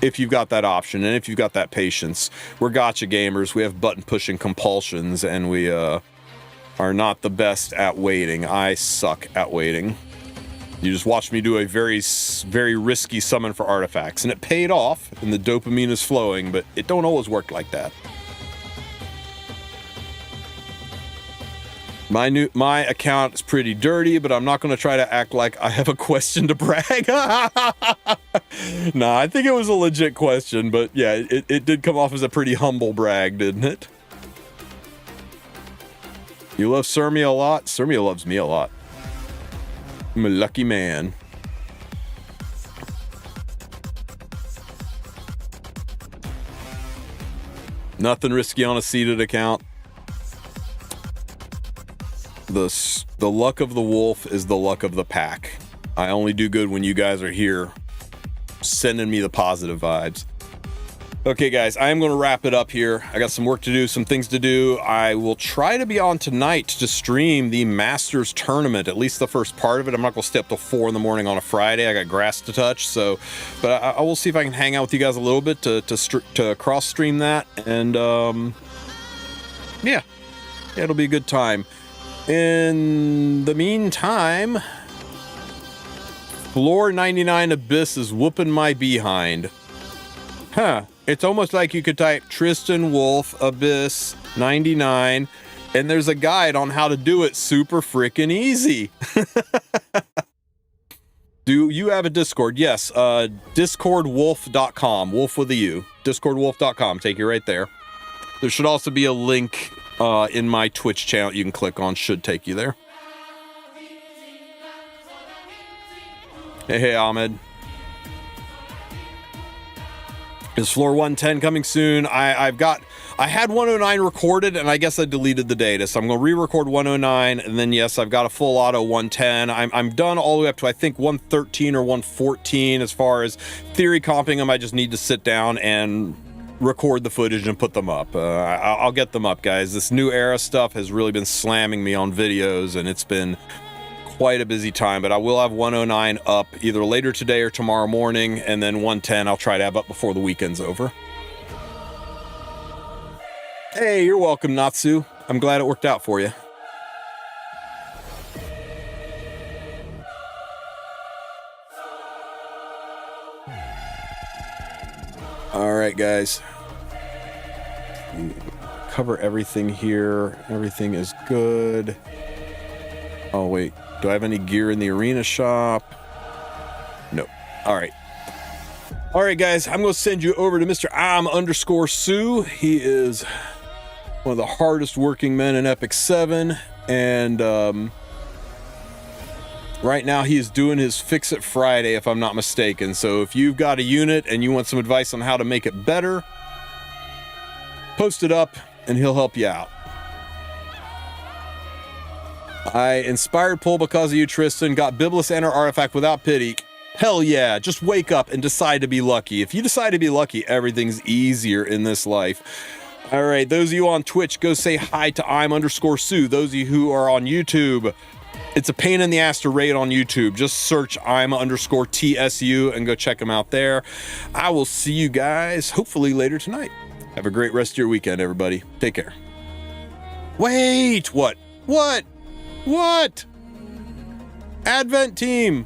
If you've got that option, and if you've got that patience. We're gotcha gamers, we have button-pushing compulsions, and we are not the best at waiting. I suck at waiting. You just watched me do a very, very risky summon for artifacts, and it paid off, and the dopamine is flowing, but it don't always work like that. My account is pretty dirty, but I'm not going to try to act like I have a question to brag. Nah, I think it was a legit question, but yeah, it did come off as a pretty humble brag, didn't it? You love Sirmia a lot? Sirmia loves me a lot. I'm a lucky man. Nothing risky on a seeded account. The luck of the wolf is the luck of the pack. I only do good when you guys are here sending me the positive vibes. Okay, guys, I am going to wrap it up here. I got some work to do, some things to do. I will try to be on tonight to stream the Masters tournament, at least the first part of it. I'm not going to stay up till 4 in the morning on a Friday. I got grass to touch, so, but I will see if I can hang out with you guys a little bit to cross stream that, and yeah, it'll be a good time. In the meantime, Floor 99 Abyss is whooping my behind. Huh. It's almost like you could type Tristen Wulf Abyss 99, and there's a guide on how to do it super freaking easy. Do you have a Discord? Yes. DiscordWulf.com. Wolf with a U. DiscordWulf.com. Take you right there. There should also be a link in my Twitch channel you can click on. Should take you there. Hey, Ahmed. Is floor 110 coming soon? I had 109 recorded, and I guess I deleted the data, so I'm going to re-record 109, and then yes, I've got a full auto 110. I'm done all the way up to I think 113 or 114 as far as theory comping them. I just need to sit down and record the footage and put them up. I'll get them up, guys. This new era stuff has really been slamming me on videos, and it's been quite a busy time, but I will have 109 up either later today or tomorrow morning, and then 110 I'll try to have up before the weekend's over. Hey, you're welcome, Natsu. I'm glad it worked out for you. All right, guys. Cover everything here. Everything is good. Oh, wait. Do I have any gear in the arena shop? Nope. All right. All right, guys. I'm going to send you over to Mr. _Sue. He is one of the hardest working men in Epic 7. And right now he is doing his Fix It Friday, if I'm not mistaken. So if you've got a unit and you want some advice on how to make it better, post it up and he'll help you out. I inspired pull because of you, Tristen. Got Biblis Enter Artifact without pity. Hell yeah, just wake up and decide to be lucky. If you decide to be lucky, everything's easier in this life. All right, those of you on Twitch, go say hi to _Sue. Those of you who are on YouTube, it's a pain in the ass to raid on YouTube. Just search _TSU and go check them out there. I will see you guys hopefully later tonight. Have a great rest of your weekend, everybody. Take care. Wait, what? What? What? Advent team.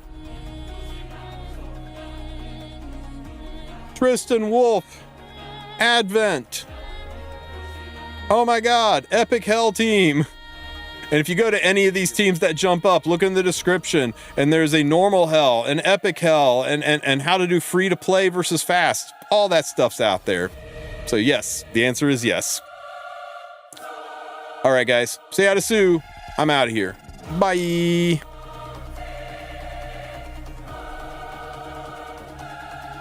Tristen Wulf. Advent. Oh my God. Epic Hell team. And if you go to any of these teams that jump up, look in the description, and there's a normal hell, an epic hell, and how to do free to play versus fast. All that stuff's out there. So yes, the answer is yes. All right, guys. Say hi to Sue. I'm out of here. Bye.